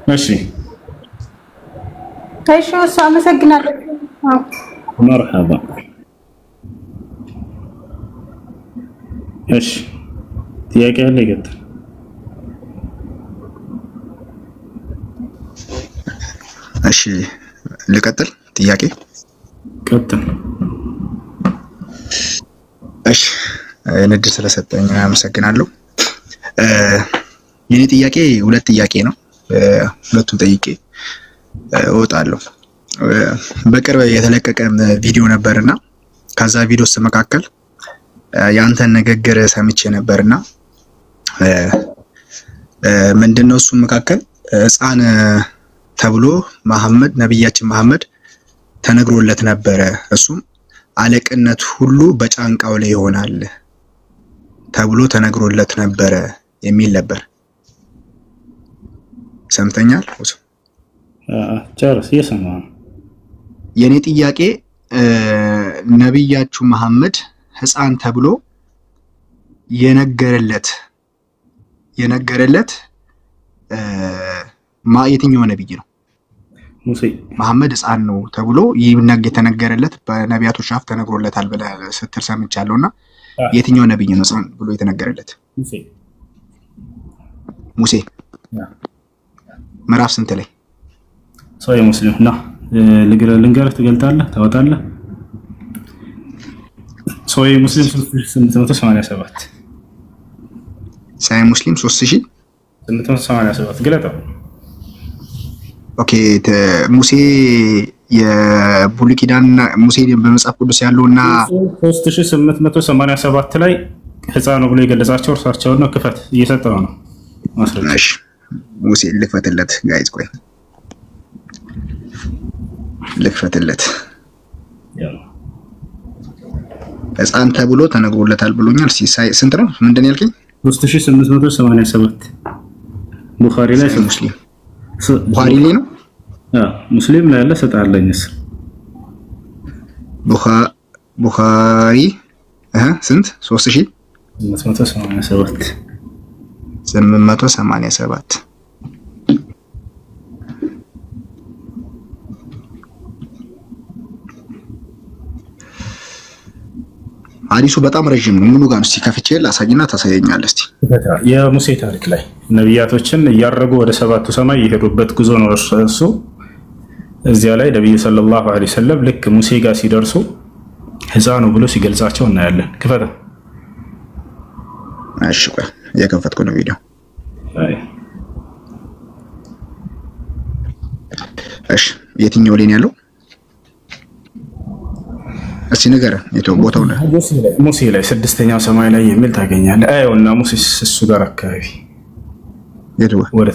ماشي ايش هو مسجنا مرحبا ايش ጥያቄ አለ ይቀጥል እሺ ልቀጥል ጥያቄ ቀጥል እሺ እነድ ስለሰጠኝ አመሰግናለሁ የኔ ጥያቄ ሁለት ጥያቄ ነው ሁለቱን ጠይቄ እወጣለሁ በቅርብ የተለቀቀ ቪዲዮ ነበርና ከዛ ቪዲዮስ መካከል ያንተን ንግግር ሰምቼ ነበርና ምንድነው እሱ መካከል ህፃን ተብሎ መሐመድ ነብያችን መሐመድ ተነግሮለት ነበር እሱም አለቅነት ሁሉ በጫንቃው ላይ ይሆናል ተብሎ ተነግሮለት ነበር የሚል ነበር ሰምተኛል ወሰ ጨርስ የሰማው የኔ ጥያቄ ነብያችሁ መሐመድ ህፃን ተብሎ የነገረለት የትኛው ነብይ ነው ሙሴ መሐመድ ህፃን ነው ተብሎ የተነገረለት በነቢያቶች አፍ ተነግሮለታል ብለ ስትል ሰምቻለሁና የትኛው ነብይ ነው ህፃን ብሎ የተነገረለት ሙሴ ምዕራፍ ስንት ላይ ሰው ሙስሊም ና ልንገርህ ትገልጣለህ ታወጣለህ ሰው ሙስሊም 887 ሳይ ሙስሊም 3887 ገለጣው ኦኬ ሙሴ የብሉይ ኪዳን ሙሴ በመጽሐፍ ቅዱስ ያለውና 3887 ላይ ህፃን ብሎ የገለጻቸው እርሳቸው ነው ክፈት እየሰጠው ነው ማስረጃ ሙሴ ልክፈትለት ጋይስ ቆይ ልክፈትለት ህፃን ተብሎ ተነግሮለታል ብሎኛል ስንት ነው ምንድን ያልከኝ 3887 ቡኻሪ ላይ ሙስሊም ቡኻሪ ላይ ነው ሙስሊም ላይ ያለ ሰጣለኝስ ቡኻሪ ስንት 3887 ሐዲሱ በጣም ረጅም ነው ምኑ ጋር ነው ሲከፍቼ ላሳይና ታሳየኛለህ እስቲ የሙሴ ታሪክ ላይ ነብያቶችን ያረጉ ወደ ሰባቱ ሰማይ የሄዱበት ጉዞ ነው እርሱ እዚያ ላይ ነብዩ ሰለላሁ ዐለይሂ ወሰለም ልክ ሙሴ ጋር ሲደርሱ ህፃኑ ብሎ ሲገልጻቸው እናያለን ክፈታ እሺ ቆይ የከፈትኩ ነው ቪዲዮ እሺ የትኛው ላይ ነው ያለው እስቲ ነገር የቱ ቦታው ነው ሙሴ ላይ ስድስተኛው ሰማይ ላይ የሚል ታገኛለህ አይውና ሙሴ እሱ ጋር አካባቢ የቱ ወደ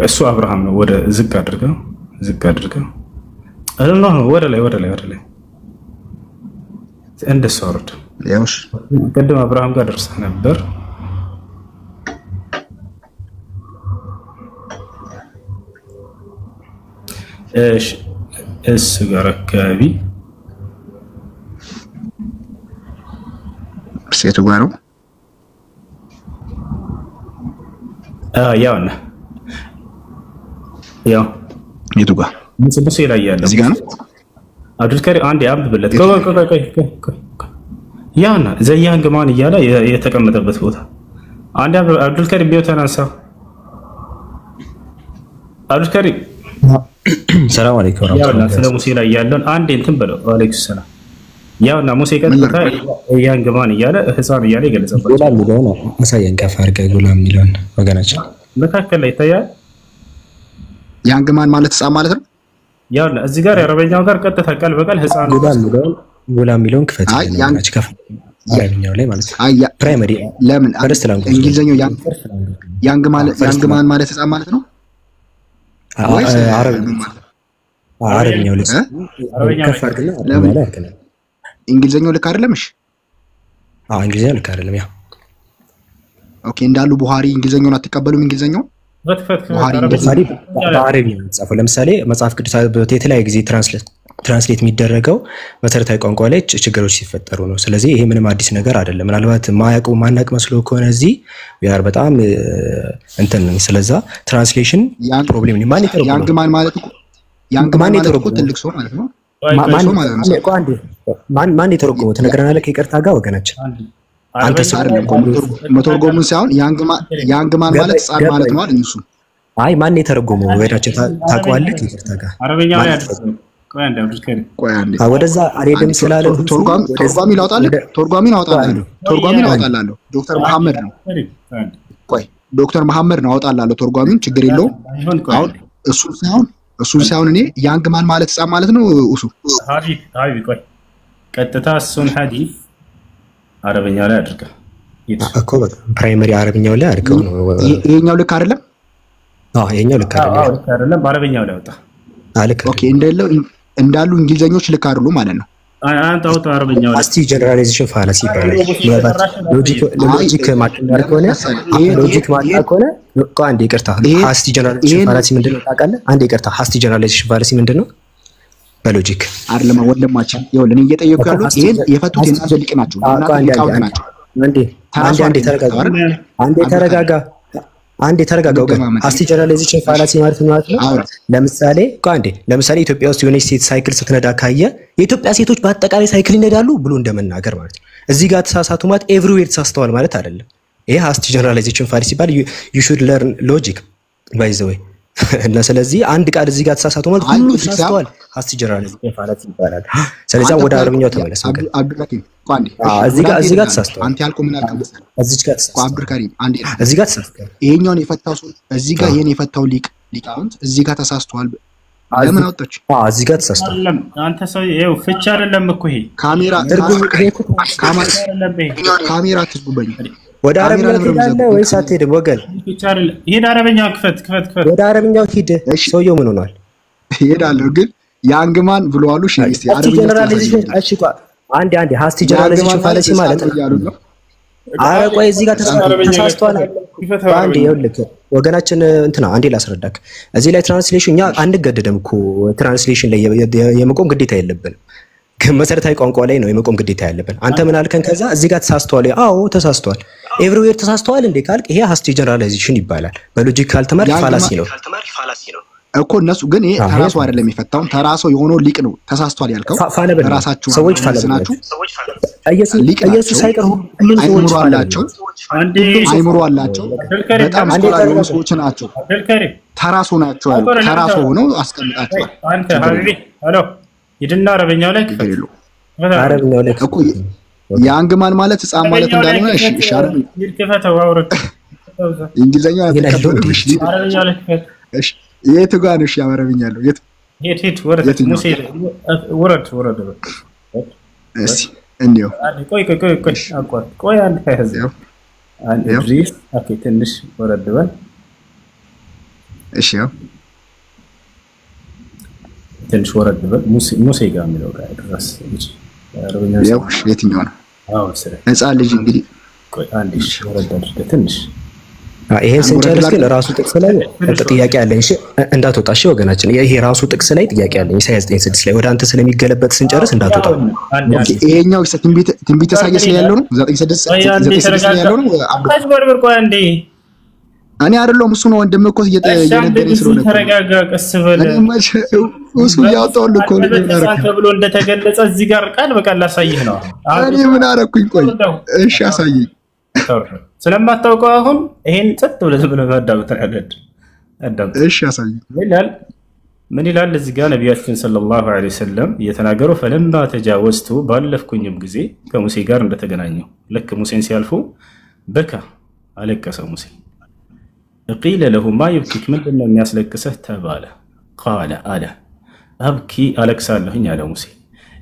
እሱ አብርሃም ነው ወደ ዝቅ አድርገው አላህ ወደ ላይ እንደሱ አውርድ ያውሽ ቀደም አብርሃም ጋር ደርሰህ ነበር እሱ ጋር አካባቢ ሴቱ ጋር ነው ያውና ያው የቱ ጋር ሙሴ ላይ ያለው እዚህ ጋር ነው አብዱልከሪም አንዴ አንብብለት ቆይ ያውና ዘያን ግማን እያለ የተቀመጠበት ቦታ አንዴ አብዱልከሪም ቢዮተን አንሳ አብዱልከሪም ሰላም አለይኩም ያውና ስለ ሙሴ ላይ ያለውን አንዴ እንትን በለው ወአለይኩም ሰላም ያውና ሙሴ ቀጥታ ያን ግማን እያለ ህፃን እያለ ይገልጻል ጎላም ሚሊዮን አሳየን ከፍ አድርገህ ጎላም ሚሊዮን ወገናችን መካከል ላይ ይታያል ያን ግማን ማለት ህፃን ማለት ነው ያውና እዚህ ጋር የአረበኛው ጋር ቀጥታ ቃል በቃል ህፃን ጎላም ሚሊዮን ክፈት ያንቺ ከፍ አረበኛው ላይ ማለት ፕራይመሪ ለምን እንግሊዘኛው ያን ግማን ማለት ህፃን ማለት ነው አረበኛው ላይ ከፍ አድርገህ ለምን እንግሊዘኛው ልክ አይደለም እሺ እንግሊዘኛው ልክ አይደለም ያ ኦኬ እንዳሉ ቡኻሪ እንግሊዘኛውን አትቀበሉም እንግሊዘኛው በአረብኛ የተጻፈው ለምሳሌ መጽሐፍ ቅዱስ በተለያየ ጊዜ ትራንስሌት የሚደረገው መሰረታዊ ቋንቋ ላይ ችግሮች ሲፈጠሩ ነው። ስለዚህ ይሄ ምንም አዲስ ነገር አይደለም። ምናልባት ማናቅ መስሎ ከሆነ እዚህ ያር በጣም እንትን ስለዛ ትራንስሌሽን ፕሮብሌም ነው። ያንግማን ማለት እኮ ትልቅ ሰው ማለት ነው። ማን የተረጎመው ትነግረናለህ? ከይቅርታ ጋር ወገናችን አንተ አይደለም መተርጎሙን ሳይሆን ያንግማን ማለት ጻር ማለት ነው አይደል? እሱ አይ ማን የተረጎመው ወገናችን ታውቀዋለህ? ከይቅርታ ጋር አረበኛ ላይ ወደዛ አልሄድም ስላለን ተርጓሚ አወጣላለሁ። ዶክተር መሐመድ ነው። ቆይ ዶክተር መሐመድ ነው አወጣላለሁ ተርጓሚውን፣ ችግር የለውም። አሁን እሱን ሳይሆን እኔ ያንግማን ማለት ጻ ማለት ነው። እሱ ሀቢብ ቆይ ቀጥታ እሱን ሐዲስ አረበኛ ላይ አድርገህ እኮ በቃ ፕራይመሪ አረበኛው ላይ አድርገው ነው። ይሄኛው ልክ አይደለም። ይሄኛው ልክ አይደለም። በአረበኛው ላይ ወጣ። ኦኬ እንዳሉ እንግሊዘኞች ልክ አይደሉ ማለት ነው። አንተ አውጣ አረበኛው ላይ አስቲ ጀነራላይዜሽን ፋላሲ ይባላል። ሎጂክ ማጥናት ከሆነ ሎጂክ ማጥናት ከሆነ አንዴ ይቅርታ፣ አስቲ ጀነራላይዜሽን ፋላሲ ምንድነው ታውቃለህ? አንዴ ይቅርታ፣ አስቲ ጀነራላይዜሽን ፋላሲ ምንድነው? በሎጂክ አይደለም ወንድማችን፣ ይኸውልህ እኔ እየጠየኩ ያሉት ይሄን የፈቱት የናንተ ሊቅ ናቸው። አንዴ ተረጋጋ። አስቲ ጀነራላይዜሽን ፋላሲ ማለት ነው። ለምሳሌ ኢትዮጵያ ውስጥ የሆነች ሴት ሳይክል ስትነዳ ካየ የኢትዮጵያ ሴቶች በአጠቃላይ ሳይክል ይነዳሉ ብሎ እንደመናገር ማለት ነው። እዚህ ጋር ተሳሳቱ ማለት ኤቭሪዌር ተሳስተዋል ማለት አይደለም። ይሄ አስቲ ጀነራላይዜሽን ፋላሲ ሲባል ዩ ሹድ ለርን ሎጂክ ባይ ዘ ዌይ እና ስለዚህ አንድ ቃል እዚህ ጋር ተሳሳቱ ማለት ሁሉ ተሳስተዋል አስቲ ጀነራላይዜሽን ፋላሲ ይባላል። ስለዚህ ወደ አረብኛው ተመለስ። እዚህ ጋር ተሳስተዋል። አንተ ያልከው ምን አልከው መሰለህ? እዚህ ጋር ተሳስተዋል። አብዱልከሪም አንዴ እዚህ ጋር ተሳስተዋል። ይሄኛውን የፈታው ሰው እዚህ ጋር ይሄን የፈታው ሊቃውንት እዚህ ጋር ተሳስተዋል። ለምን አወጣች? እዚህ ጋር ተሳስተዋል። አንተ ሰው ይሄው ፍቻ አይደለም እኮ ይሄ ካሜራ አትዝጉበኝ። ወደ አረብኛው ትሄዳለህ ወይስ አትሄድም? ወገን ሄድ፣ አረብኛው ክፈት። ወደ አረብኛው ሂድ። ሰውየው ምን ሆኗል? ሄዳለሁ ግን ያንግማን ብለዋል። እሺ ጀነራላይዜሽን አንዴ ሃስቲ ጀነራላይዜሽን ፋላሲ ማለት ነው። አረ ቆይ እዚህ ጋር ተሳስተዋል። አንዴ ይኸውልህ ወገናችን እንትና አንዴ ላስረዳክ። እዚህ ላይ ትራንስሌሽን እኛ አንገደደም እኮ ትራንስሌሽን ላይ የመቆም ግዴታ የለብንም። መሰረታዊ ቋንቋ ላይ ነው የመቆም ግዴታ ያለብን። አንተ ምን አልከን? ከዛ እዚህ ጋር ተሳስተዋል። አዎ ተሳስተዋል። ኤቭሪዌር ተሳስተዋል እንዴ ካልክ ይሄ ሃስቲ ጀነራላይዜሽን ይባላል። በሎጂካል ተማርክ ፋላሲ ነው እኮ እነሱ ግን ይሄ ተራሱ አይደለም የፈታው ተራሱ የሆነው ሊቅ ነው ተሳስተዋል ያልከው። ራሳችሁ ሰዎች ፋላናችሁ ኢየሱስ ሳይቀር ሁሉም ሰዎች አላቸው። አይምሮ አላቸው። በጣም ስኮላር የሆኑ ሰዎች ናቸው። ተራሱ ናቸው። ተራሱ ሆነው አስቀምጣቸው። አንተ ሀቢቢ ሄሎ ይድና አረበኛው ላይ እኮ ያንግማን ማለት ህፃን ማለት እንዳልሆነ እሺ ሻርብ ይርከፈተው አውረት እንግሊዘኛ ተቀበሉ። እሺ የቱ ጋር ነው? እሺ አረበኛለሁ የት ወረድ ሙሴ ወረድ እሺ እንዴው ቆይ አንድ ከዚህ አንድ ድሪስ ኦኬ ትንሽ ወረድ በል እሺ ትንሽ ወረድ በል ሙሴ ጋር የሚለው ጋር ድረስ አረበኛው ያው የትኛው ነው? ህፃን ልጅ እንግዲህ ቆይ አንድ እሺ ወረድ አድርገህ ትንሽ ይሄን ስንጨርስ ግን ራሱ ጥቅስ ላይ ጥያቄ አለኝ። እሺ እንዳትወጣ። እሺ ወገናችን ይሄ ራሱ ጥቅስ ላይ ጥያቄ አለኝ። ኢሳይያስ 9:6 ላይ ወደ አንተ ስለሚገለበጥ ስንጨርስ እንዳትወጣ። ይሄኛው ትንቢተ ኢሳይያስ ላይ ያለው ነው 9:6 ላይ ያለው ነው። አባጅ በርበር ቆይ አንዴ እኔ አይደለም እሱ ነው ወንድም እኮ እየነገረኝ ስለሆነ ተረጋጋ፣ ቀስ በል። እሱ ያወጣው እኮ ነው ተብሎ እንደተገለጸ እዚህ ጋር ቃል በቃል ላሳይህ ነው። እኔ ምን አደረኩኝ? ቆይ እሺ አሳየኝ። ስለማታውቀው አሁን ይሄን ጸጥ ብለህ ማዳመጥ ያለብህ። እሺ አሳየኝ። ምን ይላል እዚህ ጋር ነብያችን ሰለላሁ ዐለይሂ ወሰለም እየተናገሩ ፈለማ ተጃወዝቱ ባለፍኩኝም ጊዜ ከሙሴ ጋር እንደተገናኘው ልክ ሙሴን ሲያልፉ በካ አለቀሰ ሙሴ። ቂለ ለሁ ማ ይብኪክ ምንድነው የሚያስለቅስህ ተባለ። ቃለ አለ አብኪ አለቅሳለሁኝ አለ ሙሴ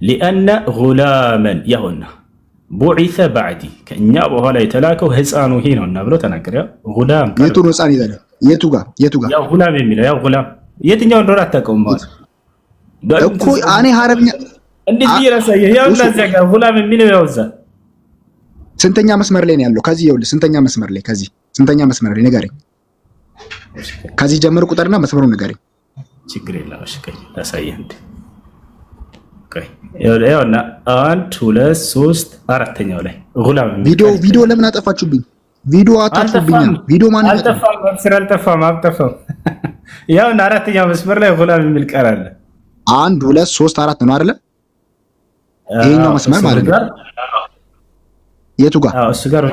ሊአነ ጉላመን ያሁና ቡዒሰ ባዕዲ ከእኛ በኋላ የተላከው ህፃኑ ይሄ ነውና ብሎ ተናገረ። ጉላም የቱ ነው ህፃን ይላል? የቱ ጋር ያው ጉላም የሚለው ያው ጉላም የትኛው እንደሆነ አታውቀውም ማለት እኮ እኔ ሐረብኛ እንዴት ይራሳየ ያው ለዚያ ጋር ጉላም የሚለው ያው እዛ ስንተኛ መስመር ላይ ነው ያለው? ከዚህ ይኸውልህ ስንተኛ መስመር ላይ ከዚህ ስንተኛ መስመር ላይ ንገረኝ። ከዚህ ጀምር ቁጥርና መስመሩን ንገረኝ። ችግር የለም። እሺ ቆይ ላሳየህ እንዴ። ቆይ ይኸውና 1 2 3 አራተኛው ላይ ጉላም ቪዲዮ ለምን አጠፋችሁብኝ? ቪዲዮ አታጥፉብኝ። ቪዲዮ ማን አልጠፋም? በስራ አልጠፋም። ይኸውና አራተኛው መስመር ላይ ጉላም የሚል ቃል አለ። 1 2 3 4 ነው አይደለ? ይሄኛው መስመር ማለት ነው። የቱ ጋር? እሱ ጋር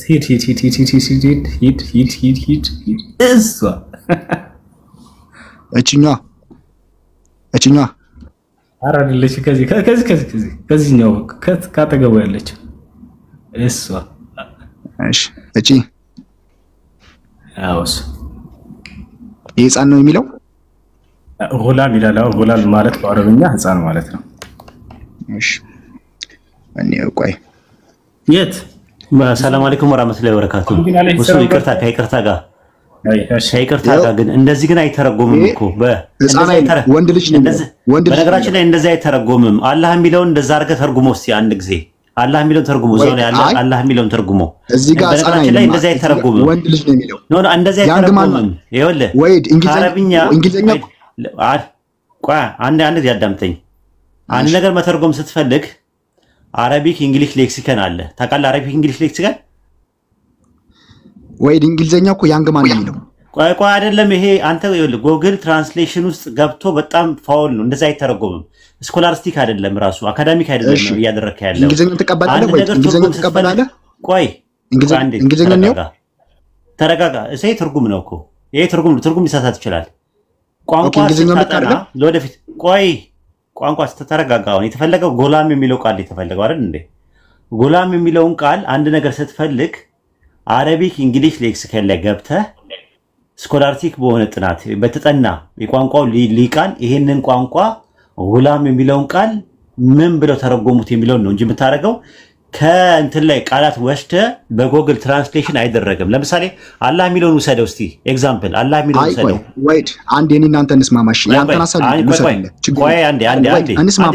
ሂድ እሷ እችኛዋ አራድልሽ ከዚህኛው ካጠገቡ ያለችው እሷ። እሺ እቺ አውስ ህፃን ነው የሚለው ጉላም ይላል። ጉላም ማለት በአረብኛ ህፃን ማለት ነው። እሺ እኔ ቆይ የት ሰላም አለይኩም ወራህመቱላሂ ወበረካቱ። ወሱ ይቅርታ ከይቅርታ ጋር ግን እንደዚህ ግን አይተረጎምም እኮ ወንድ ልጅ ነው። በነገራችን ላይ እንደዚህ አይተረጎምም። አላህ የሚለውን እንደዛ አድርገህ ተርጉሞ እስቲ አንድ ጊዜ አላህ የሚለውን ተርጉሞ ዞን ያለ አላህ የሚለውን ተርጉሞ እዚህ ጋር በነገራችን ላይ እንደዚህ አይተረጎምም። ወንድ ልጅ ነው የሚለው ኖ እንደዚህ አይተረጎምም። ይኸውልህ እንግሊዘኛ ቆይ አንድ ያዳምጠኝ። አንድ ነገር መተርጎም ስትፈልግ አረቢክ እንግሊሽ ሌክሲከን አለ። ታውቃለህ? አረቢክ እንግሊሽ ሌክሲከን ወይ እንግሊዘኛ እኮ ያንግማን ነው የሚለው። ቆይ አይደለም ይሄ አንተ ይኸውልህ ጎግል ትራንስሌሽን ውስጥ ገብቶ በጣም ፋውል ነው። እንደዛ አይተረጎምም። ስኮላርስቲክ አይደለም ራሱ አካዳሚክ አይደለም ነው እያደረክ ያለው። እንግሊዘኛ ተቀበላለህ ወይ? እንግሊዘኛ ተቀበላለህ? ቆይ እንግሊዘኛ ነው። ተረጋጋ። እሴ ትርጉም ነው እኮ ይሄ ትርጉም ሊሳሳት ይችላል። ቋንቋ ስታጠና ለወደፊት ቆይ ቋንቋ ስተተረጋጋ አሁን የተፈለገው ጎላም የሚለው ቃል የተፈለገው አይደል እንዴ? ጎላም የሚለውን ቃል አንድ ነገር ስትፈልግ አረቢክ እንግሊሽ ሌክሲከን ላይ ገብተህ ስኮላርቲክ በሆነ ጥናት በተጠና የቋንቋው ሊቃን ይሄንን ቋንቋ ጎላም የሚለውን ቃል ምን ብለው ተረጎሙት የሚለውን ነው እንጂ የምታረገው ከእንትን ላይ ቃላት ወስደህ በጎግል ትራንስሌሽን አይደረግም። ለምሳሌ አላህ የሚለውን ውሰደው እስቲ ኤግዛምፕል አላህ የሚለውን ውሰደው። ወይት አንዴ እኔ እናንተ እንስማማሽ። ያንተን ሐሳብ ልውሰድልህ። ቆይ አንዴ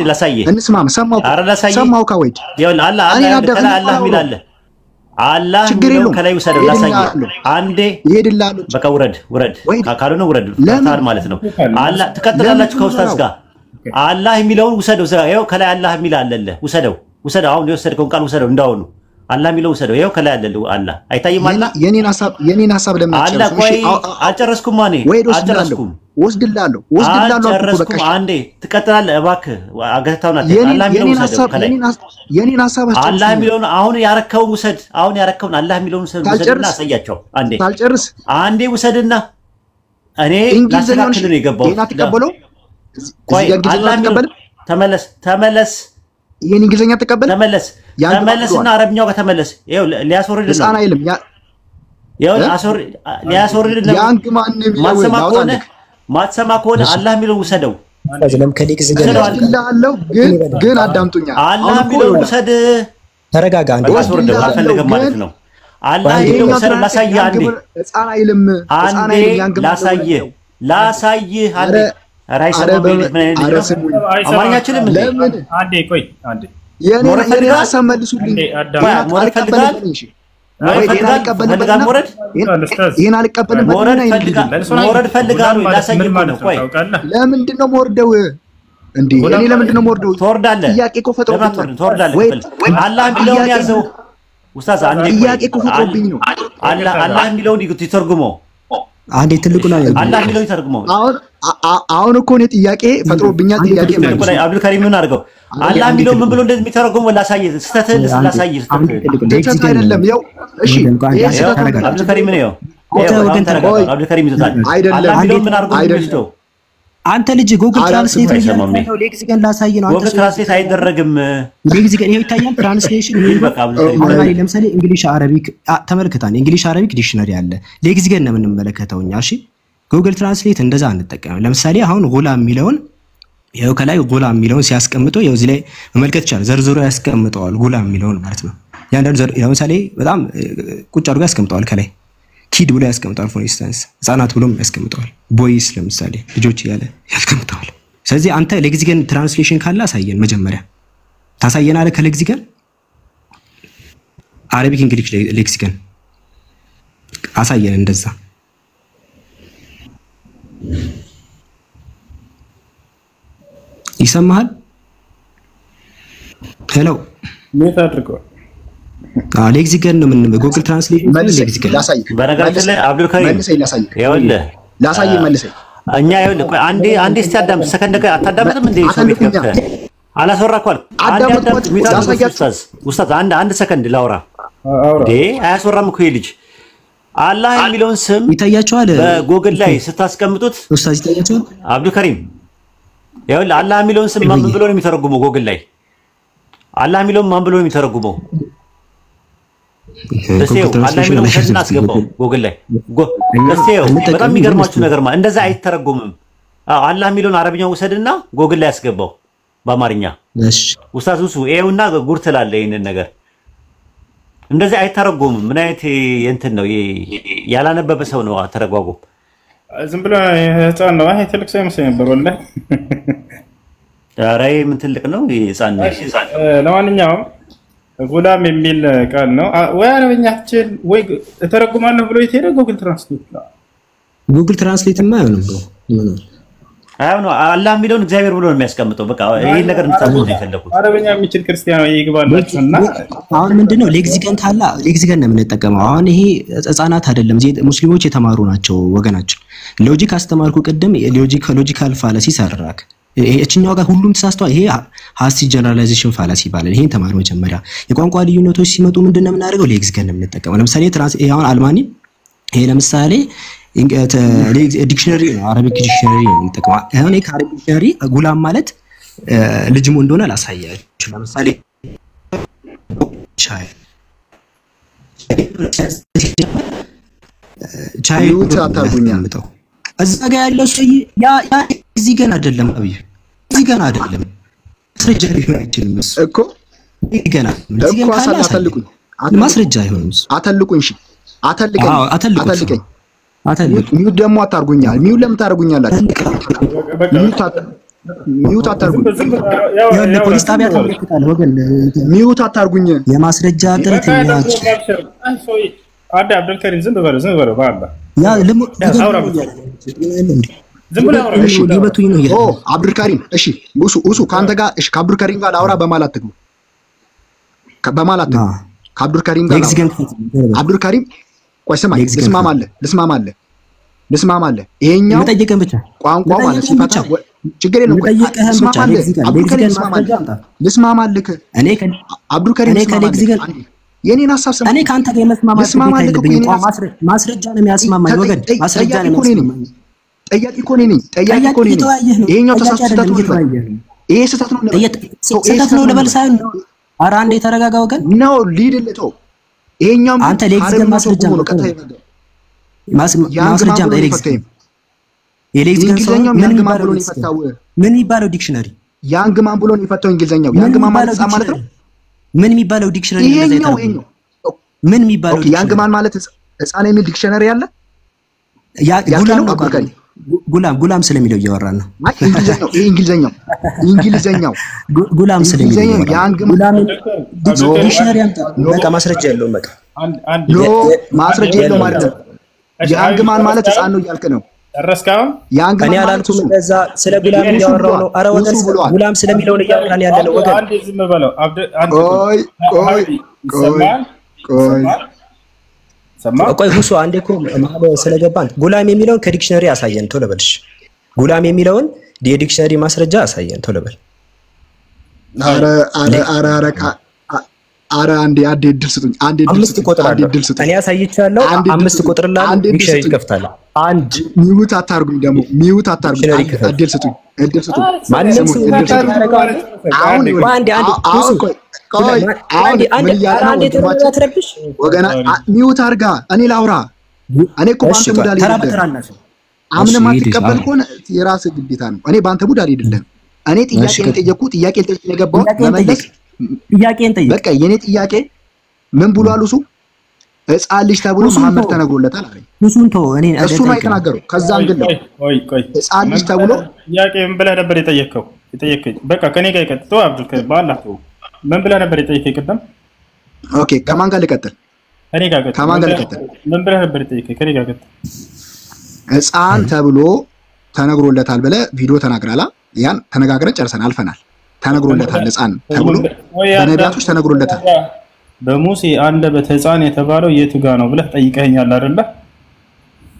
ላሳየህ። እንስማማ። ሰማው ከወይት ይኸውልህ አላህ የሚል አለ። አላህ የሚለውን ከላይ ውሰደው ላሳየህ። አንዴ ይሄድልሃል። በቃ ውረድ ካልሆነ ውረድ ፈታል ማለት ነው። አላህ ትቀጥላላችሁ ከኡስታዝ ጋር። አላህ የሚለውን ውሰደው። ይኸው ከላይ አላህ የሚል አለልህ። ውሰደው አሁን የወሰድከውን ቃል ውሰደው። እንዳውኑ አላህ የሚለው ውሰደው። ይሄው ከላይ አለልህ አላህ አይታይም? አላህ የኔን ሐሳብ ለምን አጨረስኩ? አልጨረስኩም። ማኔ አልጨረስኩም። ወስድላለሁ በቃ አንዴ ትቀጥላለህ እባክህ። አገታውና አላህ የሚለው ውሰደው ከላይ የኔን ሐሳብ አላህ የሚለውን አሁን ያረከውን ውሰድ። አሁን ያረከውን አላህ የሚለውን ውሰድና አሳያቸው። ሳልጨርስ አንዴ ውሰድና እኔ ላስተካክል ነው የገባው። ተቀበለው። ቆይ አላህ የሚለው ተመለስ ይሄን እንግሊዘኛ ተቀበል። ተመለስና አረብኛው ጋር ተመለስ። ይሄው ሊያስወርድ ነው። ህፃን አይልም። ይሄው ሊያስወርድ ነው። ማትሰማ ከሆነ አላህ የሚለው ውሰደው። ለምን ከሌክሲከን ይላልው ግን አዳምጡኛ። አላህ የሚለው ውሰድ። ተረጋጋ። አንዴ አስወርደው አልፈልግም ማለት ነው። አላህ የሚለው ውሰድ። ላሳይህ አንዴ። ህፃን አይልም። ላሳይህ አንዴ ራይስ አማርኛችንም አንዴ ቆይ አንዴ የኔ ሐሳብ መልሱልኝ። ሞረድ ፈልጋለሁ ላሳይህ ነው። ቆይ ለምንድን ነው የምወርደው እንዴ? እኔ ለምንድን ነው የምወርደው? ትወርዳለህ። ጥያቄ እኮ ፈጥሮብኝ ትወርዳለህ። አላህ የሚለውን ያዘው ኡስታዝ። አንዴ ጥያቄ እኮ ፈጥሮብኝ ነው። አላህ የሚለውን ይተርጉመው። አንዴ ትልቁ ነው አላህ የሚለውን ይተርጉመው። አሁን እኮ ነው ጥያቄ ፈጥሮብኛል። ጥያቄ ነው ላይ አብዱል ከሪም ምን አድርገው አላህ የሚለው ምን ብሎ እንደሚተረጉመው ላሳይህ። ስተትህን ላሳይህ። ስተት አይደለም። ያው እሺ አብዱል ከሪም ነው ያው አብዱል ከሪም ይዞታል። አላህ የሚለው ምን አድርገው እንደሚወስደው አንተ ልጅ ጉግል ትራንስሌት ነው። ሌክሲከን ላሳይ ነው። ጉግል ትራንስሌት አይደረግም። ሌክሲከን ይሄው ይታያል። ትራንስሌሽን ለምሳሌ እንግሊሽ አረቢክ ተመልክታን እንግሊሽ አረቢክ ዲክሽነሪ አለ። ሌክሲከን ነው የምንመለከተው እኛ። እሺ ጉግል ትራንስሌት እንደዛ አንጠቀም። ለምሳሌ አሁን ጉላም የሚለውን ይሄው ከላይ ጉላም የሚለውን ሲያስቀምጠው ይሄው እዚህ ላይ መመልከት ይቻላል። ዘርዝሮ ያስቀምጠዋል ጉላም የሚለውን ማለት ነው። ያንዳንዱ ለምሳሌ በጣም ቁጭ አድርጎ ያስቀምጠዋል። ከላይ ኪድ ብሎ ያስቀምጠዋል። ፎር ኢንስታንስ ህፃናት ብሎም ያስቀምጠዋል። ቦይስ ለምሳሌ ልጆች እያለ ያስቀምጠዋል። ስለዚህ አንተ ሌክሲከን ትራንስሌሽን ካለ አሳየን። መጀመሪያ ታሳየናለህ። ከሌክሲከን አረቢክ እንግሊሽ ሌክሲከን አሳየን። እንደዛ ይሰማሃል? ሄሎ ሜት አድርገው ሌክሲከን ነው ምን ጉግል ትራንስሌት ሌክሲከን ላሳይ። በነገራችን ላይ አብዱል ከሪም መልሰኝ ላሳይ። ይኸውልህ ላሳይ መልሰኝ። እኛ ይኸውልህ ቆይ አንዴ እስቲ አዳምጥ። ሰከንድ ጋር አታዳምጥም እንዴ? ሰው ቤት ገብተህ አላስወራኳል። ኡስታዝ አንድ ሰከንድ ላውራ እንዴ? አያስወራም እኮ ይሄ ልጅ። አላህ የሚለውን ስም ይታያቸዋል በጎግል ላይ ስታስቀምጡት ኡስታዝ ይታያቸዋል። አብዱል ከሪም ይኸውልህ አላህ የሚለውን ስም ማን ብሎ ነው የሚተረጉመው? ጎግል ላይ አላህ የሚለውን ማን ብሎ ነው የሚተረጉመው? እስቴው አላህ የሚለውን ከስና አስገባው ጎግል ላይ እስቴው። በጣም የሚገርማችሁ ነገር ማለት እንደዛ አይተረጎምም። አላህ የሚለውን አረብኛ ውሰድና ጎግል ላይ አስገባው በአማርኛ። እሺ ኡስታዝ ኡሱ ይሄውና ጉር ትላለህ። ይሄንን ነገር እንደዚህ አይተረጎምም። ምን አይነት እንትን ነው ያላነበበ ሰው ነው አተረጓጎም። ዝም ብሎ ህፃን ነው። አይ ትልቅ ሰው ይመስል ነበር ወላሂ። ኧረ ምን ትልቅ ነው ህፃን ነው። ለማንኛውም ጉላም የሚል ቃል ነው ወይ አረብኛችን ወይ ተረጉማለሁ ብሎ የት ሄደ? ጉግል ትራንስሌት ነው። ጉግል ትራንስሌትማ አይሆንም ብሎ አይሆንም። አላህ የሚለውን እግዚአብሔር ብሎ ነው የሚያስቀምጠው። በቃ ይሄ ነገር እንድታውቁት ነው የፈለኩት። አረብኛ የሚችል ክርስቲያኖ ይግባላችሁና አሁን ምንድነው ሌክሲከን ካላ ሌክሲከን ነው የምንጠቀመው። አሁን ይሄ ህፃናት አይደለም፣ ሙስሊሞች የተማሩ ናቸው ወገናችን። ሎጂክ አስተማርኩ ቅድም። ሎጂካል ፋላሲ ሰራክ። እቺኛው ጋር ሁሉም ተሳስተዋል። ይሄ ሃስቲ ጀነራላይዜሽን ፋላሲ ይባላል። ይሄን ተማሩ መጀመሪያ። የቋንቋ ልዩነቶች ሲመጡ ምንድነው የምናደርገው? ሌክሲከን ነው የምንጠቀመው። ለምሳሌ አሁን አልማኒ ይሄ ለምሳሌ ዲክሽነሪ ነው፣ አረቢክ ዲክሽነሪ ነው የምንጠቀመው። አሁን ይሄ ከአረቢክ ዲክሽነሪ ጉላም ማለት ልጅም እንደሆነ ላሳያችሁ። ለምሳሌ ቻይ ታታጉኛል። እዛ ጋር ያለው ሰው ያ እዚህ ገና አይደለም። አብይ እዚህ ገና አይደለም። ማስረጃ ሊሆን አይችልም እኮ ገና እዚህ ገና አተልቁኝ ማስረጃ አይሆንም። አተልቁኝ። እሺ አተልቀኝ። አተልቁኝ። ሚውት ደግሞ አታርጉኛል። ሚውት ለምን ታርጉኛላችሁ? ሚውት አታርጉኝ። ለፖሊስ ጣቢያ ተመልክታል ወገን። ሚውት አታርጉኝ። የማስረጃ ጥረት ያች አዳ አብዱል ከሪም ዝም በለው ባላ ያ ለምን ዝም ብለው እሺ ሊበቱኝ ነው ይሄ። አብዱል ከሪም እሺ ኡሱ ካንተ ጋር እሺ ከአብዱል ከሪም ጋር ላውራ በማላት ትግቡ። ከአብዱል ከሪም ጋር አብዱል ከሪም ቆይ ስማኝ፣ ልስማማለህ። ይሄኛው መጠየቅህን ብቻ ቋንቋ ማለት ሲፈታ ችግር የለም። ልስማማለህ። እኔ አብዱል ከሪም የኔን ሐሳብ እኔ ካንተ ጋር መስማማት የለብኝም። ማስረጃ ነው የሚያስማማኝ ወገን፣ ማስረጃ ነው የሚያስማማኝ። ጠያቂ እኮ ነኝ። ይሄኛው ስህተት ነው። ይሄ ስህተት ነው። ስህተት ነው ልበል ሳይሆን ኧረ አንዴ የተረጋጋ ወገን ነው ሊድልተው። ይሄኛው አንተ ሌክሲከን ማስረጃ ነው። ማስረጃ የሌክሲከን ምን የሚባለው ዲክሽነሪ ያንግማን ብሎ ነው የፈታው። እንግሊዘኛው ያንግማን ማለት ነው። ምን የሚባለው ዲክሽነሪ ይሄኛው ምን የሚባለው ያንግማን ማለት ህፃን የሚል ዲክሽነሪ አለ። ጉላም ስለሚለው እያወራን ነው። እንግሊዘኛው ጉላም ስለሚለው ያንግማን ዲክሽነሪ አምጣ። በቃ ማስረጃ የለውም። በቃ ማስረጃ የለውም ማለት ነው። ያንግማን ማለት ህፃን ነው እያልክ ነው። ጨረስካው? እኔ አላልኩም እንደዛ። ስለ ጉላም እያወራው ነው። ኧረ ወገን ጉላም ስለሚለው ነው እያወራን ያለ ነው ወገን። አንዴ ዝም በለው። ቆይ ሁሱ አንዴ እኮ ማለት ስለገባን ጉላም የሚለውን ከዲክሽነሪ አሳየን ቶሎ በልሽ። ጉላም የሚለውን የዲክሽነሪ ማስረጃ አሳየን ቶሎ በል። አረ አንዴ እድል ስጡኝ። አምስት ቁጥር አለ። እኔ አሳይቻለሁ። አምስት ቁጥር ላይ ዲክሽነሪ ይከፍታል። አንድ ሚውት አታርጉኝ። ደግሞ ሚውት አታርጉኝ። እድል ስጡኝ። ማንም ሰው አሁን ወገና ሚውት አርጋ እኔ ላውራ። እኔ እኮ ባንተ ሙድ አልሄድልህም። አምነህ ማትቀበል ከሆነ የራስህ ግዴታ ነው። እኔ ባንተ ሙድ አልሄድልህም። እኔ ጥያቄን ጠየቅኩ። ጥያቄን ጠይቄ የገባው መመለስ ጥያቄን ጠይቅ። በቃ የኔ ጥያቄ ምን ብሏል? እሱ ህፃን ልጅ ተብሎ መሐመድ ተነግሮለታል አለኝ። እሱን ተው። እኔ እሱ ነው የተናገረው። ከዛ እንግዲህ ቆይ ህፃን ልጅ ተብሎ ጥያቄ ምን ብለህ ነበር የጠየቅከው? በቃ ከኔ ጋር ይቀጥል። አብዱል ከሪም በአላህ ተው። ምን ብለህ ነበር የጠየቅከኝ ቅድም? ኦኬ ከማን ጋር ልቀጥል? ከኔ ጋር ቀጥል። ከማን ጋር ልቀጥል? ምን ብለህ ነበር የጠየቅከኝ? ከኔ ጋር ቀጥል። ህፃን ተብሎ ተነግሮለታል ብለህ ቪዲዮ ተናግራላ። ያን ተነጋግረን ጨርሰን አልፈናል። ተነግሮለታል ሕፃን ተብሎ በነቢያቶች ተነግሮለታል። በሙሴ አንደበት ሕፃን የተባለው የቱ ጋር ነው ብለህ ጠይቀኸኛል አይደለ?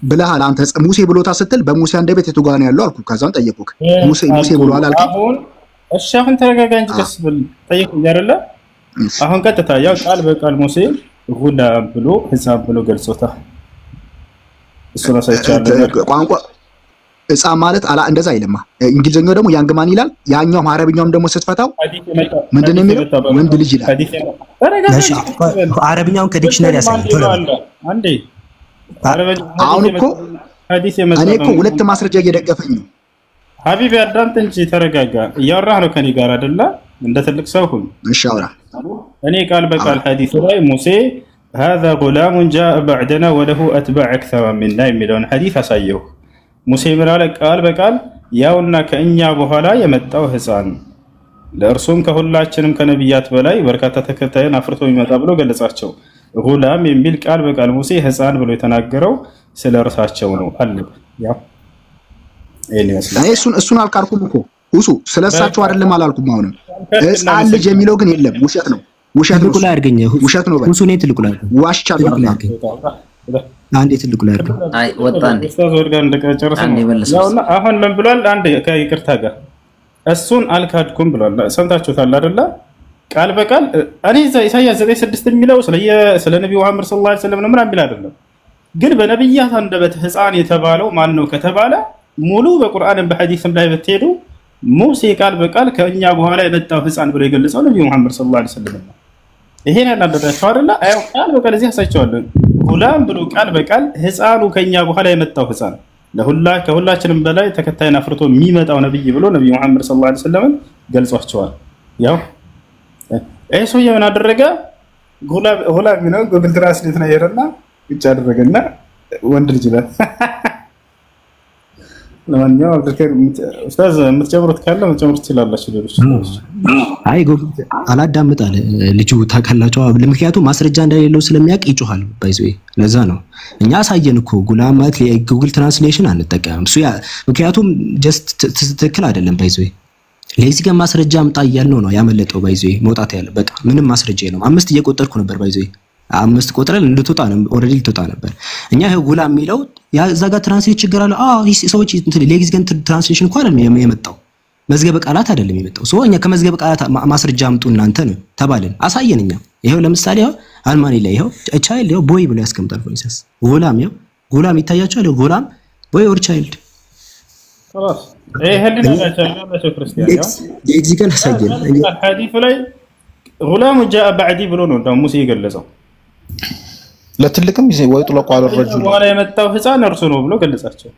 ብለሃል አንተ ሙሴ ብሎታ ስትል በሙሴ አንደበት የቱ ጋር ነው ያለው አልኩ። ከዛን ጠየቁክ ሙሴ ብሏል አልከኝ። አሁን እሺ አሁን ተረጋጋ እንጂ ቀስ ብል ጠይቁኝ አይደለ? አሁን ቀጥታ ያው ቃል በቃል ሙሴ ጉላም ብሎ ሕፃን ብሎ ገልጾታል። እሱ ነው ሳይቻለው ቋንቋ ሕፃን ማለት አላ እንደዛ አይልማ። እንግሊዝኛው ደግሞ ያንግማን ይላል። ያኛው አረብኛውም ደግሞ ስትፈታው ምንድነው የሚለው? ወንድ ልጅ ይላል። አረብኛውን ከዲክሽነሪ ያሳያል። አንዴ አሁን እኮ እኔ እኮ ሁለት ማስረጃ እየደገፈኝ ነው። ሀቢብ አዳምጥ እንጂ ተረጋጋ። እያወራህ ነው ከኔ ጋር አይደለ? እንደ ትልቅ ሰው ሁን። እሺ አውራ። እኔ ቃል በቃል ሐዲስ ላይ ሙሴ هذا غلام جاء بعدنا وله أتباع أكثر منا የሚለውን ሐዲስ አሳየው። ሙሴ ምን አለ? ቃል በቃል ያውና ከእኛ በኋላ የመጣው ሕፃን ለእርሱም ከሁላችንም ከነቢያት በላይ በርካታ ተከታይን አፍርቶ የሚመጣ ብሎ ገለጻቸው። ጉላም የሚል ቃል በቃል ሙሴ ሕፃን ብሎ የተናገረው ስለ እርሳቸው ነው አለ። ያው እሱን አልካልኩም እኮ ሁሱ ስለሳቸው አይደለም አላልኩም። አሁንም ሕፃን ልጅ የሚለው ግን የለም፣ ውሸት ነው። ውሸት ነው ላይ ውሸት ነው። ሁሱ ነው ትልቁ ላይ ዋሽቻለሁ። አንዴ ትልቁ ላይ አድርገው። አይ ወጣን ኡስታዝ ወርጋን እንደጨረሰ ያውና አሁን ምን ብሏል? አንድ ከይቅርታ ጋር እሱን አልካድኩም ብሏል። ሰምታችሁታል አይደለ? ቃል በቃል እኔ ኢሳይያስ 9:6 የሚለው ስለ ነብዩ መሐመድ ሰለላሁ ዐለይሂ ወሰለም ነው ምናምን ቢል አይደለም። ግን በነብያት አንደበት ሕፃን የተባለው ማን ነው ከተባለ ሙሉ በቁርአንም በሐዲስም ላይ ብትሄዱ ሙሴ ቃል በቃል ከኛ በኋላ የመጣው ሕፃን ብሎ የገለጸው ነብዩ መሐመድ ሰለላሁ ዐለይሂ ወሰለም ነው። ይሄን ያናደዳቸው አይደለ? አይ ቃል በቃል እዚህ አሳይቻለሁ። ጉላም ብሎ ቃል በቃል ሕፃኑ ከኛ በኋላ የመጣው ሕፃን ከሁላችንም በላይ ተከታይን አፍርቶ የሚመጣው ነብይ ብሎ ነብዩ መሐመድ ሰለላሁ ዐለይሂ ወሰለም ገልጿቸዋል። ያው ይሄ ሰውዬ ምን አደረገ? ጉላም ነው ጉግል ትራንስሌት ነው የረና ብቻ አደረገና ወንድ ልጅ ነው። ለማንኛውም አብዱልከሪም ኡስታዝ የምትጨምሩት ካለ መጨመር ትችላላችሁ። ሌሎች አይ ጉግል አላዳምጣለ ልጁ ታውቃላችሁ። ምክንያቱም ማስረጃ እንደሌለው ስለሚያውቅ ይጮሃል። ባይዘው ለዛ ነው እኛ አሳየን እኮ ጉላም ማለት የጉግል ትራንስሌሽን አንጠቀምም። እሱ ምክንያቱም ጀስት ትክክል አይደለም። ባይዘው ለዚህ ጋር ማስረጃ አምጣ እያልነው ነው ያመለጠው። ባይዘው መውጣት ያለ በቃ ምንም ማስረጃ የለውም። 5 እየቆጠርኩ ነበር። ባይዘው 5 ቆጥረን እንድትወጣ ነው ኦሬዲ ልትወጣ ነበር። እኛ ይሄ ጉላም የሚለው ያዛ ጋር ትራንስሌት ችግር አለ። ሰዎች ለጊዜ ግን ትራንስሌሽን እንኳን አይደለም የመጣው መዝገበ ቃላት አይደለም የመጣው። ሰው እኛ ከመዝገበ ቃላት ማስረጃ አምጡ እናንተ ነው ተባልን። አሳየን እኛ ይሄው ለምሳሌ አልማኒ ላይ ይሄው ቻይልድ ይሄው ቦይ ብሎ ያስቀምጣል። ፎንሰስ ጉላም ይሄው ጉላም ይታያችኋል። ጉላም ቦይ ኦር ቻይልድ خلاص ايه هل نجا ክርስቲያን ያው ለጊዜ ግን አሳየን። ሐዲስ ላይ غلام جاء بعدي ብሎ ነው ደግሞ ሙሴ የገለጸው። ለትልቅም ወይ ጥለቁ على الرجل ወላ የመጣው ሕፃን እርሱ ነው ብሎ ገለጻቸው።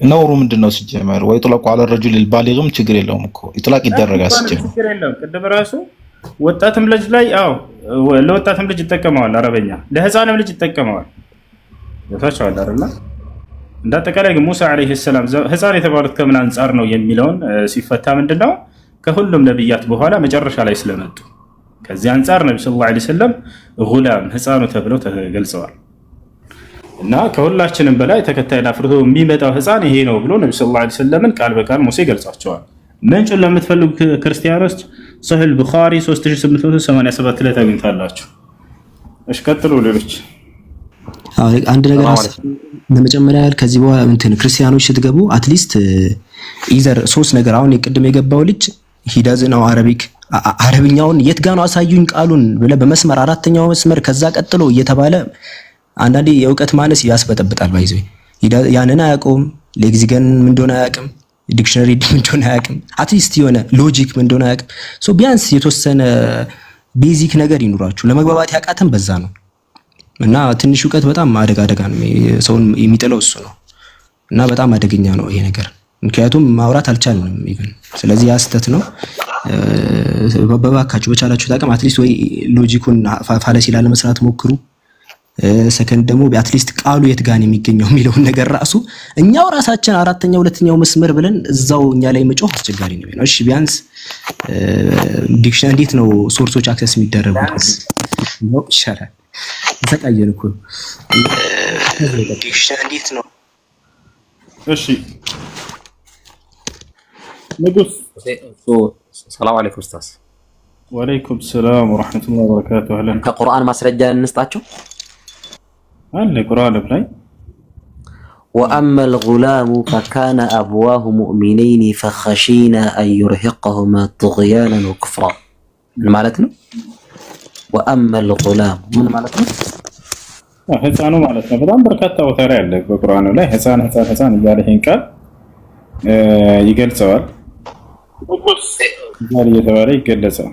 ነውሩ ምንድነው ሲጀመር? ወይ ጥለቁ على الرجل البالغም ችግር የለውም እኮ ይጥላቅ ይደረጋል ሲጀመር ችግር የለውም። ቅድም ራሱ ወጣትም ልጅ ላይ ለወጣትም ልጅ ይጠቀመዋል አረበኛ፣ ለሕፃንም ልጅ ይጠቀመዋል። ወታቻው አይደለ? እንዳጠቃላይ ግን ሙሳ አለይሂ ሰላም ሕፃን የተባሉት ከምን አንፃር ነው የሚለውን ሲፈታ ምንድነው ከሁሉም ነብያት በኋላ መጨረሻ ላይ ስለመጡ ከዚህ አንፃር ነብዩ ሰለላሁ ዐለይሂ ወሰለም ጉላም ሕፃኑ ተብለው ተገልጸዋል። እና ከሁላችንም በላይ ተከታይና አፍርቶ የሚመጣው ሕፃን ይሄ ነው ብሎ ነብዩ ሰለላሁ ዐለይሂ ወሰለም ቃል በቃል ሙሴ ገልጿቸዋል። ምንጩን ለምትፈልጉ ክርስቲያኖች ሶሒህ ቡኻሪ 3887 ላይ ታገኙታላችሁ። እሺ ቀጥሉ ሌሎች። አንድ ነገር ለመጨመሪያ ያህል ከዚህ በኋላ እንትን ክርስቲያኖች ስትገቡ አትሊስት ኢዘር 3 ነገር አሁን የቅድም የገባው ልጅ ሂዳዝ ነው አረብኛውን የት ጋር ነው አሳዩኝ ቃሉን ብለ በመስመር 4ኛው መስመር ከዛ ቀጥሎ እየተባለ አንዳንዴ የእውቀት ማነስ ያስበጠብጣል። ባይዘው ያንን አያውቀውም። ሌግዚገን ምን እንደሆነ አያውቅም። ዲክሽነሪ ምን እንደሆነ አያውቅም። አትሊስት የሆነ ሎጂክ ምን እንደሆነ አያውቅም። ሶ ቢያንስ የተወሰነ ቤዚክ ነገር ይኑራችሁ። ለመግባባት ያቃተን በዛ ነው። እና ትንሽ እውቀት በጣም አደጋ ነው። ሰውን የሚጥለው እሱ ነው። እና በጣም አደገኛ ነው ይሄ ነገር። ምክንያቱም ማውራት አልቻልንም ኢቭን። ስለዚህ ያስተት ነው። በባካችሁ በቻላችሁ ታቀም አትሊስት ወይ ሎጂኩን ፋለሲ ላለ መስራት ሞክሩ። ሰከንድ ደግሞ አትሊስት ቃሉ የት ጋር ነው የሚገኘው የሚለውን ነገር ራሱ እኛው ራሳችን 4ኛው 2ኛው መስመር ብለን እዛው እኛ ላይ መጮህ አስቸጋሪ ነው። እሺ ቢያንስ ዲክሽነሪ እንዴት ነው ሶርሶች አክሰስ የሚደረጉት ነው ይሻላል። ተቀየርኩ ዲክሽነሪ እንዴት ነው? እሺ ንጉስ ሰላም አለይኩም ኡስታዝ። ወአለይኩም ሰላም ወራህመቱላሂ ወበረካቱሁ። አህለን ከቁርአን ማስረጃ እንስጣቸው አለ ቁርአን ላይ وأما الغلام فكان أبواه مؤمنين فخشينا أن يرهقهما طغيانا وكفرا معناته وأما الغلام من معناته ህፃኑ ማለት ነው። በጣም በርካታ ቦታ ላይ አለ በቁርአኑ ላይ ህፃን እያለ ይሄን ቃል ይገልጸዋል። ዛሬ እየተባለ ይገለጻል።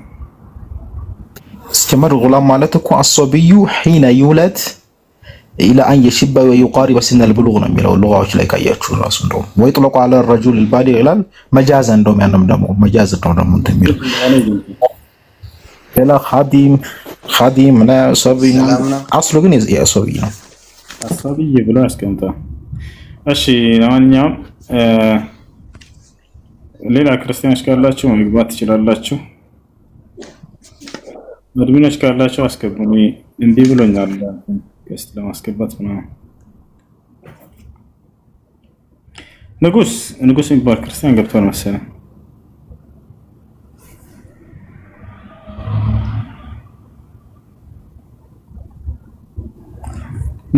እስከመር ጉላም ማለት እኮ አሶብዩ ሒነ ይውለድ ኢላ አን የሽበ ወይቃሪበ ሲነል ብሉግ ነው የሚለው ሉጋዎች ላይ ካያችሁ ራሱ እንደው ወይ ጥለቁ አለ الرجل البالغ ይላል መጃዝ እንደውም ያንም ደግሞ መጃዝ ነው ደግሞ እንትን የሚለው ሌላ ኻዲም ላ ሰብይ አስሉ ግን የሰብይ ነው አሰብይ ብሎ ያስቀምጣል። እሺ ለማንኛውም ሌላ ክርስቲያኖች ካላችሁ መግባት ትችላላችሁ። አድሚኖች ካላችሁ አስገቡኝ። እንዲህ ብሎኛል ገስት ለማስገባት ነው። ንጉስ የሚባል ክርስቲያን ገብቷል መሰለኝ።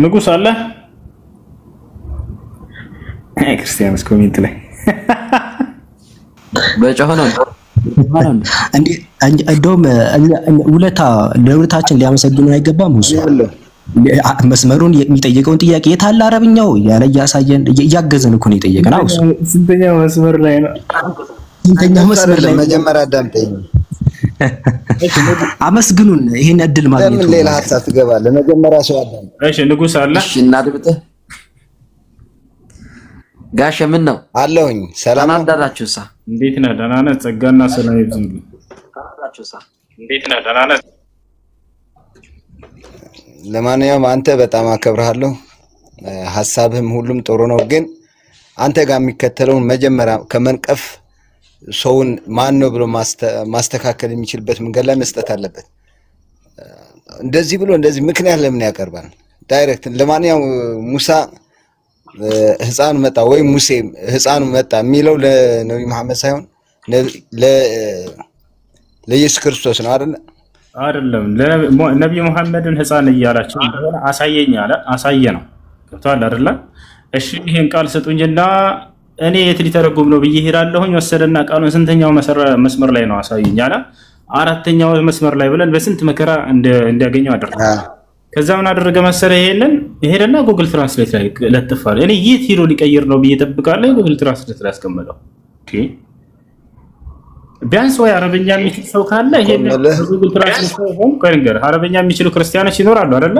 ንጉስ አለ ክርስቲያኖስ ኮሜንት ላይ በጨሆነ እንዴ እንደውም ለውለታችን ሊያመሰግኑ አይገባም። ሁሉ መስመሩን የሚጠይቀውን ጥያቄ የታለ አረብኛው ያለ ያሳየን እያገዘን እኮ ነው የጠየቀን። አውስ ስንተኛው መስመር ላይ ነው? ስንተኛው መስመር ላይ መጀመሪያ አዳምጠኝ። አመስግኑን ይሄን እድል ማግኘት ለምን ሌላ ሀሳብ ትገባለህ? መጀመሪያ ሰው አዳም። እሺ ንጉስ አለ። እሺ እናድብጥህ ጋሽ ምን ነው አለሁኝ። ሰላም አዳራችሁሳ እንዴት ነህ? ደህና ነህ? ጸጋና ሰላም ይብዛልህ። አዳራችሁሳ እንዴት ነህ? ደህና ነህ? ለማንኛውም አንተ በጣም አከብርሃለሁ። ሐሳብህም ሁሉም ጥሩ ነው። ግን አንተ ጋር የሚከተለውን መጀመሪያ ከመንቀፍ ሰውን ማን ነው ብሎ ማስተካከል የሚችልበት መንገድ ላይ መስጠት አለበት። እንደዚህ ብሎ እንደዚህ ምክንያት ለምን ያቀርባል? ዳይሬክት ለማንኛውም ሙሳ ህፃኑ መጣ ወይ ሙሴ ህፃኑ መጣ የሚለው ለነብዩ መሐመድ ሳይሆን ለኢየሱስ ክርስቶስ ነው አይደል? አይደለም ለነብዩ መሐመድን ህፃን እያላችሁ እንደሆነ አሳየኝ አለ። አሳየ ነው ገብቷል አይደል? እሺ ይሄን ቃል ስጡኝና እኔ የት ሊተረጉም ነው ብዬ ሄዳለሁኝ። ወሰደና ቃሉን ስንተኛው መስመር ላይ ነው አሳየኝ አለ። አራተኛው መስመር ላይ ብለን በስንት መከራ እንዲያገኘው አደረገ። ከዛ ምን አደረገ መሰለ? ይሄንን ሄደና ጉግል ትራንስሌት ላይ ለጥፋል። እኔ የት ሄዶ ሊቀይር ነው ብዬ ጠብቃለሁ። ጉግል ትራንስሌት ላይ አስቀመጠው። ኦኬ ቢያንስ ወይ አረበኛ የሚችል ሰው ካለ ይሄን ጉግል ትራንስሌት ላይ ሆን ከንገር አረበኛ የሚችሉ ክርስቲያኖች ይኖራሉ አይደለ?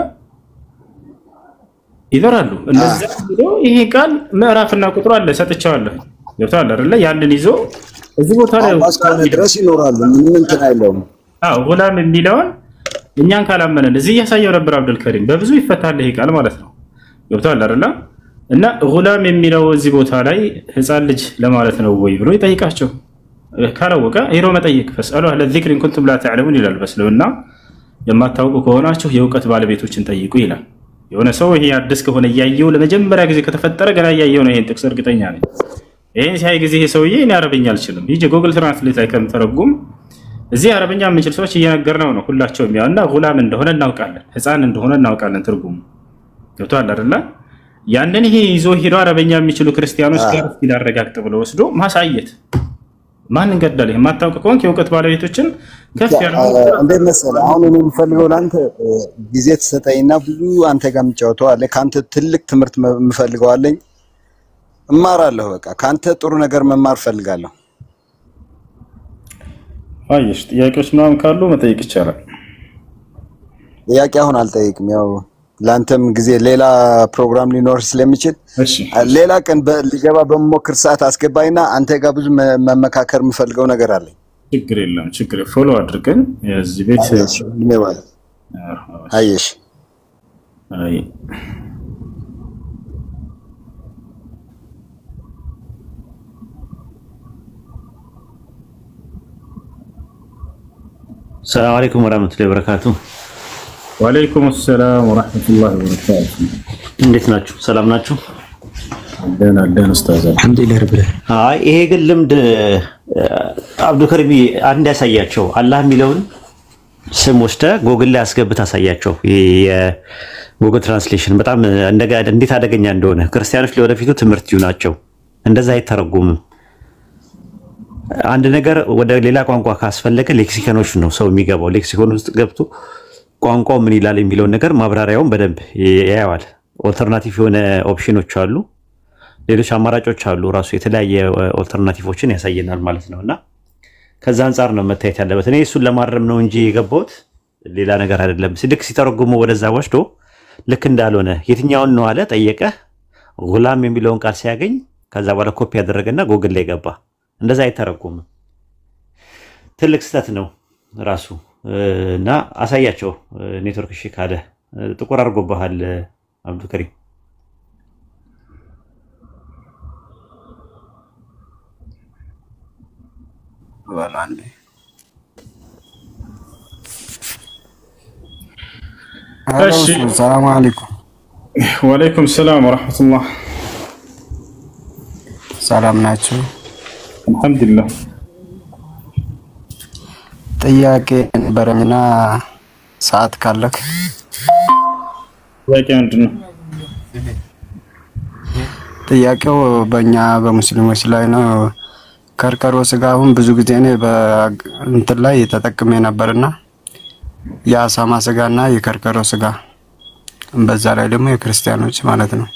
ይኖራሉ። እንደዛ ብሎ ይሄ ቃል ምዕራፍና ቁጥሩ አለ ሰጥቻለሁ። ገብቷል አይደለ? ያንን ይዞ እዚህ ቦታ ላይ እስካሁን ድረስ ይኖራሉ። ምንም እንትን አይለውም። ጉላም የሚለውን እኛን ካላመነን እዚህ ያሳየው ነበር አብዱል ከሪም በብዙ ይፈታል ይሄ ቃል ማለት ነው። ገብቷል አይደለ? እና ጉላም የሚለው እዚህ ቦታ ላይ ህፃን ልጅ ለማለት ነው ወይ ብሎ ይጠይቃቸው። ካላወቀ ሄዶ መጠየቅ ፈስአሉ አህለ ዚክር ኢን ኩንቱም ላ ተዕለሙን ይላል። በስልምና የማታውቁ ከሆናችሁ የእውቀት ባለቤቶችን ጠይቁ ይላል። የሆነ ሰው ይሄ አዲስ ከሆነ እያየው ለመጀመሪያ ጊዜ ከተፈጠረ ገና እያየው ነው ይሄን ጥቅስ እርግጠኛ ነኝ። ይሄን ሲያይ ጊዜ ይሄ ሰውዬ እኔ አረበኛ አልችልም ይሄ ጉግል ትራንስሌት ላይ ከምተረጉም እዚህ አረበኛ የምንችል ሰዎች እየነገርነው ነው ሁላቸውም ያውና ጉላም እንደሆነ እናውቃለን፣ ህፃን እንደሆነ እናውቃለን። ትርጉሙ ገብቷል አይደለ? ያንን ይሄ ይዞ ሄዶ አረበኛ የሚችሉ ክርስቲያኖች ጋር ሲላረጋግጥ ብሎ ወስዶ ማሳየት ማን እንገዳለ? የማታውቅ ከሆንክ የእውቀት ባለቤቶችን ከፍ ያለው እንደ መሰለህ አሁን እኔ የምፈልገው ለአንተ ጊዜ ተሰጠኝና ብዙ አንተ ጋር የምጫወተው አለ። ካንተ ትልቅ ትምህርት የምፈልገው አለኝ። እማራለሁ። በቃ ካንተ ጥሩ ነገር መማር ፈልጋለሁ። አይሽ ጥያቄዎች ምናምን ካሉ መጠየቅ ይቻላል። ጥያቄ አሁን አልጠይቅም። ያው ላንተም ጊዜ ሌላ ፕሮግራም ሊኖር ስለሚችል ሌላ ቀን ሊገባ በመሞክር ሰዓት አስገባይና አንተ ጋር ብዙ መመካከር የምፈልገው ነገር አለኝ። ችግር የለም ችግር ፎሎ አድርገን የዚህ ቤት አይሽ አይ السلام عليكم ورحمة الله وبركاته. وعليكم السلام ورحمة الله وبركاته. እንዴት ናችሁ? ሰላም ናችሁ? አለን ኡስታዝ አልሐምዱሊላህ ረብል አይ ይሄ ግን ልምድ አብዱልከሪም አንድ ያሳያቸው አላህ የሚለውን ስም ወስደህ ጎግል ላይ አስገብተህ አሳያቸው። የጎግል ትራንስሌሽን በጣም እንዴት አደገኛ እንደሆነ ክርስቲያኖች ለወደፊቱ ትምህርት ይሁናቸው። እንደዛ አይተረጉምም። አንድ ነገር ወደ ሌላ ቋንቋ ካስፈለገ ሌክሲኮኖች ነው ሰው የሚገባው። ሌክሲኮን ውስጥ ገብቶ ቋንቋው ምን ይላል የሚለውን ነገር ማብራሪያውን በደንብ ያያዋል። ኦልተርናቲቭ የሆነ ኦፕሽኖች አሉ፣ ሌሎች አማራጮች አሉ። ራሱ የተለያየ ኦልተርናቲቮችን ያሳየናል ማለት ነውና ከዛ አንፃር ነው መታየት ያለበት። እኔ እሱን ለማረም ነው እንጂ የገባሁት ሌላ ነገር አይደለም። ልክ ሲተረጉሙ ወደዛ ወስዶ ልክ እንዳልሆነ የትኛውን ነው አለ ጠየቀ። ጉላም የሚለውን ቃል ሲያገኝ ከዛ በኋላ ኮፒ ያደረገና ጎግል ላይ ገባ። እንደዛ አይተረጉምም። ትልቅ ስህተት ነው ራሱ እና አሳያቸው። ኔትወርክ እሺ ካለ ጥቁር አድርጎብሃል አብዱልከሪም። ወላሂ እሺ ሰላም አለይኩም። ወአለይኩም ሰላም ወራህመቱላህ። ሰላም ናችሁ? አልሐምዱሊላህ። ጥያቄ ነበረኝና ሰዓት ካለክ ጥያቄ ምንድን ነው? ጥያቄው በእኛ በሙስሊሞች ላይ ነው። ከርከሮ ስጋ አሁን ብዙ ጊዜ እኔ በእንትን ላይ ተጠቅሜ ነበርና የአሳማ ስጋና የከርከሮ ስጋ በዛ ላይ ደግሞ የክርስቲያኖች ማለት ነው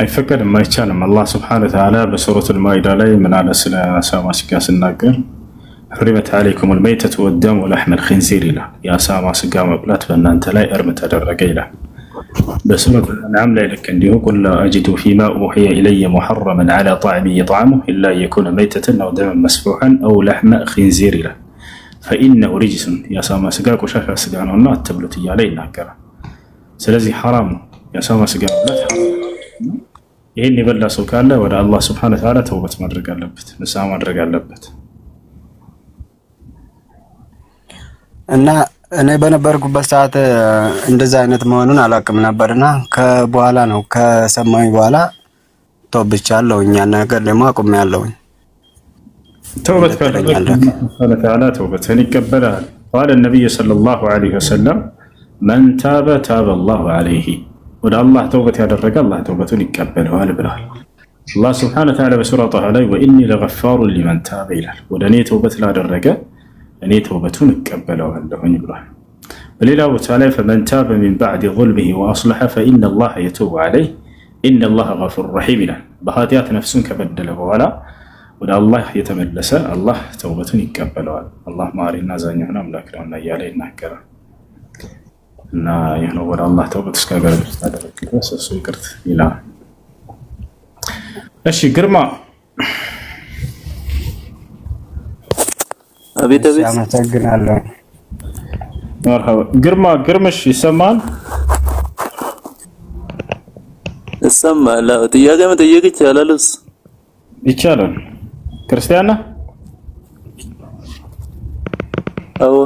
አይፈቀድም፣ አይቻልም። አላህ ስብሐነሁ ወተዓላ በሱረቱል ማኢዳ ላይ ምን አለ ስለ አሳማ ስጋ ሲናገር حرمت عليكم الميتة والدم ولحم الخنزير ይላል። የአሳማ ስጋ መብላት በእናንተ ላይ እርም ተደረገ ይላል። በሱረቱ አንዓም ላይ ልክ እንዲሁ قل لا أجد فيما أوحي إلي محرما على طاعم يطعمه إلا أن يكون ميتة أو دما مسفوحا أو لحم خنزير ይላል። فإنه رجس የአሳማ ስጋ ቆሻሻ ስጋ ነውና አትብሉት እያለ ይናገራል። ስለዚህ ሐራም ነው የአሳማ ስጋ መብላት ሐራም። ይሄን የበላ ሰው ካለ ወደ አላህ ስብሐነሁ ወተዓላ ተውበት ማድረግ አለበት፣ ንስሐ ማድረግ አለበት። እና እኔ በነበርኩበት ሰዓት እንደዛ አይነት መሆኑን አላውቅም ነበርና ከበኋላ ነው ከሰማኝ በኋላ ተውብቻለሁ። እኛ ነገር ደግሞ አቁሜያለሁ። ተውበት ካለ ተውበትን ይቀበላል። قال النبي صلى الله عليه وسلم من تاب تاب الله عليه ወደ አላህ ተውበት ያደረገ አላህ ተውበቱን ይቀበለዋል ብሏል። አላህ ስብሐነሁ ወተዓላ በሱራ ጣሃ ላይ وإني لغفار لمن تاب ይላል። ወደ እኔ ተውበት ላደረገ እኔ ተውበቱን እቀበለዋለሁኝ ብሏል። በሌላ ቦታ ላይ فمن تاب من بعد ظلمه وأصلح فإن الله يتوب عليه إن الله غفور رحيم ይላል። በኃጢአት ነፍሱን ከበደለ በኋላ ወደ አላህ የተመለሰ አላህ ተውበቱን ይቀበለዋል። አላህ ማሪና አዛኝ አምላክ ነውና እያለ ይናገራል። እና ይህ ነው ወደ አላህ ተውበት እስካደረገ ድረስ እሱ ይቅርት ይላል። እሺ ግርማ አቤት አቤት አመሰግናለሁ። መርሐባ ግርማ ግርምሽ ይሰማል? ይሰማል። ጥያቄ መጠየቅ ይቻላል? ይቻላል። ክርስቲያን ነህ? አዎ።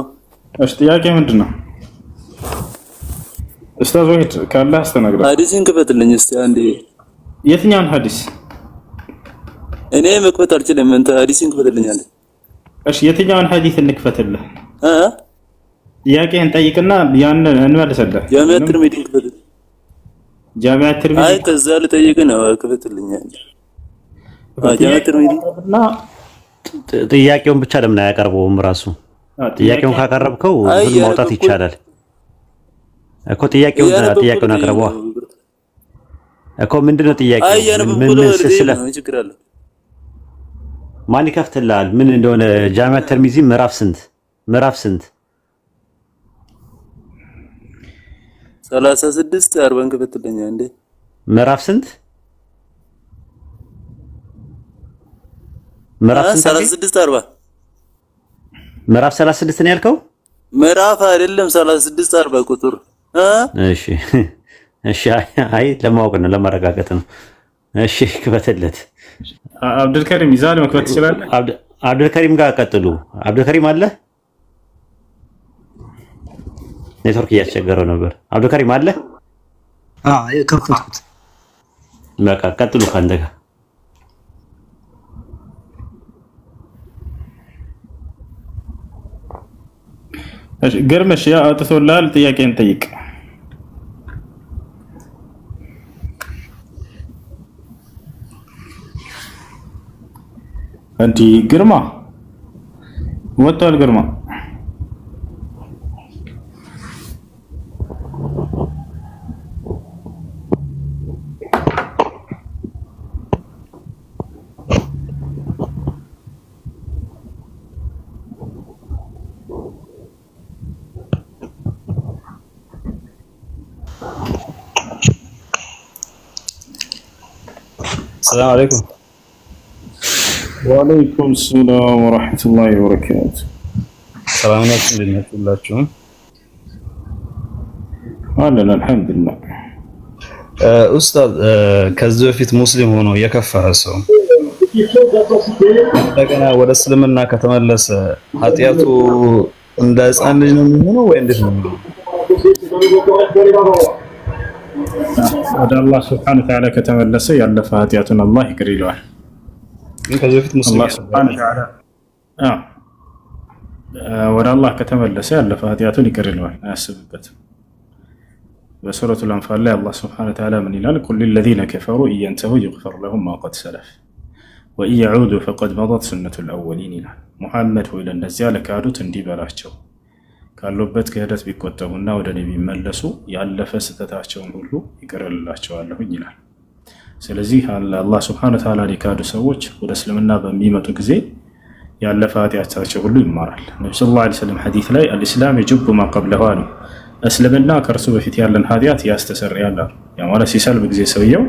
እሺ ጥያቄ ምንድን ነው? ኡስታዝ ወሂድ ካለ አስተናግዳ። ሐዲስን ክፈትልኝ እስቲ አንዴ። የትኛውን ሐዲስ? እኔ መክፈት አልችልም። አንተ ሐዲስን ክፈትልኝ አለ። እሺ የትኛውን ሐዲስ እንክፈትልህ? ጥያቄህን ጠይቅና ያን እንመልስልህ። ጃሚዓ ትርሚዚ ክፈት። ጃሚዓ ትርሚዚ አይ ከዛ ልጠይቅ ነው ክፈትልኝ አለ። ጃሚዓ ትርሚዚ ጥያቄውን ብቻ ለምን አያቀርበውም ራሱ? ጥያቄውን ካቀረብከው ሁሉ ማውጣት ይቻላል እኮ። ጥያቄውን አቅርበዋ እኮ። ምንድነው ጥያቄው? ምን ስለ ችግር አለ? ማን ይከፍትልሃል? ምን እንደሆነ ጃሚዓ ትርሚዚ ምዕራፍ ስንት? 36 40 ክፈትልኝ እንዴ። ምዕራፍ ስንት? ምዕራፍ 36 40 ምዕራፍ 36 ነው ያልከው? ምዕራፍ አይደለም 36 40 ቁጥር። እሺ አይ ለማወቅ ነው ለማረጋገጥ ነው። እሺ ክፈትለት። አብዱልከሪም ይዛል መክፈት ይችላል። አብዱልከሪም ጋር ቀጥሉ። አብዱልከሪም አለ? ኔትወርክ እያስቸገረው ነበር። አብዱልከሪም አለ? ከፈትኩት። በቃ ቀጥሉ ካንተ ጋር ግርምሽ ያ አጥቶላል ጥያቄን ጠይቅ አንዲ ግርማ ወጣል ግርማ السلام عليكم. وعليكم السلام ورحمة الله وبركاته. السلام عليكم. أهلا الحمد لله. أستاذ ከዚህ በፊት ሙስሊም ሆኖ የከፈረ ሰው እንደገና ወደ እስልምና ከተመለሰ ኃጢያቱ እንደ ሕፃን ልጅ ነው የሚሆነው ወይ እንዴት ነው? ወደ አላህ Subhanahu Wa Ta'ala ከተመለሰ ያለፈ ኃጢያቱን አላህ ይቅር ይለዋል። ከዚህ በፊት ሙስሊም አላህ Subhanahu Wa Ta'ala ወደ አላህ ከተመለሰ ያለፈ ኃጢያቱን ይቅር ይለዋል አያስብበትም። በሱረቱ الأنفال ላይ አላህ Subhanahu Wa Ta'ala ምን ይላል? ቁል للذين كفروا إن ينتهوا يغفر لهم ما قد سلف وإن يعودوا فقد مضت سنة الأولين ይላል። ሙሐመድ ሆይ ለእነዚያ ለካዱት እንዲህ በላቸው ካሉበት ክህደት ቢቆጠቡና ወደ እኔ ቢመለሱ ያለፈ ስህተታቸውን ሁሉ ይቅርላቸዋለሁ ይላል። ስለዚህ አላህ Subhanahu Wa Ta'ala ሊካዱ ሰዎች ወደ እስልምና በሚመጡ ጊዜ ያለፈ ኃጢአታቸው ሁሉ ይማራል። ነብዩ ሰለላሁ ዐለይሂ ወሰለም ሐዲስ ላይ الإسلام يجب ما قبله ነው። እስልምና ከርሱ በፊት ያለን ኃጢአት ያስተሰርያል። ያ ማለት ሲሰልም ጊዜ ሰውየው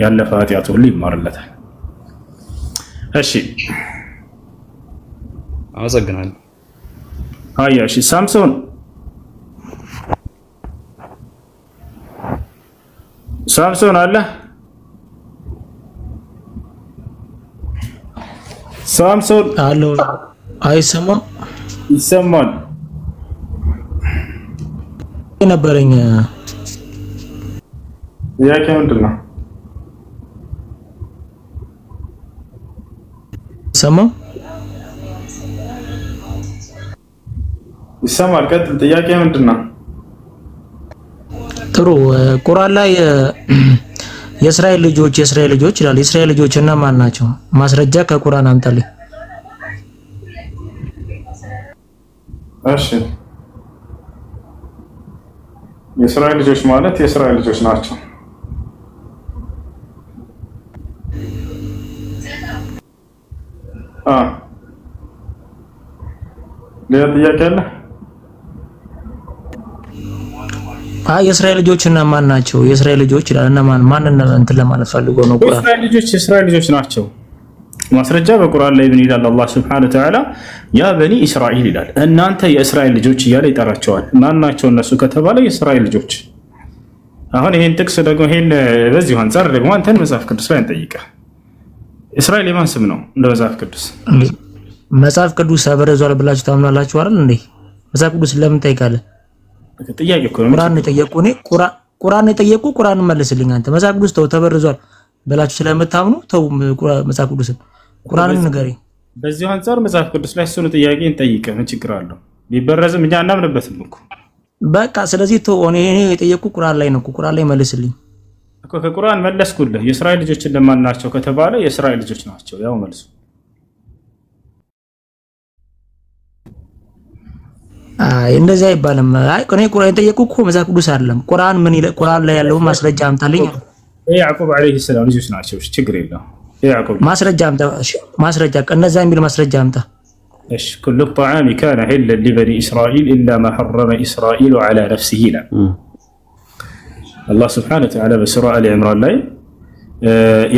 ያለፈ ኃጢአቱ ሁሉ ይማርለታል። እሺ አመሰግናለሁ። አያ እሺ ሳምሶን አለ ሳምሶን አሎ አይሰማም ይሰማል ነበረኝ ያከ ምንድነው ሰማም ይሰማል ቀጥል ጥያቄ ምንድነው ጥሩ ቁርአን ላይ የእስራኤል ልጆች ይላል የእስራኤል ልጆች እነማን ናቸው ማስረጃ ከቁርአን አምጣልኝ እሺ የእስራኤል ልጆች ማለት የእስራኤል ልጆች ናቸው ሌላ ጥያቄ አለ የእስራኤል ልጆች እነማን ናቸው የእስራኤል ልጆች ይላል እነማን እንትን ለማለት ፈልጎ ነው ቁርአን የእስራኤል ልጆች ናቸው ማስረጃ በቁርአን ላይ ምን ይላል አላህ Subhanahu Wa Ta'ala ያ በኒ እስራኤል ይላል እናንተ የእስራኤል ልጆች እያለ ይጠራቸዋል ማን ናቸው እነሱ ከተባለ የእስራኤል ልጆች አሁን ይሄን ጥቅስ ደግሞ ይሄን በዚህ አንፃር ደግሞ አንተን መጽሐፍ ቅዱስ ላይ እንጠይቀ እስራኤል የማን ስም ነው እንደ መጽሐፍ ቅዱስ ተበረዟል ብላችሁ ታምናላችሁ አይደል እንዴ መጽሐፍ ቅዱስ ለምን ጠይቃለ ጥያቄ እኮ ነው ቁርአን የጠየቁ እኔ ቁርአን የጠየቁ ቁርአን መልስልኝ አንተ መጽሐፍ ቅዱስ ተበረዟል ብላችሁ ስለምታምኑ ተው መጽሐፍ ቅዱስን ቁርአንን ንገረኝ በዚህ አንፃር መጽሐፍ ቅዱስ ላይ እሱን ጥያቄ እንጠይቀ ምን ችግር አለው ቢበረዝም እኛ እናምንበትም እኮ በቃ ስለዚህ ተው እኔ የጠየቁ ቁርአን ላይ ነው ቁርአን ላይ መልስልኝ እኮ ከቁርአን መለስኩልህ የእስራኤል ልጆች እንደማን ናቸው ከተባለ የእስራኤል ልጆች ናቸው ያው መልሱ እንደዚህ አይባልም አይ እኔ ቁርአን የጠየቁ እኮ መጽሐፍ ቅዱስ አይደለም ቁርአን ምን ይላል ቁርአን ላይ ያለው ማስረጃ አምጣልኝ ያዕቆብ አለይሂ ሰላም ልጆች ናቸው ችግር የለም ያዕቆብ ማስረጃ አምጣ ማስረጃ ከነዛ የሚል ማስረጃ አምጣ እሺ كل الطعام كان حلا لبني اسرائيل الا ما حرم اسرائيل على نفسه لا الله سبحانه وتعالى بسوره ال عمران ላይ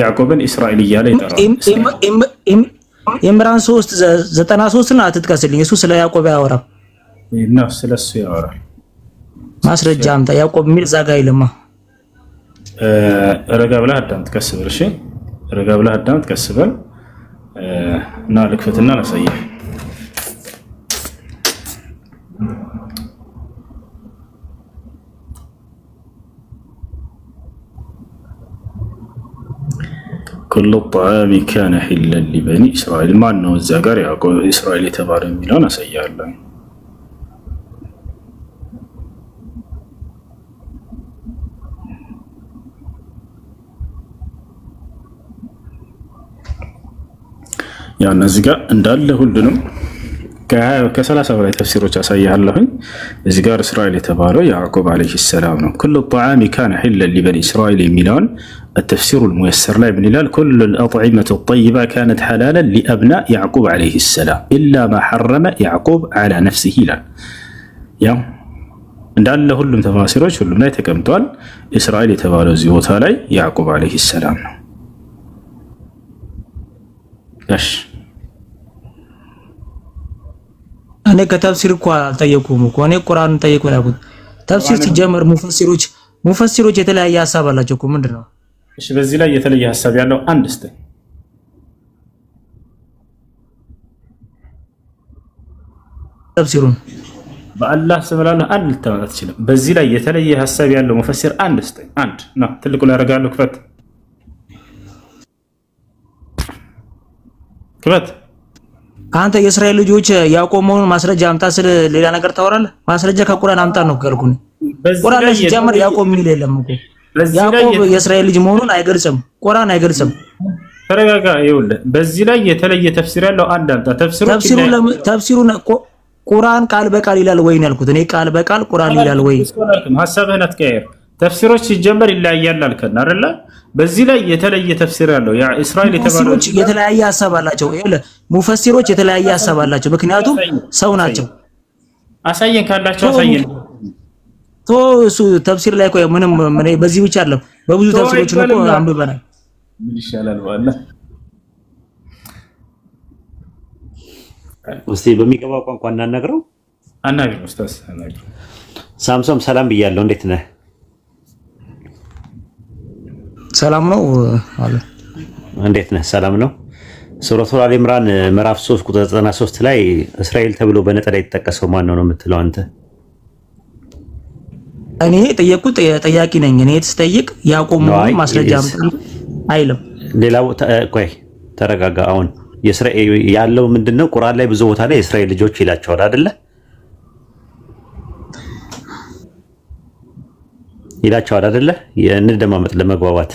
ያዕቆብን እስራኤልያ ላይ ይጠራል ኢምራን 3:93 ነው አትጥቀስልኝ እሱ ስለ ያዕቆብ ያወራል ነው ስለሱ ያወራል ማስረጃ አምጣ ያዕቆብ ሚል ዛጋ ይልማ ረጋ ብለህ አዳምጥ ከስበል እሺ ረጋ ብለህ አዳምጥ ከስበል እና ልክፈትና ላሳየህ كل الطعام كان حلا لبني إسرائيل ما أنه الزاقر يعقوب إسرائيل تبارك ميلون أسيّا الله يعني الزقاء انداله كلهم كثلاثة ولا تفسيرات أسيّا الله الزقار إسرائيل تبارك يعقوب عليه السلام كل الطعام كان حلا لبني إسرائيل ميلون التفسير الميسر لا ابن هلال كل الأطعمة الطيبة كانت حلالا لأبناء يعقوب عليه السلام إلا ما حرم يعقوب على نفسه لا يا እንዳለ ሁሉም ተፋሲሮች ሁሉም ላይ ተቀምጧል እስራኤል የተባለው እዚህ ቦታ ላይ ያዕቆብ አለይሂ ሰላም ነው እሺ እኔ ከተፍሲር እኮ አልጠየቁም እኮ እኔ ቁርአንን ጠየቁ ያልኩት ተፍሲር ሲጀመር ሙፈሲሮች የተለያየ ሐሳብ አላቸው እኮ ምንድነው እሺ በዚህ ላይ የተለየ ሐሳብ ያለው አንድ እስቲ ተፍሲሩን በአላህ ስብላና አንድ ልታመጣ ትችላል በዚህ ላይ የተለየ ሐሳብ ያለው ሙፈሲር አንድ እስቲ አንድ ነው ትልቁ ላይ ያረጋሉ ክፈት አንተ የእስራኤል ልጆች ያዕቆብ መሆኑን ማስረጃ አምጣ ስለ ሌላ ነገር ታወራለህ ማስረጃ ከቁርአን አምጣ ነው ከልኩኝ ቁርአን ላይ ሲጀምር ያዕቆብ የሚል የለም እኮ ያዕቆብ የእስራኤል ልጅ መሆኑን አይገልጽም ቁርአን አይገልጽም ተረጋጋ ይኸውልህ በዚህ ላይ የተለየ ተፍሲር ያለው አንድ አምጣ ተፍሲሩን ቁርአን ቃል በቃል ይላል ወይ ነው ያልኩት እኔ ቃል በቃል ቁርአን ይላል ወይ ሐሳብህን አትቀየር ተፍሲሮች ሲጀመር ይለያያል አልከና አይደለ በዚህ ላይ የተለየ ተፍሲር ያለው ያ እስራኤል የተባለው የተለያየ ሐሳብ አላቸው ይኸውልህ ሙፈሲሮች የተለያየ ሐሳብ አላቸው ምክንያቱም ሰው ናቸው አሳየን ካላቸው አሳየን እሱ ተፍሲር ላይ ቆይ ምንም በዚህ ብቻ አይደለም በብዙ ተፍሲሮች ነው አንብበናል ምን ይሻላል والله እስቲ በሚገባው ቋንቋ እናናግረው አናግረው ኡስታዝ አናግረው ሳምሶም ሰላም ብያለሁ እንዴት ነህ ሰላም ነው አለ እንዴት ነህ ሰላም ነው ሱረቱ አሊ ኢምራን ምዕራፍ 3 ቁጥር 93 ላይ እስራኤል ተብሎ በነጠላ የተጠቀሰው ማን ነው የምትለው አንተ እኔ ጠየቁት ጠያቂ ነኝ እኔ ተጠይቅ ያዕቆብ መሆኑን ማስረጃ አምጣ አይልም ሌላው ቆይ ተረጋጋ አሁን የእስራኤል ያለው ምንድነው ቁርአን ላይ ብዙ ቦታ ላይ የእስራኤል ልጆች ይላቸዋል አይደለ ይላቸዋል አይደለ የንደማመጥ ለመግባባት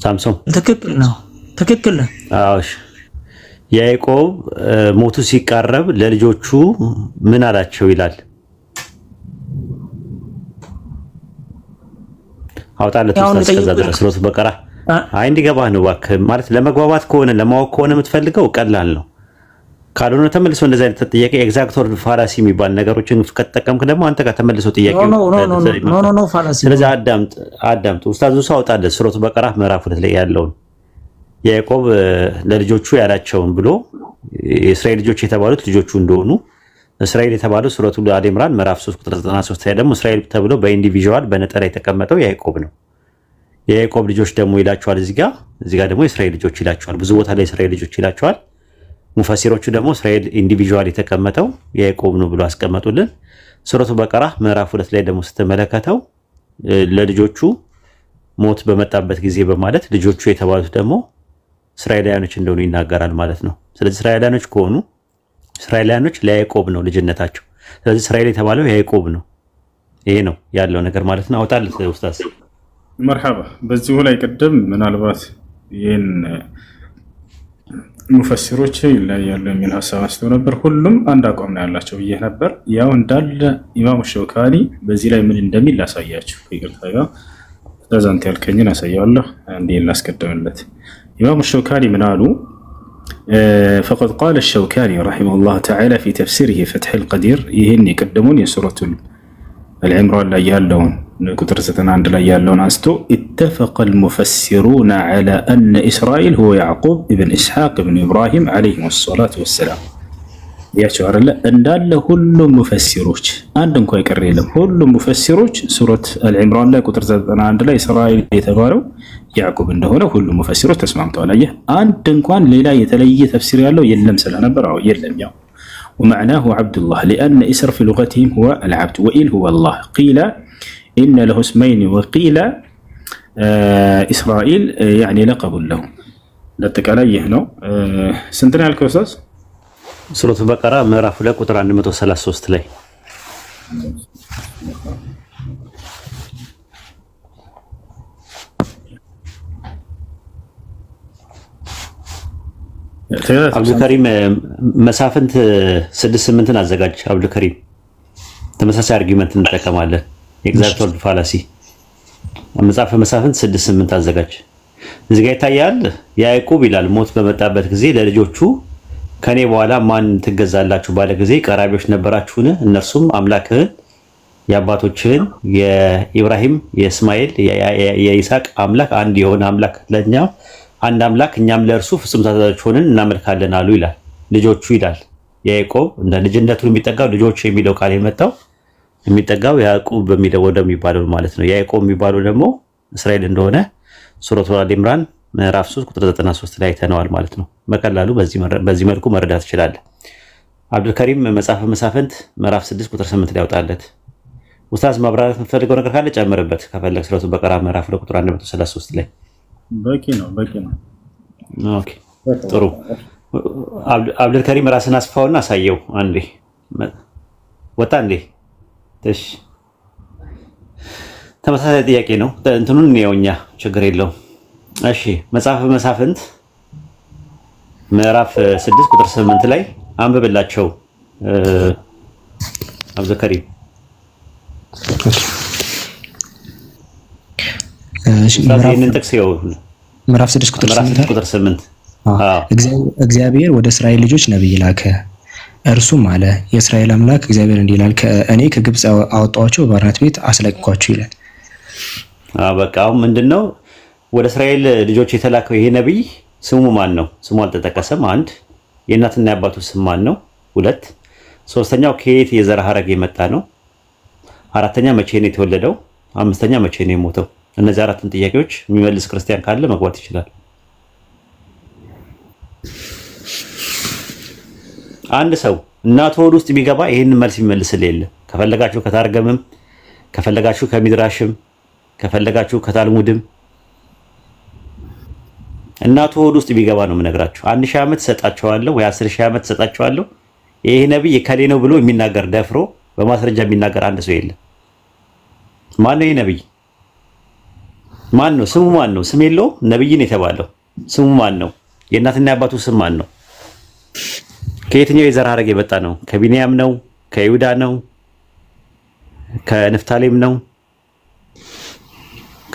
ሳምሶን ትክክል ነው አዎሽ ያዕቆብ ሞቱ ሲቃረብ ለልጆቹ ምን አላቸው ይላል አውጣለት ተስከዛ ድረስ ሮት በቀራ አይ እንዲገባህ ነው ባክ ማለት ለመግባባት ከሆነ ለማወቅ ከሆነ የምትፈልገው ቀላል ነው ካልሆነ ተመልሶ እንደዛ አይነት ጥያቄ ኤግዛክቶር ፋላሲ የሚባል ነገሮችን ከተጠቀምክ ደግሞ አንተ ጋር ተመልሶ ጥያቄው ኖ ፋላሲ ስለዚህ አዳምጥ ኡስታዙ ሳውጣለት ሱረቱ በቀራ ምዕራፍ 2 ላይ ያለውን ያዕቆብ ለልጆቹ ያላቸውን ብሎ የእስራኤል ልጆች የተባሉት ልጆቹ እንደሆኑ እስራኤል የተባለው ሱረቱ አሊ ኢምራን ምዕራፍ 3 ቁጥር 93 ላይ ደግሞ እስራኤል ተብሎ በኢንዲቪጁዋል በነጠላ የተቀመጠው ያዕቆብ ነው የያዕቆብ ልጆች ደግሞ ይላቸዋል እዚህ ጋር ደግሞ የእስራኤል ልጆች ይላቸዋል ብዙ ቦታ ላይ እስራኤል ልጆች ይላቸዋል ሙፈሲሮቹ ደግሞ እስራኤል ኢንዲቪጁዋል የተቀመጠው ያዕቆብ ነው ብሎ አስቀመጡልን ሱረቱ በቀራ ምዕራፍ 2 ላይ ደግሞ ስትመለከተው ለልጆቹ ሞት በመጣበት ጊዜ በማለት ልጆቹ የተባሉት ደግሞ እስራኤላውያኖች እንደሆኑ ይናገራል ማለት ነው ስለዚህ እስራኤላውያኖች ከሆኑ እስራኤላውያኖች ለያዕቆብ ነው ልጅነታቸው ስለዚህ እስራኤል የተባለው ያዕቆብ ነው ይሄ ነው ያለው ነገር ማለት ነው አውጣልት ኡስታዝ مرحبا በዚሁ ላይ ቀደም ምናልባት ይሄን ሙፈሲሮች ላይ ያለው የሚል ሐሳብ አስተው ነበር ሁሉም አንድ አቋም ነው ያላቸው ይሄ ነበር ያው እንዳለ ኢማሙ ሸውካኒ በዚህ ላይ ምን እንደሚል ላሳያችሁ ይቅርታ ጋር ተዛንተ ያልከኝን አሳያለሁ እንዴ ላስቀደምለት ኢማሙ ሸውካኒ ምን አሉ فقد قال الشوكاني رحمه الله تعالى في تفسيره فتح القدير يهني يقدمون سورة العمران لا يالون كتر 91 لا يالون أستو اتفق المفسرون على أن إسرائيل هو يعقوب ابن إسحاق ابن إبراهيم عليهم الصلاة والسلام يا شعر الله أن دال كل مفسروج عندهم كوي كريلم كل مفسروج سورة العمران لا كتر 91 لا إسرائيل يتبارو يعقوب إنه هنا كل مفسروج تسمعوا عليه عندهم كان ليلا يتلي تفسير له يلم سلنا برا يلم يوم ومعناه عبد الله لأن إسر في لغتهم هو العبد وإل هو الله قيل إن له اسمين وقيل إسرائيل يعني لقب له ለተቀላይ ይህ ነው። ስንት ነው ያልከው ኡስታዝ? ሱረቱ በቀራ ምዕራፍ 2 ቁጥር 133 ላይ አብዱልከሪም መሳፍንት 6-8ን አዘጋጅ። አብዱልከሪም ተመሳሳይ አርጊመንት እንጠቀማለን። ኤግዛክት ወርድ ፋላሲ መጽሐፈ መሳፍንት 6-8 አዘጋጅ። እዚህ ጋር ይታያል። ያዕቆብ ይላል ሞት በመጣበት ጊዜ ለልጆቹ ከኔ በኋላ ማን ትገዛላችሁ ባለ ጊዜ ቀራቢዎች ነበራችሁን? እነርሱም አምላክህን የአባቶችህን የኢብራሂም የእስማኤል የይስሐቅ አምላክ አንድ የሆነ አምላክ ለኛ አንድ አምላክ እኛም ለእርሱ ፍጹም ታዛዦች ሆነን እናመልካለን አሉ ይላል። ልጆቹ ይላል ያዕቆብ እንደ ልጅነቱ የሚጠጋው ልጆቹ የሚለው ቃል የመጣው የሚጠጋው ያዕቆብ በሚለው ወደሚባለው ማለት ነው። ያዕቆብ የሚባለው ደግሞ እስራኤል እንደሆነ ሱረቱ አል ኢምራን ምዕራፍ 3 ቁጥር 93 ላይ ተነዋል ማለት ነው። በቀላሉ በዚህ መልኩ መረዳት ይችላል። አብዱልከሪም መጽሐፈ መሳፍንት ምዕራፍ 6 ቁጥር 8 ላይ ያወጣለት። ኡስታዝ ማብራራት የምትፈልገው ነገር ካለ ጨምርበት ከፈለክ። ሱረቱ በቀራ ምዕራፍ 2 ቁጥር 133 ላይ በቂ ነው። ኦኬ ጥሩ። አብዱልከሪም ራስን አስፋውና አሳየው። አንዴ ወጣ እንዴ? እሺ ተመሳሳይ ጥያቄ ነው። እንትኑን እንየውኛ ችግር የለውም። እሺ መጽሐፈ መሳፍንት ምዕራፍ 6 ቁጥር 8 ላይ አንብብላቸው አብዱልከሪም። ምዕራፍ 6 ቁጥር 8 እግዚአብሔር ወደ እስራኤል ልጆች ነብይ ላከ። እርሱም አለ የእስራኤል አምላክ እግዚአብሔር እንዲህ ይላል እኔ ከግብጽ አወጣኋቸው ባርነት ቤት አስለቅኳቸው ይላል። በቃ አሁን ምንድነው ወደ እስራኤል ልጆች የተላከው ይሄ ነብይ ስሙ ማን ነው? ስሙ አልተጠቀሰም። አንድ የእናትና የአባቱ ስም ማን ነው? ሁለት ሶስተኛው ከየት የዘር ሐረግ የመጣ ነው? አራተኛ መቼ ነው የተወለደው? አምስተኛ መቼ ነው የሞተው? እነዚህ አራቱን ጥያቄዎች የሚመልስ ክርስቲያን ካለ መግባት ይችላል። አንድ ሰው እናቱ ሆድ ውስጥ ቢገባ ይሄንን መልስ የሚመልስልህ የለም። ከፈለጋችሁ ከታርገምም ከፈለጋችሁ ከሚድራሽም ከፈለጋችሁ ከታልሙድም እናቱ ሆድ ውስጥ ቢገባ ነው የምነግራችሁ። 1000 ዓመት ሰጣቸዋለሁ ወይ 10000 ዓመት ሰጣቸዋለሁ ይሄ ነብይ ከሌ ነው ብሎ የሚናገር ደፍሮ በማስረጃ የሚናገር አንድ ሰው የለም። ማን ነው ይሄ ነብይ? ማን ነው? ስሙ ማን ነው? ስም የለውም። ነብይ ነው የተባለው ስሙ ማን ነው? የእናትና የአባቱ ስም ማን ነው? ከየትኛው የዘር ሐረግ የመጣ ነው? ከቢንያም ነው? ከይሁዳ ነው? ከንፍታሌም ነው?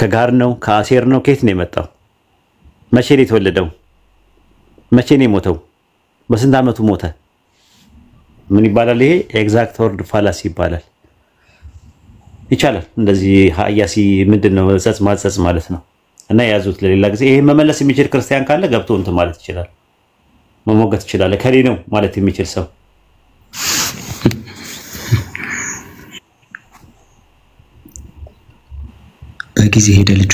ከጋር ነው? ከአሴር ነው? ከየት ነው የመጣው? መቼ ነው የተወለደው? መቼ ነው የሞተው? በስንት ዓመቱ ሞተ? ምን ይባላል? ይሄ ኤግዛክት ወርድ ፋላሲ ይባላል። ይቻላል እንደዚህ ሀያሲ ምንድነው ማጸጽ ማለት ነው። እና ያዙት ለሌላ ጊዜ። ይሄ መመለስ የሚችል ክርስቲያን ካለ ገብቶ እንትን ማለት ይችላል፣ መሞገት ይችላል። ከሌ ነው ማለት የሚችል ሰው በጊዜ ሄደ ልጁ።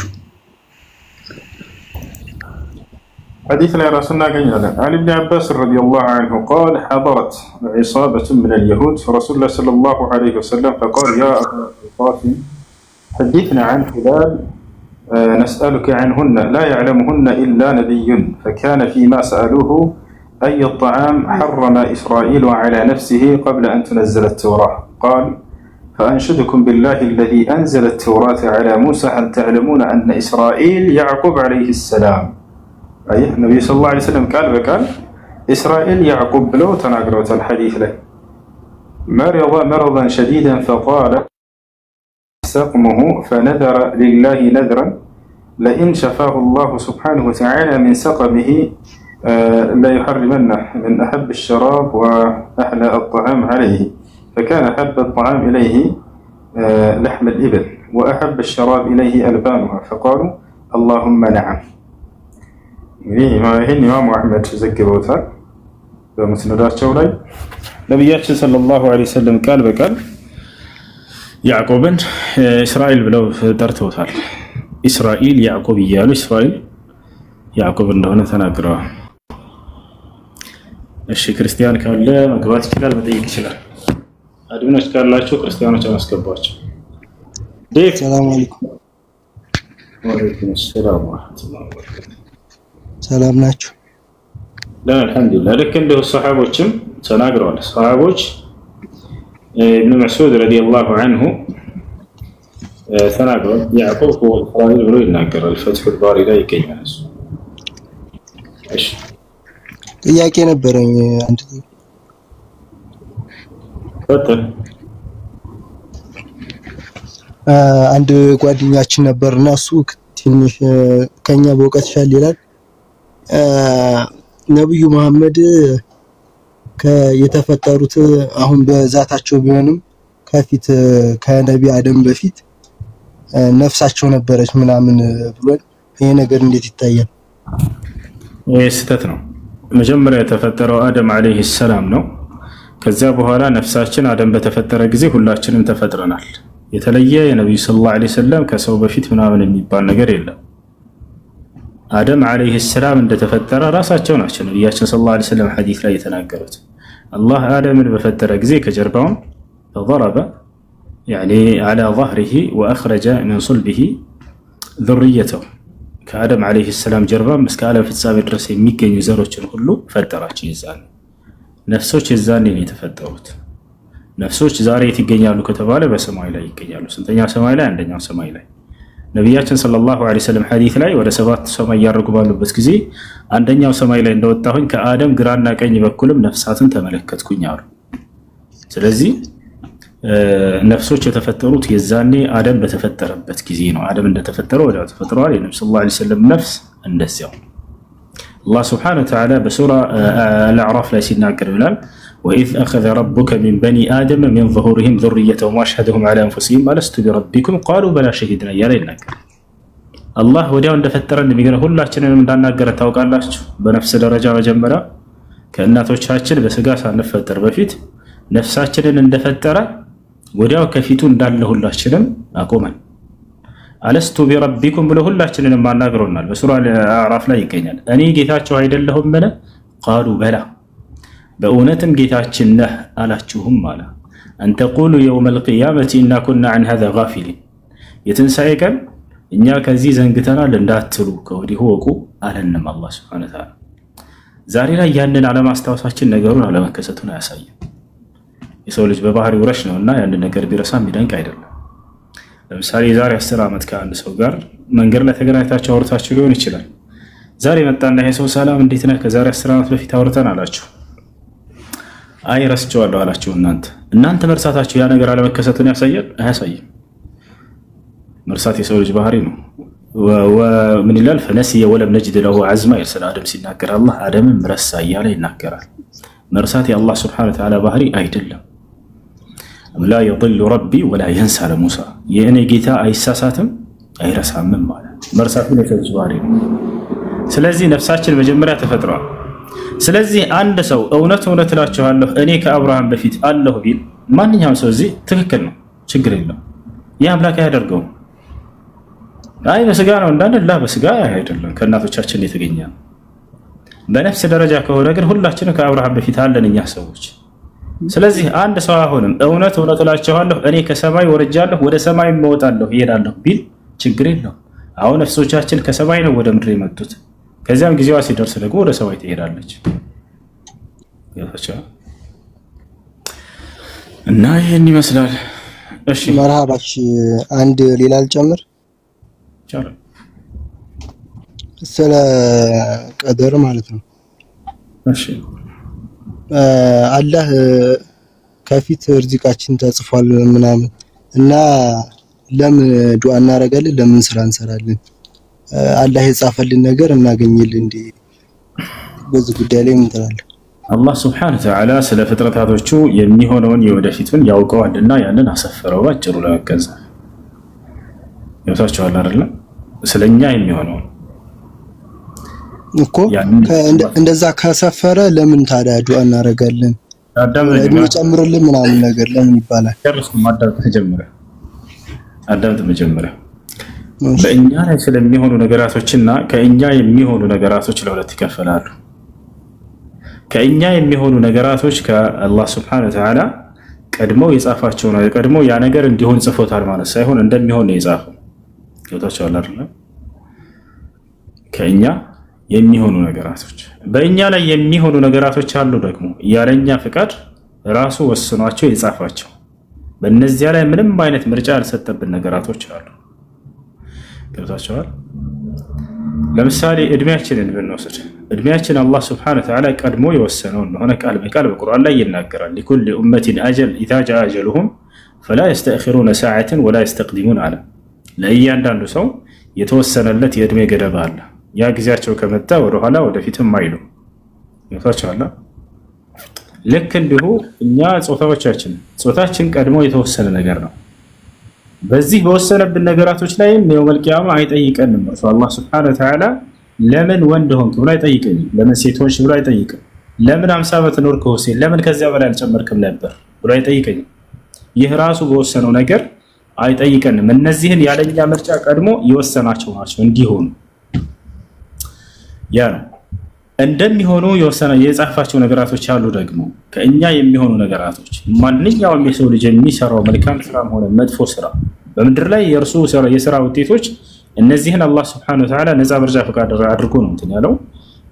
حديث لا رسولنا قال عن ابن عباس رضي الله عنه قال حضرت عصابة من اليهود رسول الله صلى الله عليه وسلم فقال يا أبا القاسم حدثنا عن هلال نسألك عنهن لا يعلمهن إلا نبي فكان فيما سألوه أي الطعام حرم إسرائيل على نفسه قبل أن تنزل التوراة قال فأنشدكم بالله الذي أنزل التوراة على موسى هل تعلمون أن إسرائيل يعقوب عليه السلام أي النبي صلى الله عليه وسلم قال بقال إسرائيل يعقوب بلو تناقروت الحديث له مرض مرضا شديدا فقال سقمه فنذر لله نذرا لئن شفاه الله سبحانه وتعالى من سقمه لا يحرمنه من أحب الشراب وأحلى الطعام عليه فكان أحب الطعام إليه لحم الإبل وأحب الشراب إليه ألبانها فقالوا اللهم نعم. ይሄን ኢማሙ አህመድ ዘግበውታል በመስነዳቸው ላይ ነብያችን ሰለላሁ ዐለይሂ ወሰለም ቃል በቃል ያዕቆብን እስራኤል ብለው ጠርተውታል። እስራኤል ያዕቆብ እያሉ እስራኤል ያዕቆብ እንደሆነ ተናግረዋል። እሺ ክርስቲያን ካለ መግባት ይችላል፣ መጠየቅ ይችላል። አድሚኖች ካላችሁ ክርስቲያኖች አስገባቸው። ሰላም አለይኩም። ወአለይኩም ሰላም ወራህመቱላሂ ወበረካቱህ። ሰላም ናችሁ? አልሐምዱሊላህ። ልክ እንደ ሰሃቦችም ተናግረዋል። ሰሃቦች ኢብኑ መስዑድ ረዲየላሁ ዐንሁ ተናግረዋል። ያዕቁብ ወልፈራኢድ ብሎ ይናገራል። ፈትሑል ባሪ ላይ ይገኛል። እሺ ጥያቄ ነበረኝ። አንድ ጓደኛችን ነበርና እሱ ትንሽ ከኛ በእውቀት ሻል ይላል። ነብዩ መሐመድ የተፈጠሩት አሁን በዛታቸው ቢሆንም ከፊት ከነቢ አደም በፊት ነፍሳቸው ነበረች ምናምን ብሏል። ይሄ ነገር እንዴት ይታያል? ይሄ ስህተት ነው። መጀመሪያ የተፈጠረው አደም አለይሂ ሰላም ነው። ከዚያ በኋላ ነፍሳችን አደም በተፈጠረ ጊዜ ሁላችንም ተፈጥረናል። የተለየ የነብዩ ሰለላሁ ዐለይሂ ወሰለም ከሰው በፊት ምናምን የሚባል ነገር የለም። አደም አለይሂ ሰላም እንደተፈጠረ ራሳቸው ናቸው ነብያችን ሰለላሁ ዐለይሂ ወሰለም ሐዲስ ላይ የተናገሩት። አላህ አደምን በፈጠረ ጊዜ ከጀርባው ተضرب يعني على ظهره واخرج من صلبه ذريته ከአደም አለይሂ ሰላም ጀርባ እስከ ዓለም ፍጻሜ ድረስ የሚገኙ ዘሮችን ሁሉ ፈጠራቸው። ይዛል ነፍሶች የዛኔ ነው የተፈጠሩት። ነፍሶች ዛሬ የት ይገኛሉ ከተባለ በሰማይ ላይ ይገኛሉ። ስንተኛ ሰማይ ላይ? አንደኛው ሰማይ ላይ። ነብያችን ሰለላሁ ዐለይሂ ወሰለም ሐዲስ ላይ ወደ 7 ሰማይ ያረጉ ባሉበት ጊዜ አንደኛው ሰማይ ላይ እንደወጣሁኝ ከአደም ግራና ቀኝ በኩልም ነፍሳትን ተመለከትኩኝ አሉ። ስለዚህ ነፍሶች የተፈጠሩት የዛኔ አደም በተፈጠረበት ጊዜ ነው። አደም እንደተፈጠረ ወዲያው ተፈጥሯል። የነብዩ ሰለላሁ ዐለይሂ ወሰለም ነፍስ እንደዚያው። አላህ ሱብሓነሁ ወተዓላ በሱራ አልአዕራፍ ላይ ሲናገር ይላል وإذ أخذ ربك من بني آدم من ظهورهم ذريتهم وأشهدهم على أنفسهم ألست بربكم قالوا بلى شهدنا يا ليلنا الله ወዲያው እንደፈጠረን የሚገርም ሁላችንንም እንዳናገረ ታውቃላችሁ። በነፍስ ደረጃ መጀመሪያ ከእናቶቻችን በስጋ ሳንፈጠር በፊት ነፍሳችንን እንደፈጠረ ወዲያው ከፊቱ እንዳለ ሁላችንም አቆመን። አለስቱ ቢረቢኩም ብሎ ሁላችንንም አናግሮናል። በሱራ አልአዕራፍ ላይ ይገኛል። እኔ ጌታቸው አይደለሁም ምን? ቃሉ በላ በእውነትም ጌታችን ነህ አላችሁም አለ። አንተቁሉ የውም አልቂያመቲ ኢና ኩና ዐን ሃዛ ጋፊሊን የትንሣኤ ቀን እኛ ከዚህ ዘንግተናል እንዳትሉ ከወዲሁ ወቁ አለንም አላህ ሱብሓነሁ ወተዓላ። ዛሬ ላይ ያንን አለማስታወሳችን ነገሩን አለመከሰቱን አያሳይም። የሰው ልጅ በባህሪው ረሽ ነውና ያንን ነገር ቢረሳ የሚደንቅ አይደለም። ለምሳሌ የዛሬ 10 ዓመት ከአንድ ሰው ጋር መንገድ ላይ ተገናኝታችሁ አውርታችሁ ሊሆን ይችላል። ዛሬ መጣና ይሄ ሰው ሰላም እንዴት ነህ ከዛሬ 10 ዓመት በፊት አውርተን አላችሁ። አይ ረስቼዋለሁ አላችሁ። እናንተ መርሳታችሁ ያ ነገር አለመከሰቱን ያሳያል? አያሳይም። መርሳት የሰው ልጅ ባህሪ ነው። ወምን ይላል ፈነሲየ ወለም ነጅድ ለሁ ዐዝማ ይርሰል አደም ሲናገር አላህ አደምን ረሳ እያለ ይናገራል። መርሳት የአላህ ሱብሓነሁ ወተዓላ ባህሪ አይደለም። ላ የضل ረቢ ወላ የንሳ ለሙሳ የእኔ ጌታ አይሳሳትም አይረሳምም ማለት መርሳቱን የሰው ልጅ ባህሪ ነው። ስለዚህ ነፍሳችን መጀመሪያ ተፈጥሯል። ስለዚህ አንድ ሰው እውነት እላችኋለሁ እኔ ከአብርሃም በፊት አለሁ ቢል ማንኛውም ሰው እዚህ ትክክል ነው፣ ችግር የለም። ይህ አምላክ አያደርገውም። አይ በስጋ ነው እንዳንላ በስጋ አይደለም፣ ከእናቶቻችን የተገኘ ነው። በነፍስ ደረጃ ከሆነ ግን ሁላችንም ከአብርሃም በፊት አለን እኛ ሰዎች። ስለዚህ አንድ ሰው አሁንም እውነት እላችኋለሁ እኔ ከሰማይ ወርጃለሁ ወደ ሰማይ እወጣለሁ እሄዳለሁ ቢል ችግር የለውም። አሁን ነፍሶቻችን ከሰማይ ነው ወደ ምድር የመጡት። ከዚያም ጊዜዋ ሲደርስ ደግሞ ወደ ሰማይ ትሄዳለች። እና ይሄን ይመስላል። እሺ መርሃባሽ አንድ ሌላ ልጨምር ይቻላል። ስለ ቀደር ማለት ነው። እሺ አላህ ከፊት ርዝቃችን ተጽፏል ምናምን እና ለምን ዱዓ እናደርጋለን? ለምን ስራ እንሰራለን? አላህ የጻፈልን ነገር እናገኝልን እንዴ? በዚህ ጉዳይ ላይ ምን ትላለህ? አላህ ሱብሓነሁ ወተዓላ ስለ ፍጥረታቶቹ የሚሆነውን የወደፊቱን ያውቀዋልና ያንን አሰፈረው። ባጭሩ ለመገንዘብ ይወሳቸዋል አይደል? ስለኛ የሚሆነው እኮ እንደዛ ካሰፈረ ለምን ታዲያ ዱዓ እናደርጋለን? እድሜ ጨምርልን ምናምን ነገር ለምን ይባላል? አዳምጥ መጀመሪያ በእኛ ላይ ስለሚሆኑ ነገራቶችና ከእኛ የሚሆኑ ነገራቶች ለሁለት ይከፈላሉ። ከእኛ የሚሆኑ ነገራቶች ከአላህ ሱብሓነሁ ወተዓላ ቀድሞ የጻፋቸው ነው። ቀድሞ ያ ነገር እንዲሆን ጽፎታል ማለት ሳይሆን እንደሚሆን ነው የጻፈው። ገብታችኋል አይደል? ከእኛ የሚሆኑ ነገራቶች በእኛ ላይ የሚሆኑ ነገራቶች አሉ ደግሞ ያለኛ ፍቃድ ራሱ ወስኗቸው የጻፋቸው በእነዚያ ላይ ምንም አይነት ምርጫ ያልሰጠብን ነገራቶች አሉ። ገብታችኋል? ለምሳሌ እድሜያችንን ብንወስድ እድሜያችን አላህ Subhanahu Wa Ta'ala ቀድሞ የወሰነው እንደሆነ ቃል በቃል በቁርአን ላይ ይናገራል። لكل أمة أجل إذا جاء أجلهم فلا يستأخرون ساعة ولا يستقدمون على ለእያንዳንዱ ሰው የተወሰነለት የእድሜ ገደብ አለ። ያ ጊዜያቸው ከመጣ ወደ ኋላ ወደፊትም አይሉ። ገብታችኋል? ልክ እንዲሁ እኛ ጾታችን ቀድሞ የተወሰነ ነገር ነው። በዚህ በወሰነብን ነገራቶች ላይ የውመል ቂያማ አይጠይቀንም። አላህ Subhanahu Wa Ta'ala ለምን ወንድ ሆንክ ብሎ አይጠይቀንም። ለምን ሴት ሆንሽ ብሎ አይጠይቅም። ለምን 50 ዓመት ኖርክ ሆሴ ለምን ከዚያ በላይ አልጨመርክም ነበር ብሎ አይጠይቀንም። ይህ ራሱ በወሰነው ነገር አይጠይቀንም። እነዚህን ያለኛ ምርጫ ቀድሞ የወሰናቸው ናቸው እንዲሆኑ። ያ ነው እንደሚሆኑ የጻፋቸው ነገራቶች አሉ። ደግሞ ከእኛ የሚሆኑ ነገራቶች ማንኛውም የሰው ልጅ የሚሰራው መልካም ስራም ሆነ መጥፎ ስራ በምድር ላይ የእርሱ የሥራ ውጤቶች እነዚህን አላህ Subhanahu Wa Ta'ala ነፃ ምርጫ ፈቃድ አድርጎ ነው እንትን ያለው።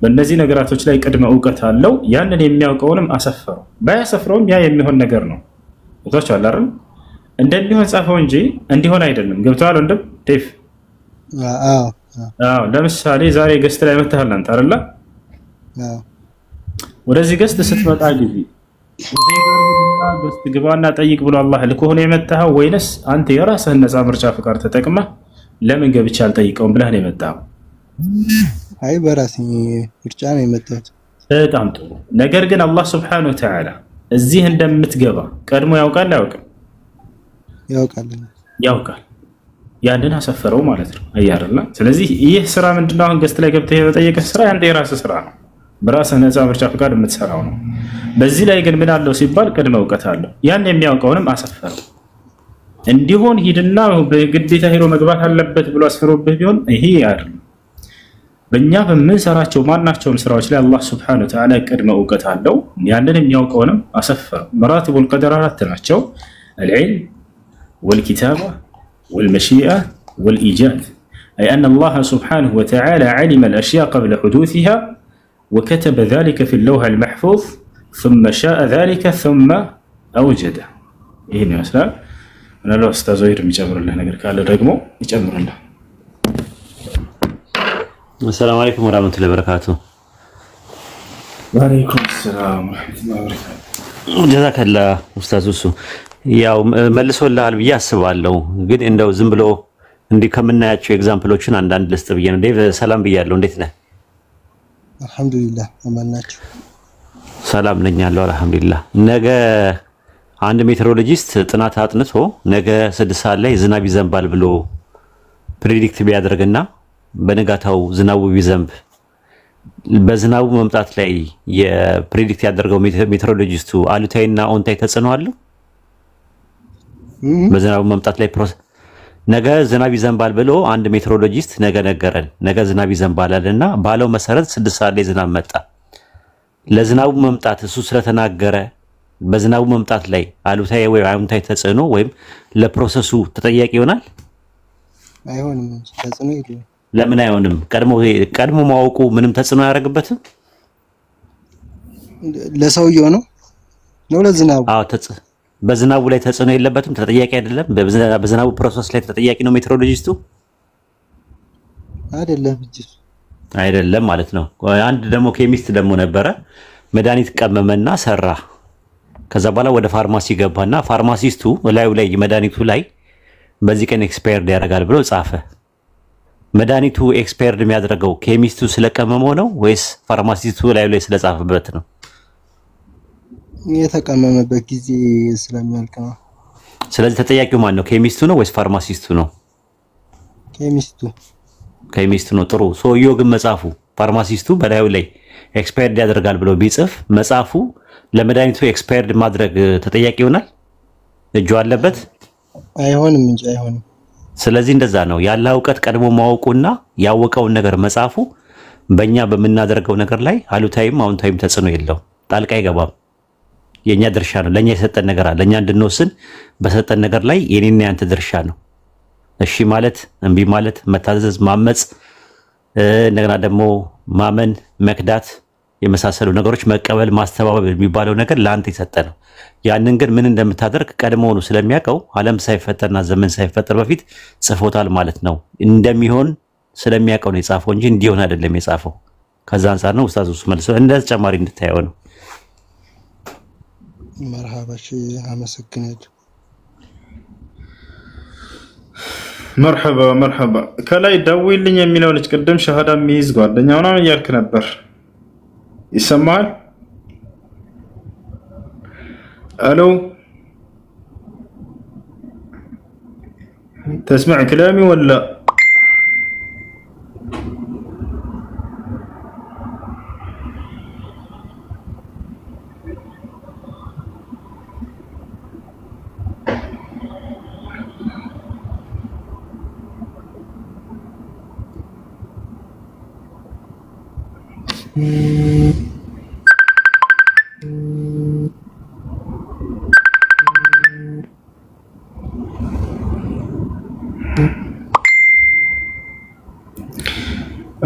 በእነዚህ ነገራቶች ላይ ቅድመ ዕውቀት አለው። ያንን የሚያውቀውንም አሰፈረው። ባያሰፍረውም ያ የሚሆን ነገር ነው። ወጣቻል አይደል? እንደሚሆን ጻፈው እንጂ እንዲሆን አይደለም። ገብቷል ወንድም ዴፍ? አዎ ለምሳሌ ዛሬ ገስት ላይ መተሃል አንተ አይደል? ወደዚህ ገስት ስትመጣ ጊዜ ገስት ግባና ጠይቅ ብሎ አላህ ልኮህ ነው የመጣኸው ወይንስ አንተ የራስህን ነፃ ምርጫ ፈቃድ ተጠቅመህ ለምን ገብቻ አልጠይቀውም ብለህ ነው የመጣኸው? አይ በራሴ ምርጫ ነው የመጣሁት። በጣም ጥሩ። ነገር ግን አላህ Subhanahu Wa Ta'ala እዚህ እንደምትገባ ቀድሞ ያውቃል አያውቅም? ያውቃል። ያንን አሰፈረው ማለት ነው። አያረላ። ስለዚህ ይህ ስራ ምንድነው? አሁን ገስት ላይ ገብተህ የጠየቀህ ስራ ያንተ የራስህ ስራ ነው። በራስህ ነፃ ምርጫ ፈቃድ የምትሰራው ነው። በዚህ ላይ ግን ምን አለው ሲባል ቅድመ ዕውቀት አለው። ያን የሚያውቀውንም አሰፈረው። እንዲሆን ሂድና በግዴታ ሄሮ መግባት አለበት ብሎ አስፈሮብህ ቢሆን ይሄ አይደለም። በእኛ በምንሰራቸው ማናቸውም ስራዎች ላይ አላህ Subhanahu Wa Ta'ala ቅድመ ዕውቀት አለው። ያንን የሚያውቀውንም አሰፈረው። መራቲቡል ቀደር አራት ናቸው። العلم والكتابة والمشيئة والإيجاد أي أن الله سبحانه وتعالى علم الأشياء قبل حدوثها وكتب ذلك في اللوح المحفوظ ثم شاء ذلك ثم أوجده. إيه مثلا أنا لو أستاذ زهير يجبر الله نقدر قال رقمه يجبر الله. السلام عليكم ورحمة الله وبركاته. وعليكم السلام ورحمة الله وبركاته. جزاك الله أستاذ وسو. ያው መልሶልሃል ብዬ አስባለሁ። ግን እንደው ዝም ብሎ እንዲህ ከምናያቸው ኤግዛምፕሎችን አንዳንድ ልስጥ ብዬ ነው። ዴቭ ሰላም ብያለሁ። እንዴት ነህ? አልሐምዱሊላህ አማናችሁ። ሰላም ነኝ ያለው አልሐምዱሊላህ። ነገ አንድ ሜትሮሎጂስት ጥናት አጥንቶ ነገ 6 ሰዓት ላይ ዝናብ ይዘንባል ብሎ ፕሬዲክት ቢያደርግና በነጋታው ዝናቡ ቢዘንብ በዝናቡ መምጣት ላይ የፕሬዲክት ያደርገው ሜትሮሎጂስቱ አሉታዊና ኦንታይ ተጽዕኖ አለው? በዝናቡ መምጣት ላይ ነገ ዝናብ ይዘንባል ብሎ አንድ ሜትሮሎጂስት ነገ ነገረን። ነገ ዝናብ ይዘንባል አለና ባለው መሰረት 6 ሰዓት ላይ ዝናብ መጣ። ለዝናቡ መምጣት እሱ ስለተናገረ በዝናቡ መምጣት ላይ አሉታዊ ወይ አዎንታዊ ተጽዕኖ ወይም ለፕሮሰሱ ተጠያቂ ይሆናል? አይሆንም። ተጽዕኖ የለውም። ለምን አይሆንም? ቀድሞ ማወቁ ምንም ተጽዕኖ አያደርግበትም? ለሰውየው ነው ለዝናቡ? አዎ በዝናቡ ላይ ተጽዕኖ የለበትም? ተጠያቂ አይደለም? በዝናቡ ፕሮሰስ ላይ ተጠያቂ ነው ሜትሮሎጂስቱ? አይደለም ማለት ነው። አንድ ደግሞ ኬሚስት ደግሞ ነበረ። መድኃኒት ቀመመና ሰራ። ከዛ በኋላ ወደ ፋርማሲ ገባና ፋርማሲስቱ ላዩ ላይ መድኃኒቱ ላይ በዚህ ቀን ኤክስፓየርድ ያደርጋል ብሎ ጻፈ። መድኃኒቱ ኤክስፓየርድ የሚያደርገው ኬሚስቱ ስለቀመመው ነው ወይስ ፋርማሲስቱ ላዩ ላይ ስለጻፈበት ነው? የተቀመመበት ጊዜ ስለሚያልቅ ነው። ስለዚህ ተጠያቂው ማን ነው? ኬሚስቱ ነው ወይስ ፋርማሲስቱ ነው? ኬሚስቱ ነው። ጥሩ። ሰውየው ግን መጻፉ ፋርማሲስቱ በላዩ ላይ ኤክስፓየርድ ያደርጋል ብሎ ቢጽፍ መጻፉ ለመድኃኒቱ ኤክስፓየርድ ማድረግ ተጠያቂ ይሆናል? እጁ አለበት? አይሆንም እንጂ አይሆንም። ስለዚህ እንደዛ ነው። ያለ ዕውቀት ቀድሞ ማወቁና ያወቀውን ነገር መጻፉ በእኛ በምናደርገው ነገር ላይ አሉታዊም አዎንታዊም ተጽዕኖ የለው፣ ጣልቃ አይገባም። የኛ ድርሻ ነው። ለኛ የሰጠን ነገር አለ። ለኛ እንድንወስን በሰጠን ነገር ላይ የኔና ያንተ ድርሻ ነው። እሺ ማለት፣ እምቢ ማለት፣ መታዘዝ፣ ማመጽ እንደገና ደግሞ ማመን መክዳት የመሳሰሉ ነገሮች መቀበል ማስተባበል የሚባለው ነገር ለአንተ የሰጠ ነው። ያንን ግን ምን እንደምታደርግ ቀድሞውኑ ስለሚያውቀው ዓለም ሳይፈጠርና ዘመን ሳይፈጠር በፊት ጽፎታል ማለት ነው። እንደሚሆን ስለሚያውቀው ነው የጻፈው እንጂ እንዲሆን አይደለም የጻፈው። ከዛ አንፃር ነው ኡስታዝ እሱ መልሶ እንደ ተጨማሪ እንድታየው ነው። መርሐባሽ አመሰግናለሁ። መርሐባ ከላይ ደውልኝ የሚለው ልጅ ቅድም ሸሃዳ የሚይዝ ጓደኛው ነው እያልክ ነበር። ይሰማል? አሎ تسمع كلامي ولا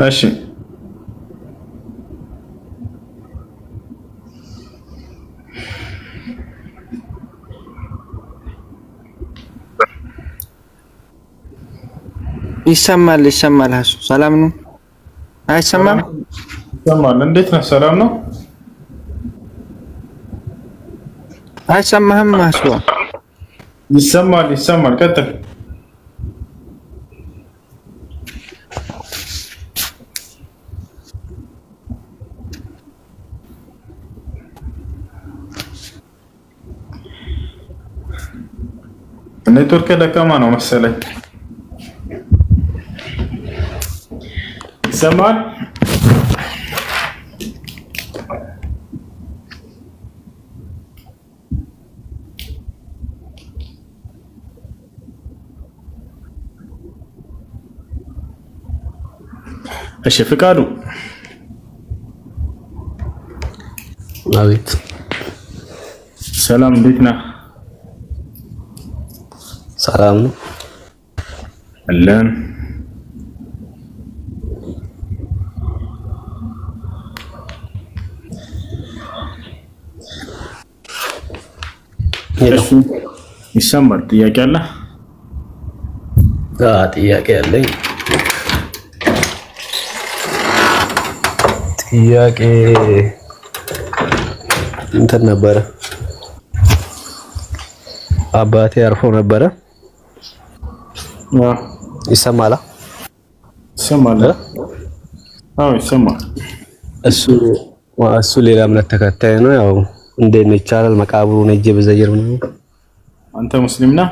ماشي ይሰማል ሀሱ ሰላም ነው? አይሰማም? ይሰማል። እንዴት ነህ? ሰላም ነው? አይሰማህም? ሀሱ ይሰማል። ቀጥል። ኔትወርክ ደካማ ነው መሰለኝ። ይሰማል? እሺ ፍቃዱ። አቤት። ሰላም እንዴት ነህ? ሰላም ነው አለን። ይሰማል? ጥያቄ አለ? ጥያቄ አለኝ። ጥያቄ እንትን ነበረ። አባቴ አርፎ ነበረ። ይሰማል? አዎ ይሰማል። እሱ ሌላ እምነት ተከታይ ነው። ያው እንዴት ነው ይቻላል? መቃብሩን ሄጄ በዘየር ነው። አንተ ሙስሊም ነህ?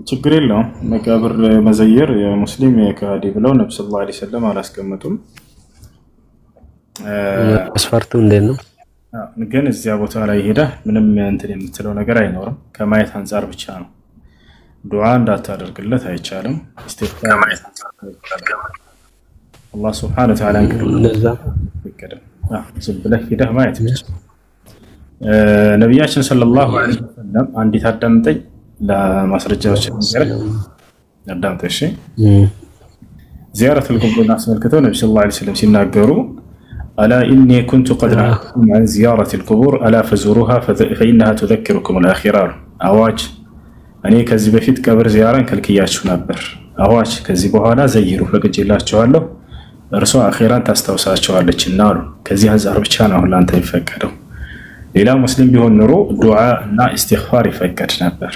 ችግር የለውም። መቃብር መዘየር የሙስሊም የካዲ ብለው ነብዩ ሰለላሁ ዐለይሂ ወሰለም አላስቀመጡም። መስፈርቱ እንዴት ነው? ግን እዚያ ቦታ ላይ ሄደህ ምንም እንትን የምትለው ነገር አይኖርም። ከማየት አንፃር ብቻ ነው። ዱዓ እንዳታደርግለት አይቻልም። ኢስቲግፋር ከማየት አንፃር አላህ ሱብሓነሁ ወተዓላ እንደዛ ይከደም። ዝም ብለህ ሄደህ ማየት ብቻ። ነብያችን ሰለላሁ ዐለይሂ ወሰለም አንዲት አዳምጠኝ ለማስረጃዎች ነገር አዳምጠኝ። እሺ ዚያረቱል ቁቡር አስመልክተው ነብዩ ሰለላሁ ዐለይሂ ወሰለም ሲናገሩ ألا إني كنت قد نهيتكم عن زيارة القبور ألا فزوروها فإنها تذكركم الآخرة. أواج أني كذي بفيت قبر زيارة كالكياتشو نبر. أواج كذي بوهانا زيرو فلقد جلاتشو هالو رسو أخيرا تستوساتشو هالو النار كذي هزار بچانا هلا أنت يفكروا. إلا مسلم بيهون نرو دعاء نا استغفار يفكر نبر.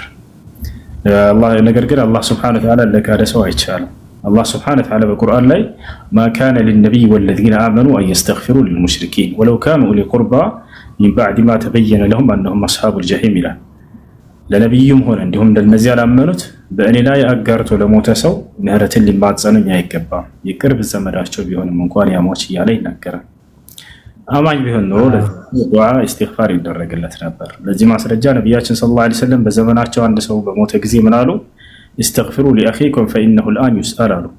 الله نقرقر الله سبحانه وتعالى لك هذا سوى يتشالو. الله سبحانه وتعالى بالقرآن لي ما كان للنبي والذين آمنوا أن يستغفروا للمشركين ولو كانوا أولي قربى من بعد ما تبين لهم أنهم أصحاب الجحيم له لنبيهم هنا عندهم للنزيال أمنت بأني لا يأقرت ولا موتسو نهرة اللي بعد سنة يكبا يقرب الزمن أشتو بيهون من قواني أموشي علينا كرا أماني بيهون نرول دعاء استغفار يدرق الله تنبر لذي ما سرجان نبياتنا صلى الله عليه وسلم بزمن أشتو عند سو بموت كزي منالو استغفروا لأخيكم فإنه الآن يسأل له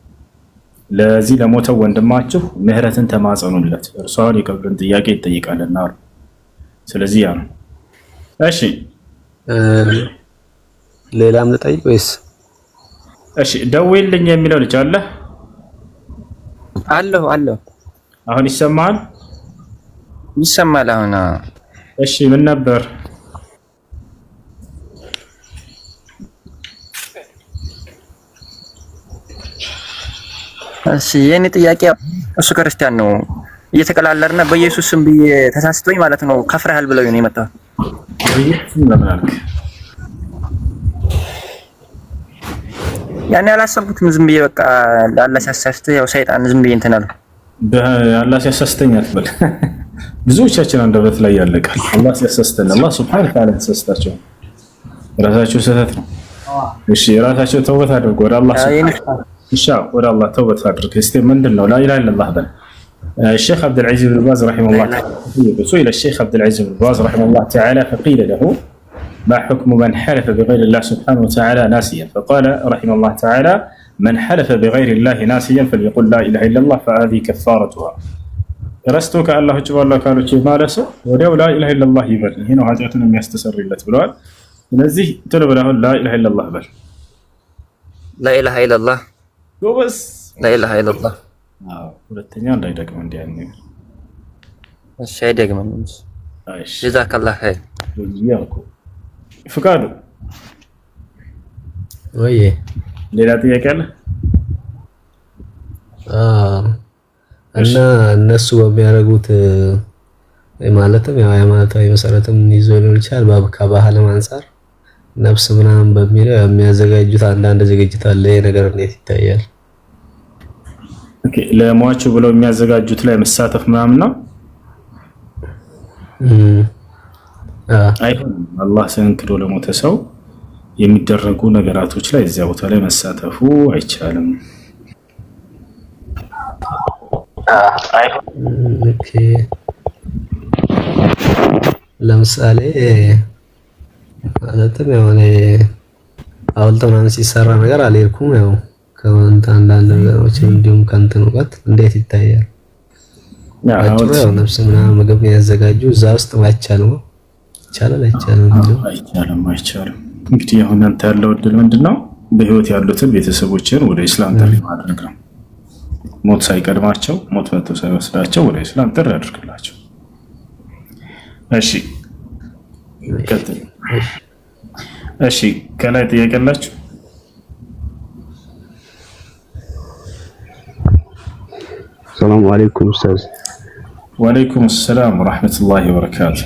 لذي لموت وندماتشو مهرة تماصنوا لت رسالي قبل انتياك يتيك على النار سلزيان أشي ሌላም ልጠይቅ ወይስ? እሺ ደውልልኝ የሚለው ልጅ አለ አለሁ አሁን ይሰማል አሁን እሺ ምን ነበር እሺ የኔ ጥያቄ እሱ ክርስቲያን ነው እየተቀላለርና በኢየሱስ ስም ብዬ ተሳስቶኝ ማለት ነው ከፍረሃል ብለው ነው የመጣው ያኔ አላሰብኩትም ዝም ብዬ በቃ አላህ ሲያሳስተ ያው ሰይጣን ዝም ብዬ እንትን አለው አላህ ሲያሳስተኝ አትበል ብዙዎቻችን አንደበት ላይ ያለቃል አላህ ሲያሳስተን አላህ Subhanahu Wa Ta'ala ሲያሳስታቸው ራሳቸው ስህተት ነው እሺ ራሳቸው ተውበት አድርጎ ወደ አላህ ኢንሻአላህ ወደ አላህ ተውበት አድርግ እስቲ ምንድነው لا اله الا الله በል الشيخ عبد العزيز بن باز رحمه الله تعالى سئل الشيخ عبد العزيز بن باز رحمه الله تعالى فقيل له ما حكم من حلف بغير الله سبحانه وتعالى ناسيا فقال رحمه الله تعالى من حلف بغير الله ناسيا فليقل لا اله الا الله فهذه كفارتها رستوك الله جبال كانوا شيء مالس وداو لا اله الا الله يبل هنا حاجاتنا የሚያስተሰርይለት ብለዋል ስለዚህ ተለበለ لا اله الا الله በል لا اله الا الله ጎበስ لا اله الا الله ሁለተኛ እንዳይደግም እንዲያን ነገር እሺ አይደግምም እሺ جزاك الله خير ያልኩ ፍቃዱ ወይ ሌላ ጥያቄ አለ እና እነሱ በሚያደርጉት ማለትም ያው ሃይማኖታዊ መሰረትም ይዞ ሊሆን ይችላል ከባህልም አንፃር ነፍስ ምናምን በሚለው የሚያዘጋጁት አንዳንድ ዝግጅት አለ ይሄ ነገር እንዴት ይታያል ኦኬ ለሟቹ ብለው የሚያዘጋጁት ላይ መሳተፍ ምናምን ነው አይሆንም አላህ ሰንክዶ ለሞተ ሰው የሚደረጉ ነገራቶች ላይ እዚያ ቦታ ላይ መሳተፉ አይቻልም ኦኬ ለምሳሌ ማለትም የሆነ አውልተናን ሲሰራ ነገር አልሄድኩም ያው ከአንዳንድ ነገሮች እንዲሁም ከእንትን ወቅት እንዴት ይታያል ያው ነፍስ ምናምን ምግብ ያዘጋጁ እዛ ውስጥ ማይቻለው ይቻላል አይቻልም እንግዲህ አሁን አንተ ያለው እድል ምንድነው በህይወት ያሉትን ቤተሰቦችን ወደ እስላም ጥሪ ማድረግ ነው ሞት ሳይቀድማቸው ሞት መጥቶ ሳይወስዳቸው ወደ እስላም ጥሪ አድርግላቸው እሺ ቀጥል እሺ ከላይ ጥያቄ አላችሁ السلام عليكم استاذ وعليكم السلام ورحمه الله وبركاته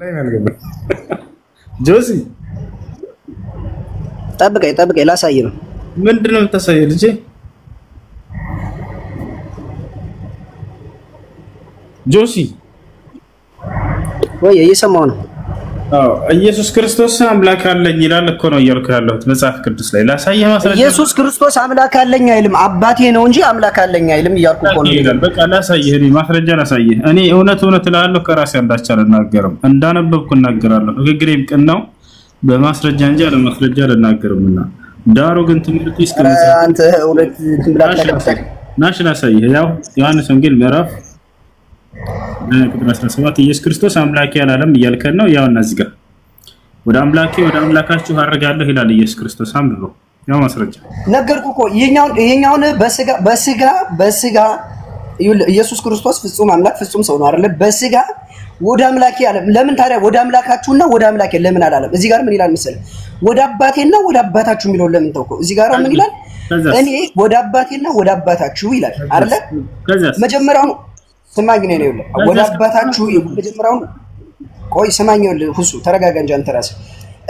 لا ينقبل جوزي طبقي ላሳይ ነው ምንድነው ተሳየ ልጄ ጆሲ ወይ እየሰማው ነው ኢየሱስ ክርስቶስ አምላክ አለኝ ይላል እኮ ነው እያልኩ ያለሁት መጽሐፍ ቅዱስ ላይ ላሳየ ማስረጃ ኢየሱስ ክርስቶስ አምላክ አለኝ አይልም አባቴ ነው እንጂ አምላክ አለኝ አይልም እያልኩ እኮ ነው ይላል በቃ ላሳየ እኔ ማስረጃ ላሳየ እኔ እውነት እላለሁ ከራሴ አንዳቻለ እናገርም እንዳነበብኩ እናገራለሁ ንግግሬም ቀን ነው በማስረጃ እንጂ አለ ማስረጃ ለናገርምና ዳሩ ግን ትምህርት ይስከመሰ አንተ እውነት ትምራለህ ናሽናል ሳይህ ያው ዮሐንስ ወንጌል ምዕራፍ ቁጥር 17 ኢየሱስ ክርስቶስ አምላኬ ያላለም እያልከን ነው ያውና እዚህ ጋር ወደ አምላካችሁ አረጋለሁ ይላል ኢየሱስ ክርስቶስ አንብቦ ያው ማስረጃ ነገርኩ እኮ ይሄኛውን በስጋ ኢየሱስ ክርስቶስ ፍጹም አምላክ ፍጹም ሰው ነው አይደል በስጋ ወደ አምላኬ ያለም ለምን ታዲያ ወደ አምላካችሁና ወደ አምላኬ ለምን አላለም እዚህ ጋር ምን ይላል መሰለህ ወደ አባቴና ወደ አባታችሁ የሚለው ለምን ተውከው እዚህ ጋር ምን ይላል እኔ ወደ አባቴና ወደ አባታችሁ ይላል አይደል መጀመሪያው ስማኝ ነው ይላል ወደ አባታችሁ መጀመሪያው ቆይ ስማኝ ነው ሁሱ ተረጋጋ እንጂ አንተ ራስህ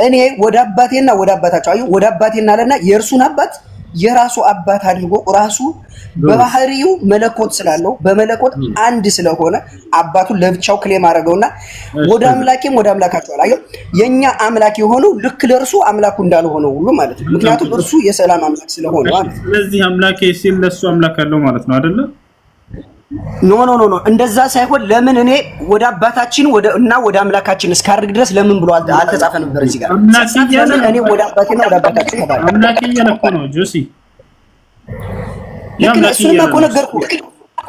እኔ ወደ አባቴና ወደ አባታችሁ አዩ ወደ አባቴና አለና የእርሱን አባት የራሱ አባት አድርጎ ራሱ በባህሪው መለኮት ስላለው በመለኮት አንድ ስለሆነ አባቱን ለብቻው ክሌም አደረገውና ወደ አምላኬም ወደ አምላካችሁ አላየው የኛ አምላክ የሆነው ልክ ለርሱ አምላኩ እንዳልሆነው ሁሉ ማለት ነው ምክንያቱም እርሱ የሰላም አምላክ ስለሆነ ማለት ነው ስለዚህ አምላኬ ሲል ለሱ አምላክ አለው ማለት ነው አይደለ ኖ እንደዛ ሳይሆን ለምን እኔ ወደ አባታችን እና ወደ አምላካችን እስካርግ ድረስ ለምን ብሎ አልተጻፈ ነበር እዚህ ጋር እኔ ወደ አባቴና ወደ አባታችን ተባለ አምላኬ እያለኮ ነው ጆሲ እሱንማ እኮ ነገርኩህ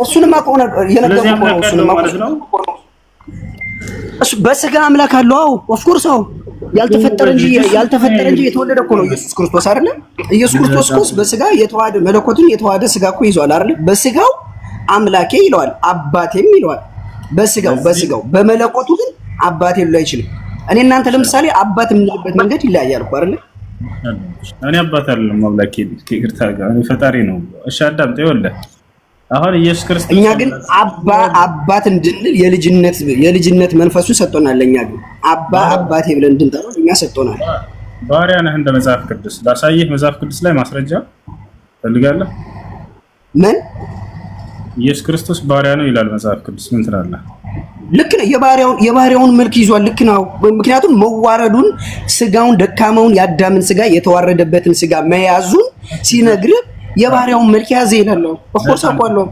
እሱንማ እኮ የነገርኩህ ነው እሱንማ እሱ በስጋ አምላክ አለው ኦፍ ኮርስ ያልተፈጠረ እንጂ የተወለደ እኮ ነው ኢየሱስ ክርስቶስ አይደለ? ኢየሱስ ክርስቶስ እኮ በስጋ የተዋሃደ መለኮትን የተዋሃደ ስጋ እኮ ይዟል አይደለ? በስጋው አምላኬ ይለዋል፣ አባቴም ይለዋል። በስጋው በመለኮቱ ግን አባቴ ሊለው አይችልም። እኔ እናንተ ለምሳሌ አባት የምንልበት መንገድ ይለያያል እኮ አይደለ? እኔ አባት አይደለም አምላኬ ይቅርታ ጋር እኔ ፈጣሪ ነው። እሺ አዳምጥ ይኸውልህ አሁን ኢየሱስ ክርስቶስ እኛ ግን አባት እንድንል የልጅነት መንፈሱ ሰጥቶናል። ለኛ ግን አባቴ ብለን እንድንጠራው እኛ ሰጥቶናል። ባሪያ ነህ እንደ መጽሐፍ ቅዱስ ላሳየህ። መጽሐፍ ቅዱስ ላይ ማስረጃ ፈልጋለህ? ምን ኢየሱስ ክርስቶስ ባሪያ ነው ይላል መጽሐፍ ቅዱስ። ምን ትላለህ? ልክ ነው። የባሪያውን መልክ ይዟል። ልክ ነው። ምክንያቱም መዋረዱን ስጋውን ደካማውን ያዳምን ስጋ የተዋረደበትን ስጋ መያዙን ሲነግር የባሪያውን መልክ ያዘ ይላል። ኦፍኮርስ አቋለው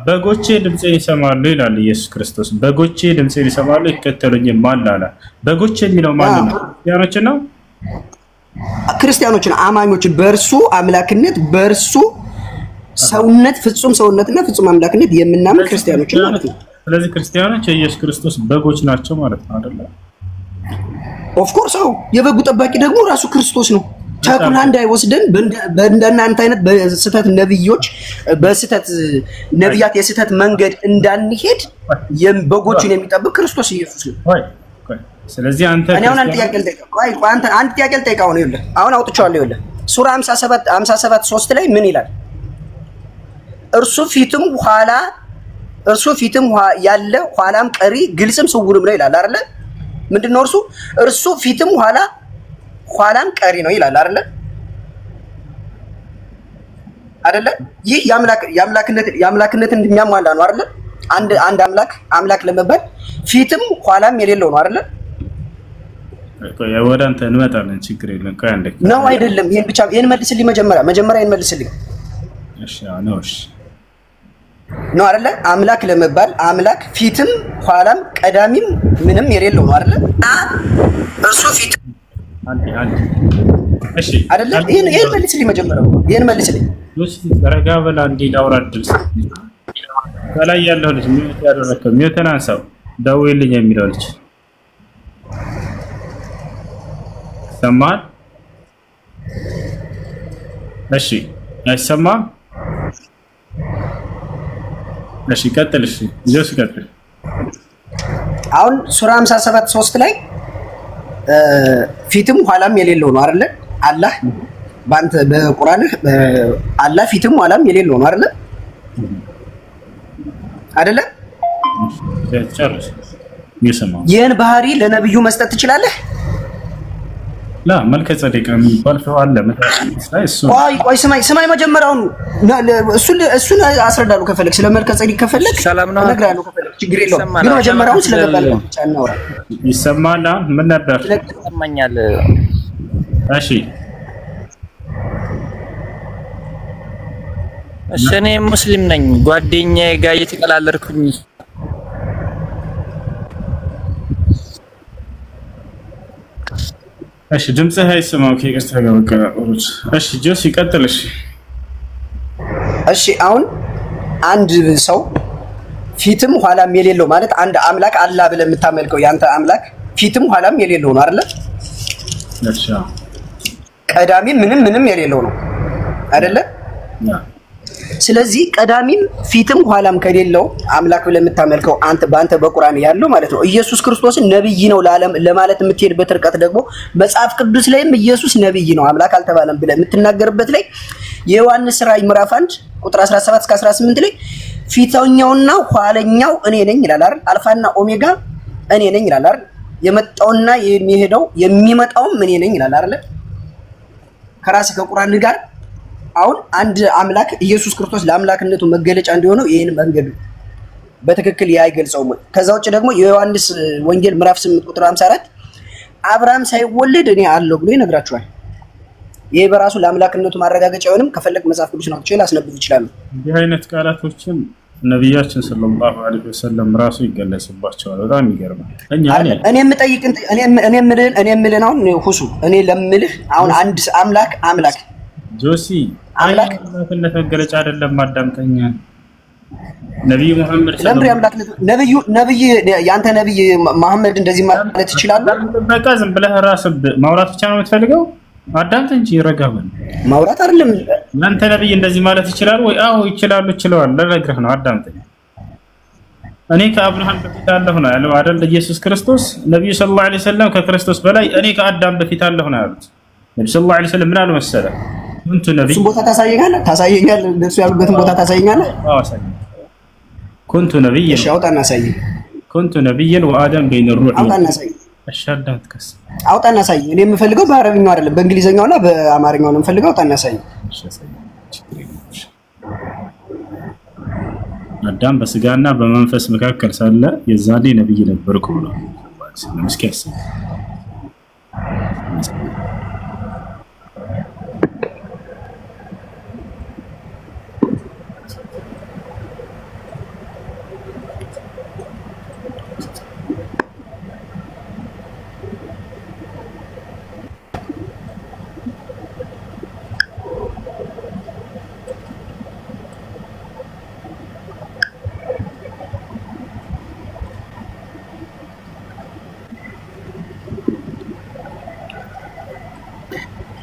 በጎቼ ድምጼን ይሰማሉ ይላል ኢየሱስ ክርስቶስ። በጎቼ ድምጼን ይሰማሉ ይከተሉኝማል አለ። በጎቼ የሚለው ማን ነው? ክርስቲያኖችን አማኞችን በእርሱ አምላክነት በእርሱ ሰውነት ፍጹም ሰውነትና ፍጹም አምላክነት የምናምን ክርስቲያኖች ማለት ነው። ስለዚህ ክርስቲያኖች የኢየሱስ ክርስቶስ በጎች ናቸው ማለት ነው አይደል? ኦፍ ኮርስ አው የበጉ ጠባቂ ደግሞ ራሱ ክርስቶስ ነው። ተኩላ እንዳይወስደን በእንደናንተ አይነት በስተት ነብዮች በስተት ነብያት የስተት መንገድ እንዳንሄድ በጎችን የሚጠብቅ ክርስቶስ ኢየሱስ ነው። ስለዚህ አንተ እኔ አሁን አንድ ጥያቄ ልጠይቅህ ነው ይኸውልህ አሁን አውጥቻለሁ ይኸውልህ ሱራ 57:3 ላይ ምን ይላል? እርሱ ፊትም ያለ ኋላም ቀሪ ግልጽም ስውርም ነው ይላል አይደል? ምንድነው እርሱ ፊትም ኋላም ቀሪ ነው ይላል አይደል? ይህ የአምላክነትን የሚያሟላ ነው አይደል? አንድ አምላክ ለመባል ፊትም ኋላም የሌለው ነው አይደል? ወደ አንተ እንመጣለን ችግር የለም። ቆይ አንዴ ነው አይደለም? ይሄን መልስልኝ መጀመሪያ ይሄን መልስልኝ። እሺ አኖሽ ነው አይደለ? አምላክ ለመባል አምላክ ፊትም ኋላም ቀዳሚም ምንም የሌለው ነው አይደለ? እርሱ ፊት አንዴ እሺ አይደለ? ይሄን መልስልኝ መጀመሪያ ይሄን መልስልኝ። ረጋ በላ እንዴ ላውራድል ከላይ ያለው ልጅ ምን ያደረከው? ሚውተን አንሳው ደውልልኝ የሚለው ልጅ ሰማል? እሺ አይሰማም? እሺ ቀጥል። እሺ ጆስ ቀጥል። አሁን ሱራ 57:3 ላይ ፊትም ኋላም የሌለው ነው አይደለ? አላህ ባንተ በቁርአንህ አላህ ፊትም ኋላም የሌለው ነው አይደለ? አይደለ? ጨርስ። ይሰማው ይሄን ባህሪ ለነብዩ መስጠት ትችላለህ? ላ መልከ ጸደቅ የሚባል ሰው አለ መታሰስ ላይ እሱ ቆይ ስማይ መጀመሪያውን እሱን አስረዳለሁ ከፈለክ ስለ መልከ ጸደቅ ከፈለክ እነግርሃለሁ ከፈለክ ችግር የለውም ግን መጀመሪያውን ስለገባለ ብቻ እናውራ። ይሰማል? ምን ነበር ይሰማኛል? እሺ እኔ ሙስሊም ነኝ ጓደኛዬ ጋር እየተቀላለድኩኝ እሺ ድምጽህ አይሰማም ከይቅርታ ጋር በቀራሮች። እሺ ጆስ ይቀጥል። እሺ አሁን አንድ ሰው ፊትም ኋላም የሌለው ማለት አንድ አምላክ አላህ ብለህ የምታመልከው ያንተ አምላክ ፊትም ኋላም የሌለው ነው አይደለ? እሺ ቀዳሚ ምንም የሌለው ነው አይደለ? ስለዚህ ቀዳሚም ፊትም ኋላም ከሌለው አምላክ ብለህ የምታመልከው በአንተ በቁርአን ያለው ማለት ነው ኢየሱስ ክርስቶስን ነብይ ነው ለማለት የምትሄድበት ርቀት ደግሞ መጽሐፍ ቅዱስ ላይም ኢየሱስ ነብይ ነው አምላክ አልተባለም ብለህ የምትናገርበት ላይ የዮሐንስ ራዕይ ምዕራፍ 1 ቁጥር 17 እስከ 18 ላይ ፊተኛውና ኋለኛው እኔ ነኝ ይላል አይደል? አልፋና ኦሜጋ እኔ ነኝ ይላል አይደል? የመጣውና የሚሄደው የሚመጣውም እኔ ነኝ ይላል አይደል? ከራስህ ከቁርአን ጋር አሁን አንድ አምላክ ኢየሱስ ክርስቶስ ለአምላክነቱ መገለጫ እንዲሆነው ይሄን መንገዱ በትክክል አይገልጸውም። ከዛ ውጭ ደግሞ የዮሐንስ ወንጌል ምዕራፍ 8 ቁጥር 54 አብርሃም ሳይወለድ እኔ አለሁ ብሎ ይነግራቸዋል። ይሄ በራሱ ለአምላክነቱ ማረጋገጫ አይሆንም? ከፈለክ መጽሐፍ ቅዱስ ነው ተጨላ አስነብብ ይችላል። እንዲህ አይነት ቃላቶችን ነብያችን ሰለላሁ ዐለይሂ ወሰለም ራሱ ይገለጽባቸዋል። በጣም ይገርማል። እኔ የምልህ አሁን ሁሱ እኔ ለምልህ አሁን አንድ አምላክ ጆሲ አምላክነት መገለጫ አይደለም። አዳምጠኛ ነብዩ መሐመድ ለምን ያምላክ ነብይ ያንተ ነብይ መሐመድ እንደዚህ ማለት ይችላል? በቃ ዝም ብለህ ራስህ ማውራት ብቻ ነው የምትፈልገው? አዳምጥ እንጂ ረጋበል። ማውራት አይደለም። ያንተ ነብይ እንደዚህ ማለት ይችላል ወይ? አዎ ይችላል ለነግርህ ነው። አዳምጠኝ። እኔ ከአብርሃም በፊት አለሁ ነው ያለው አይደል? ኢየሱስ ክርስቶስ ነብዩ ሰለላሁ ዐለይሂ ወሰለም ከክርስቶስ በላይ እኔ ከአዳም በፊት አለሁ ነው ያሉት። ነብዩ ሰለላሁ ዐለይሂ ወሰለም ምን አሉ መሰለህ? ኩንቱ ነብይ እሱ ቦታ ታሳየኛለህ? እንደሱ ያሉበትን ቦታ ታሳየኛለህ? አዎ አሳየኝ። ኩንቱ ነብይ እሺ አውጣና አሳይ። ኩንቱ ነብይን ወአደም በይነ الروح አውጣና አሳይ። እሺ አዳምጥከስ አውጣና አሳይ። እኔ የምፈልገው በአረብኛው አይደለም በእንግሊዘኛውና በአማርኛው ነው የምፈልገው። አውጣና አሳይ። እሺ አሳይ። አዳም በስጋና በመንፈስ መካከል ሳለ የዛኔ ነብይ ነበርኩ ነው። እስኪ አሳይ።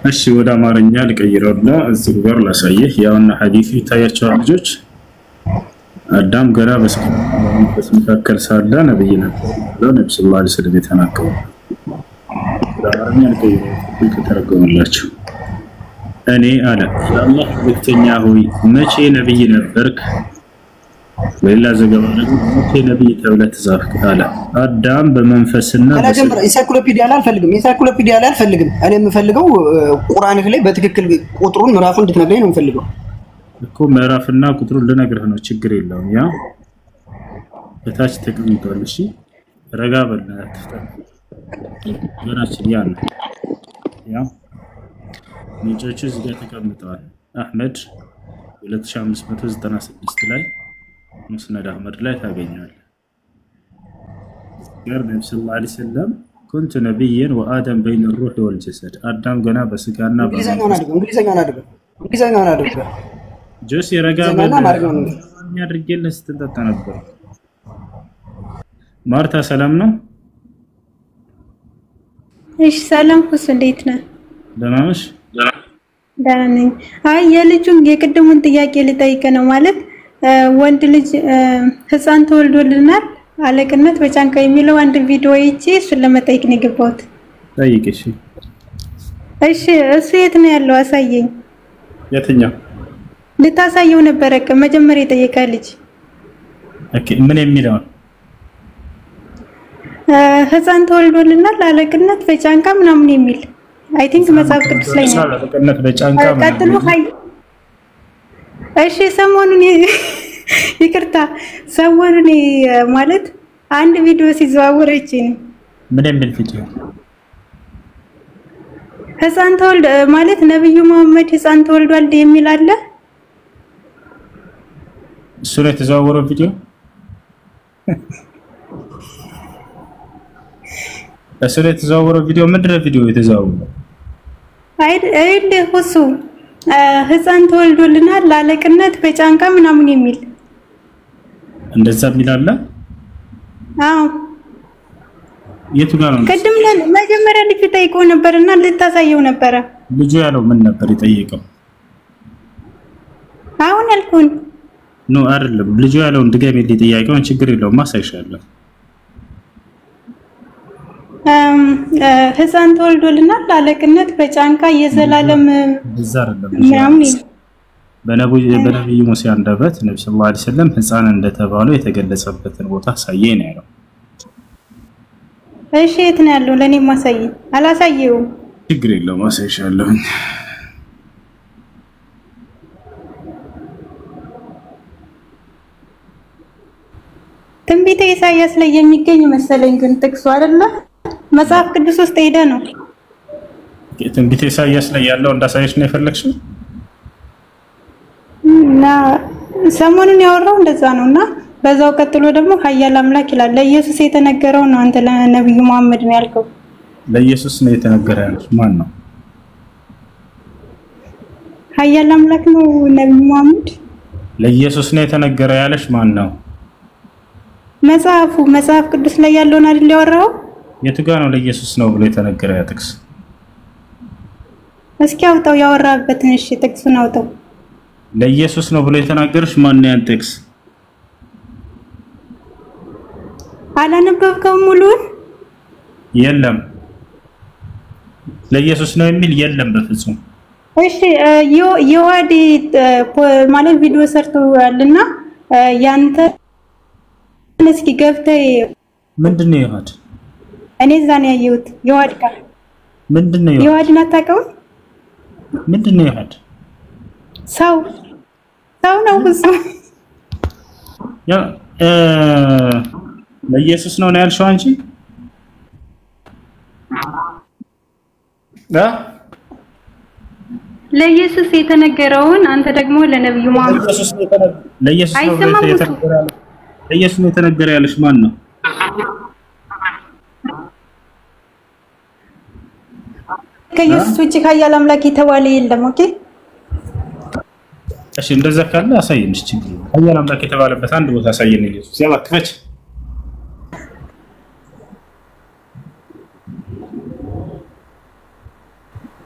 እሺ ወደ አማርኛ ልቀይረውና እዚህ ጋር ላሳየህ። ያውና ሐዲሱ ይታያቸዋል ልጆች። አዳም ገና በስጋና በመንፈስ መካከል ሳለ ነብይ ነበር ብለው ነብዩ ሰለላሁ ዐለይሂ ወሰለም የተናገሩት። ወደ አማርኛ ልቀይረው ከተረጎመላችሁ እኔ አለ የአላህ መልእክተኛ ሆይ መቼ ነብይ ነበርክ? በሌላ ዘገባ ደግሞ መቼ ነብይ ተብለህ ተጻፍክ አለ። አዳም በመንፈስና ኢንሳይክሎፒዲያ ላይ አልፈልግም። እኔ የምፈልገው ቁርአን ላይ በትክክል ቁጥሩን ምዕራፉን እንድትነግረኝ ነው የምፈልገው እኮ። ምዕራፍና ቁጥሩን ልነግርህ ነው፣ ችግር የለውም። ያ በታች ተቀምጧል። እሺ ረጋ በልና ተፍታ ገናችን ያ ምንጮቹ እዚህ ጋር ተቀምጠዋል። አህመድ 2596 ላይ ሙስነድ አህመድ ላይ ታገኛለህ። ጋር ነብዩ ሰለላሁ ዐለይሂ ወሰለም ኩንቱ ነብይን ወአደም በይነ الروح والجسد አዳም ገና በስጋና እንግሊዘኛውን አድርገው ጆሲ ረጋ በልና ያድርገልህ ስትጠጣ ነበር። ማርታ ሰላም ነው? እሺ ሰላም ሁሉ እንዴት ነህ? ደህና ነሽ? ደህና ነኝ። አይ የልጁን የቅድሙን ጥያቄ ልጠይቅ ነው ማለት ወንድ ልጅ ህፃን ተወልዶልናል አለቅነት በጫንቃ የሚለው አንድ ቪዲዮ አይቼ እሱን ለመጠየቅ ነው የገባሁት። ጠይቅ። እሺ እሱ የት ነው ያለው? አሳየኝ። የትኛው? ልታሳየው ነበረ መጀመሪያ የጠየቀ ልጅ። ኦኬ ምን የሚለው? ህፃን ተወልዶልናል አለቅነት በጫንቃ ምናምን የሚል አይ ቲንክ መጽሐፍ ቅዱስ ላይ ነው። አለቅነት በጫንቃ ቀጥሎ እሺ ሰሞኑን ይቅርታ ሰሞኑን ማለት አንድ ቪዲዮ ሲዘዋወር እቺ ነው። ምን የሚል ቪዲዮ? ህፃን ተወልደ ማለት ነብዩ መሐመድ ህፃን ተወልዷል የሚል አለ። እሱ ላይ የተዘዋወረው ቪዲዮ እሱ ላይ የተዘዋወረው ቪዲዮ ምንድን ነው? ቪዲዮ የተዘዋወረው አይደ ሁሱ ህፃን ተወልዶልናል ላለቅነት በጫንቃ ምናምን የሚል እንደዛ የሚል አለ። አዎ የቱ ጋር ነው? ቅድም መጀመሪያ ልጅ ጠይቀው ነበርና ልታሳየው ነበረ። ልጁ ያለው ምን ነበር የጠየቀው? አሁን ያልኩን ነው አይደለም። ልጁ ያለውን ድገሜልኝ ጥያቄውን። ችግር የለውም ማሳይሻለሁ። ህፃን ተወልዶልናል ላለቅነት በጫንቃ የዘላለም ምናምን በነብዩ ሙሴ አንደበት ነብዩ ሰለላሁ ዐለይሂ ወሰለም ህፃን እንደተባለው የተገለጸበትን ቦታ አሳየኝ ነው ያለው። እሺ የት ነው ያለው? ለኔ ማሳየኝ። አላሳየውም። ችግር የለውም አሳይሻለሁ። ትንቢተ ኢሳይያስ ላይ የሚገኝ መሰለኝ ግን ጥቅሱ አይደለ? መጽሐፍ ቅዱስ ውስጥ ሄደ ነው። ትንቢተ ኢሳይያስ ላይ ያለው እንዳሳየሽ ነው የፈለግሽው? እና ሰሞኑን ያወራው እንደዛ ነውና በዛው ቀጥሎ ደግሞ ኃያል አምላክ ይላል። ለኢየሱስ የተነገረው ነው። አንተ ለነብዩ መሐመድ ነው ያልከው። ለኢየሱስ ነው የተነገረው ያልሽ ማን ነው? ኃያል አምላክ ነው ነብዩ መሐመድ። ለኢየሱስ ነው የተነገረ ያለሽ ማን ነው? መጽሐፍ ቅዱስ ላይ ያለውን አይደል ያወራው? የቱ ጋር ነው ለኢየሱስ ነው ብሎ የተነገረ ያ ጥቅስ? እስኪ አውጣው ያወራበትን። እሺ ጥቅሱን አውጣው። ለኢየሱስ ነው ብሎ የተናገረሽ ማን ነው ያን ጥቅስ? አላነበብከውም ሙሉን? የለም ለኢየሱስ ነው የሚል የለም በፍጹም። እሺ የዋዲ ማለት ቪዲዮ ሰርተዋልና ያንተ እስኪ ገብተህ ምንድነው ይዋድ? እኔ እዛ ነው ያየሁት። የዋድ ጋር ምንድነው ይዋድ? የዋድን አታውቀውም? ምንድነው ይዋድ? ሰው ነው ያ ለኢየሱስ ነው ያልሽው አንቺ? ለኢየሱስ የተነገረውን አንተ ደግሞ ለነብዩ መሐመድ ለኢየሱስ ነው የተነገረ ያለሽ ማን ነው? ከኢየሱስ ውጪ ኃያል አምላክ የተባለ የለም። ኦኬ እሺ እንደዛ ካለ አሳየን። እሺ ኃያል አምላክ የተባለበት አንድ ቦታ አሳየን። ኢየሱስ ያባክፈች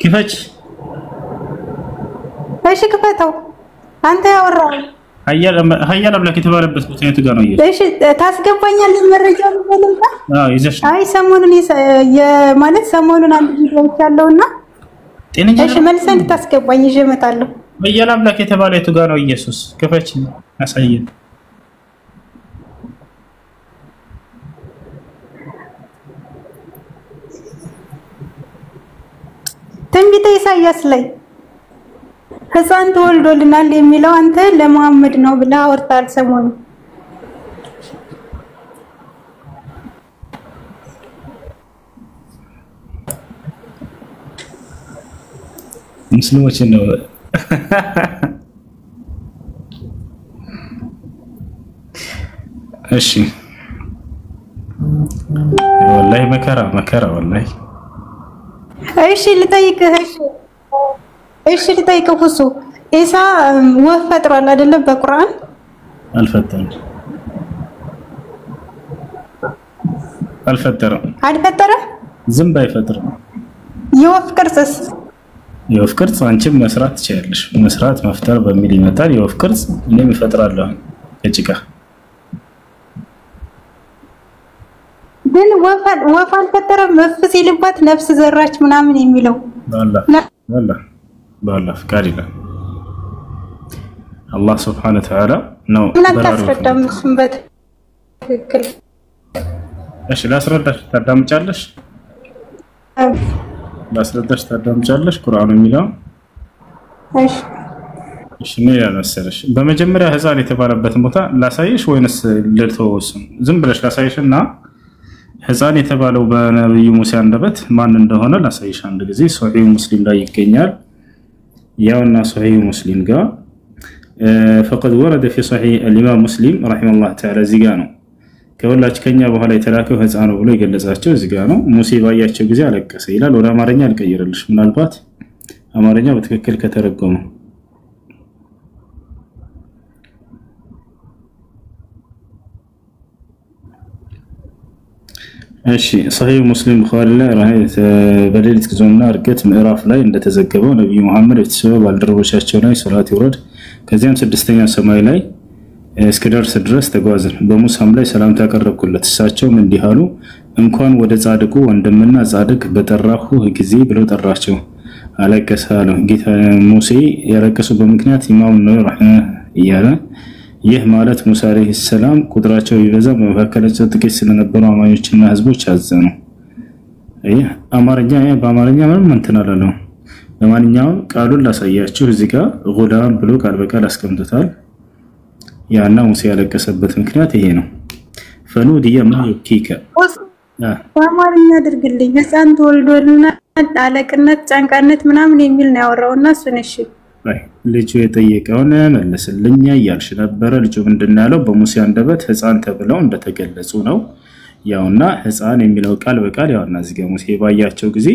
ክፈች። እሺ ክፈተው። አንተ ያወራው ኃያል አምላክ የተባለበት ቦታ የት ጋር ነው? እሺ ታስገባኛለህ መረጃ ልበልም? ይዘሽ አይ ሰሞኑን አንድ ቪዲዮ ያለውና እሺ መልሰህ እንድታስገባኝ ይዤ እመጣለሁ። ኃያል አምላክ የተባለ የት ጋር ነው? ኢየሱስ ክፈች አሳየን። ትንቢተ ኢሳይያስ ላይ ሕፃን ተወልዶልናል የሚለው አንተ ለመሐመድ ነው ብለህ አወርታል ሰሞኑን። ሙስሊሞች ነው እሺ ወላሂ መከራ ወላሂ እሺ ልጠይቅህ። እሺ ልጠይቅህ። ሁሱ ኢሳ ወፍ ፈጥሯል አይደለም? በቁርአን አልፈጠረም። ዝም ባይፈጥርም የወፍ ቅርጽስ? የወፍ ቅርጽ አንቺም መስራት ትችያለሽ። መስራት መፍጠር በሚል ይመጣል። የወፍ ቅርጽ እኔም እፈጥራለሁ ከጭቃ። ግን ወፍ አልፈጠረም። መፍ ሲልባት ነፍስ ዘራች ምናምን የሚለው በአላህ ፍቃድ ይላል። አላህ ሱብሓነሁ ወተዓላ ነው። ምን ታስረዳም? እሱም በትክክል እሺ ላስረዳሽ። ታዳምጫለሽ? ታዳምጫለሽ ቁርአኑ የሚለው እሺ ምን ይላል መሰለሽ? በመጀመሪያ ሕፃን የተባለበትን ቦታ ላሳይሽ ወይንስ ልተወው? ዝም ብለሽ ላሳይሽና ሕፃን የተባለው በነብዩ ሙሴ አንደበት ማን እንደሆነ ላሳይሽ አንድ ጊዜ። ሶሒህ ሙስሊም ላይ ይገኛል። ያውና ሶሒህ ሙስሊም ጋር فقد ورد في صحيح الامام مسلم رحمه الله تعالى ዚጋ ነው ከሁላች ከኛ በኋላ የተላከው ሕፃን ነው ብሎ የገለጻቸው ዚጋ ነው። ሙሴ ባያቸው ጊዜ አለቀሰ ይላል። ወደ አማርኛ አልቀየረልሽ፣ ምናልባት አማርኛ በትክክል ከተረጎመ እሺ صحيح مسلم ቡኻሪ ላይ ራህይት በሌሊት ጉዞና እርገት ምዕራፍ ላይ እንደተዘገበው ነብዩ መሐመድ በተሰበ ባልደረቦቻቸው ላይ ሶላት ይወርድ ከዚያም ስድስተኛ ሰማይ ላይ እስከደርስ ድረስ ተጓዝን። በሙሳም ላይ ሰላምታ ያቀረብኩለት እሳቸውም እንዲህ አሉ፣ እንኳን ወደ ጻድቁ ወንድምና ጻድቅ በጠራሁ ጊዜ ብለው ጠራቸው። አለቀሰ አለ። ጌታ ሙሴ ያለቀሰው በምክንያት ኢማም ነው ረህመህ እያለ ይህ ማለት ሙሳ አለይሂ ሰላም ቁጥራቸው ይበዛ በመካከላቸው ጥቂት ስለነበሩ አማኞችና ህዝቦች አዘኑ። በአማርኛ ምንም እንትን አላለው። ለማንኛውም ቃሉን ላሳያችሁ። እዚህ ጋር ጉላም ብሎ ቃል በቃል አስቀምጦታል። ያና ሙሴ ያለቀሰበት ምክንያት ይሄ ነው። ፈኑዲየ ማ ይብኪከ በአማርኛ አድርግልኝ። ሕፃን ተወልዶልናል አለቅነት ጫንቃነት ምናምን የሚል ነው ያወራውና እሱን እሺ ልጁ የጠየቀውን መለስልኝ እያልሽ ነበረ። ልጁ ምንድን ያለው? በሙሴ አንደበት ሕፃን ተብለው እንደተገለጹ ነው። ያውና ሕፃን የሚለው ቃል በቃል ያውና እዚህ ጋር ሙሴ ባያቸው ጊዜ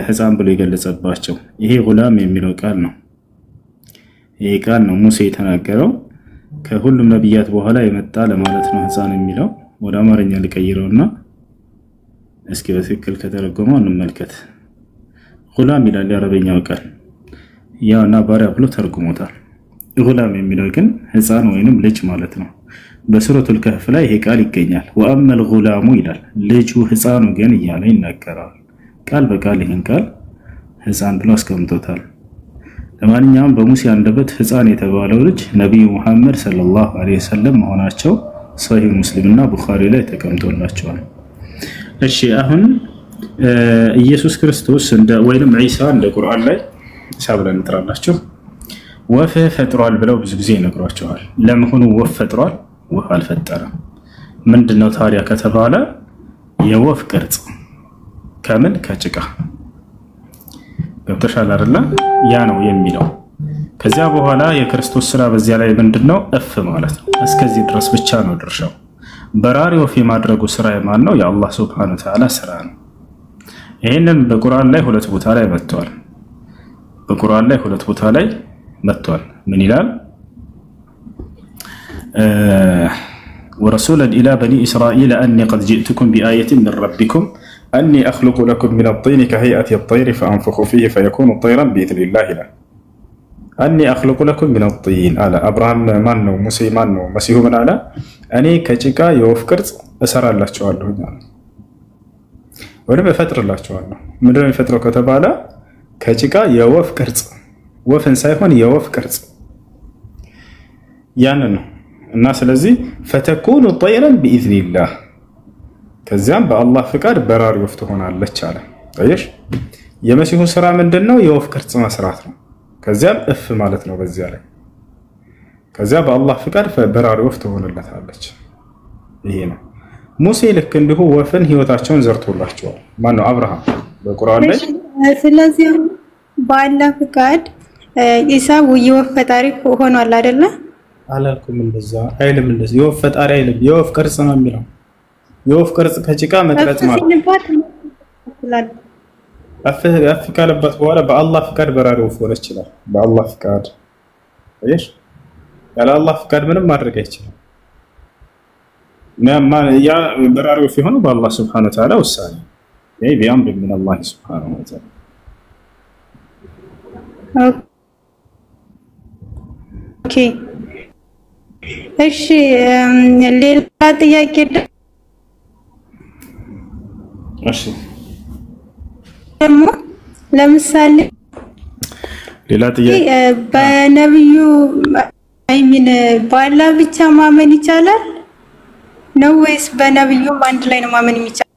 ሕፃን ብሎ የገለጸባቸው ይሄ ጉላም የሚለው ቃል ነው። ይሄ ቃል ነው ሙሴ የተናገረው ከሁሉም ነብያት በኋላ የመጣ ለማለት ነው ህፃን የሚለው ወደ አማርኛ ልቀይረውና እስኪ በትክክል ከተረጎመው እንመልከት ጉላም ይላል የአረበኛው ቃል ያና ባሪያ ብሎ ተርጉሞታል ጉላም የሚለው ግን ህፃን ወይንም ልጅ ማለት ነው በሱረቱል ከህፍ ላይ ይሄ ቃል ይገኛል ወአመል ጉላሙ ይላል ልጁ ህፃኑ ግን እያለ ይናገራል ቃል በቃል ይሄን ቃል ህፃን ብሎ አስቀምጦታል ለማንኛውም በሙሴ አንደበት ህፃን የተባለው ልጅ ነብዩ መሐመድ ሰለላሁ ዐለይሂ ወሰለም መሆናቸው ሶሂህ ሙስሊምና ቡኻሪ ላይ ተቀምጦላቸዋል እሺ አሁን ኢየሱስ ክርስቶስ እንደ ወይንም ዒሳ እንደ ቁርአን ላይ ሻብለን እንጥራላችሁ ወፍ ፈጥሯል ብለው ብዙ ጊዜ ይነግሯቸዋል ለምሆኑ ወፍ ፈጥሯል ወፍ አልፈጠረም ምንድነው ታዲያ ከተባለ የወፍ ቅርጽ ከምን ከጭቃ ገብተሻል አይደል ያ ነው የሚለው ከዚያ በኋላ የክርስቶስ ስራ በዚያ ላይ ምንድነው እፍ ማለት ነው እስከዚህ ድረስ ብቻ ነው ድርሻው በራሪ ወፍ የማድረጉ ስራ የማን ነው የአላህ Subhanahu Wa Ta'ala ስራ ነው ይሄንን በቁርአን ላይ ሁለት ቦታ ላይ መጥቷል በቁርአን ላይ ሁለት ቦታ ላይ መጥቷል ምን ይላል ورسولا إلى بني إسرائيل أني قد جئتكم بآية من ربكم أني أخلق لكم من الطين كهيئة الطير فأنفخ فيه فيكون طيرا بإذن الله له أني أخلق لكم من الطين على أبراهام مانو موسى مانو مسيح من على أني كجيكا يوفكرت أسرى الله شوالله ولم يفتر الله شوالله من دون يفتر كتب على كجيكا يوفكرت وفن سايخون يوفكرت يعني الناس الذي فتكون طيرا بإذن الله كزيان بالله فكر برار يفتحون على الله ايش يمسيه سرا ምንድነው የወፍቅርጽ መስራት ነው ከዚያም እፍ ማለት ነው በዚያ ላይ ከዚያ በአላህ ፍቃድ በራሪ ወፍ ትሆንለታለች ይሄ ነው ሙሴ ልክ እንዲሁ ወፍን ህይወታቸውን ዘርቶላቸዋል ማን ነው አብርሃም በቁርአን ላይ ስለዚህ በአላህ ፍቃድ ኢሳ የወፍ ፈጣሪ ሆኗል አይደለ አላልኩም እንደዛ አይልም እንደዛ የወፍ ፈጣሪ አይልም የወፍ ቅርጽ ነው የሚለው የወፍ ቅርጽ ከጭቃ መቅረጽ ማለት አፍ ካለበት በኋላ በአላህ ፍቃድ በራሪ ወፍ ሆነ ይችላል በአላህ ፍቃድ እሺ ያለ አላህ ፍቃድ ምንም ማድረግ አይችልም ያ በራሪ ወፍ ሆነ በአላህ Subhanahu Wa Ta'ala ውሳኔ ይሄ ቢያምር من الله Subhanahu Wa Ta'ala ኦኬ እሺ ሌላ ጥያቄ እሺ ደግሞ ለምሳሌ ሌላ ጥያቄ በነብዩ አይሚን በአላህ ብቻ ማመን ይቻላል ነው ወይስ በነብዩም አንድ ላይ ነው ማመን የሚቻለው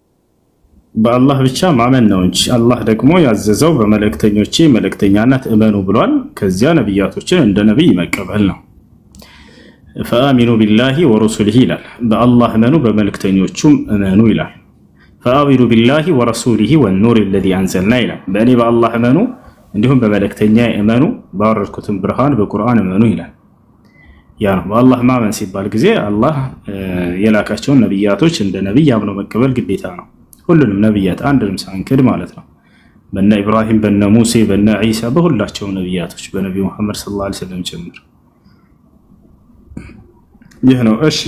በአላህ ብቻ ማመን ነው እንጂ አላህ ደግሞ ያዘዘው በመለክተኞቼ መለክተኛነት እመኑ ብሏል ከዚያ ነብያቶችን እንደ ነብይ መቀበል ነው فآمنوا بالله ورسله ይላል በአላህ እመኑ በመለክተኞቹም እመኑ ይላል فآمنوا بالله ورسوله والنور الذي أنزلنا ይላል በእኔ በአላህ እመኑ እንዲሁም በመለክተኛ እመኑ ባወረድኩትም ብርሃን በቁርአን እመኑ ይላል ያ ነው በአላህ ማመን ሲባል ጊዜ አላህ የላካቸውን ነብያቶች እንደ ነብይ አምኖ መቀበል ግዴታ ነው ሁሉንም ነብያት አንድም ሳንክድ ማለት ነው በእነ ኢብራሂም በእነ ሙሴ በእነ ዒሳ በሁላቸው ነብያቶች በነብዩ መሐመድ ሰለላሁ ዐለይሂ ወሰለም ጭምር ይህ ነው እሺ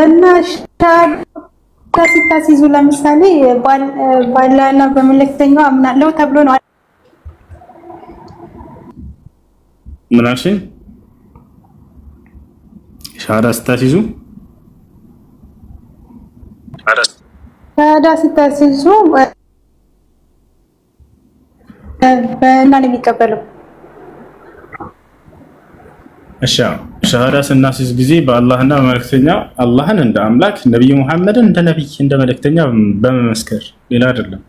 እና ታሲዙ ለምሳሌ ባላና በመለክተኛው አምናለሁ ተብሎ ነው ምናሽ ሻሃዳ ስታሲዙ ሻሃዳ ስታሲዙ በእና ነው የሚቀበለው እሺ ሻሃዳ ስናሲዝ ጊዜ በአላህና በመለክተኛ አላህን እንደ አምላክ ነብዩ መሐመድን እንደ ነብይ እንደ መለክተኛ በመመስከር ሌላ አይደለም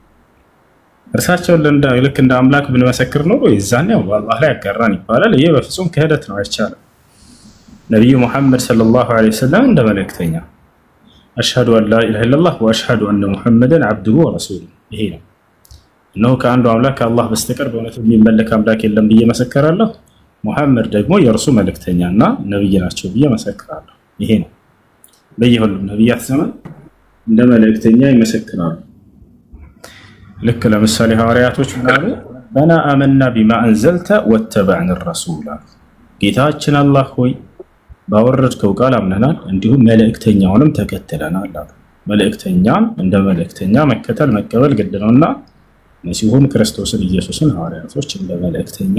እርሳቸውን ልክ እንደ አምላክ ብንመሰክር ነው ይዛኔው በአላህ ላይ ያቀራን ይባላል ይሄ በፍጹም ክህደት ነው አይቻልም ነብዩ መሐመድ ሰለላሁ ዐለይሂ ወሰለም እንደ መለክተኛ አሽሀዱ አን ላ ኢላሀ ኢላላህ ወአሽሀዱ አነ ሙሐመደን ዐብዱሁ ወረሱሉሁ ይሄ ነው ነው ከአንዱ አምላክ ከአላህ በስተቀር በእውነት የሚመለክ አምላክ የለም ብዬ መሰከራለሁ ሙሐመድ ደግሞ የእርሱ መልእክተኛና ነብይ ናቸው ብዬ መሰክራለሁ ይሄ ነው በየሁሉም ነብያት ዘመን እንደ መልእክተኛ ይመሰክራሉ ልክ ለምሳሌ ሐዋርያቶች ምናሉ በና አመና ቢማ አንዘልተ ወተበዕን الرسول ጌታችን አላህ ሆይ ባወረድከው ቃል አምነናል እንዲሁም መልእክተኛውንም ተከትለናል አሉ። መልእክተኛን እንደ መልእክተኛ መከተል መቀበል ግድ ነውና መሲሁን ክርስቶስን ኢየሱስን ሐዋርያቶች እንደ መልእክተኛ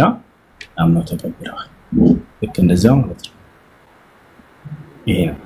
አምነው ተቀብለዋል። ልክ እንደዛው ማለት ነው። ይሄ ነው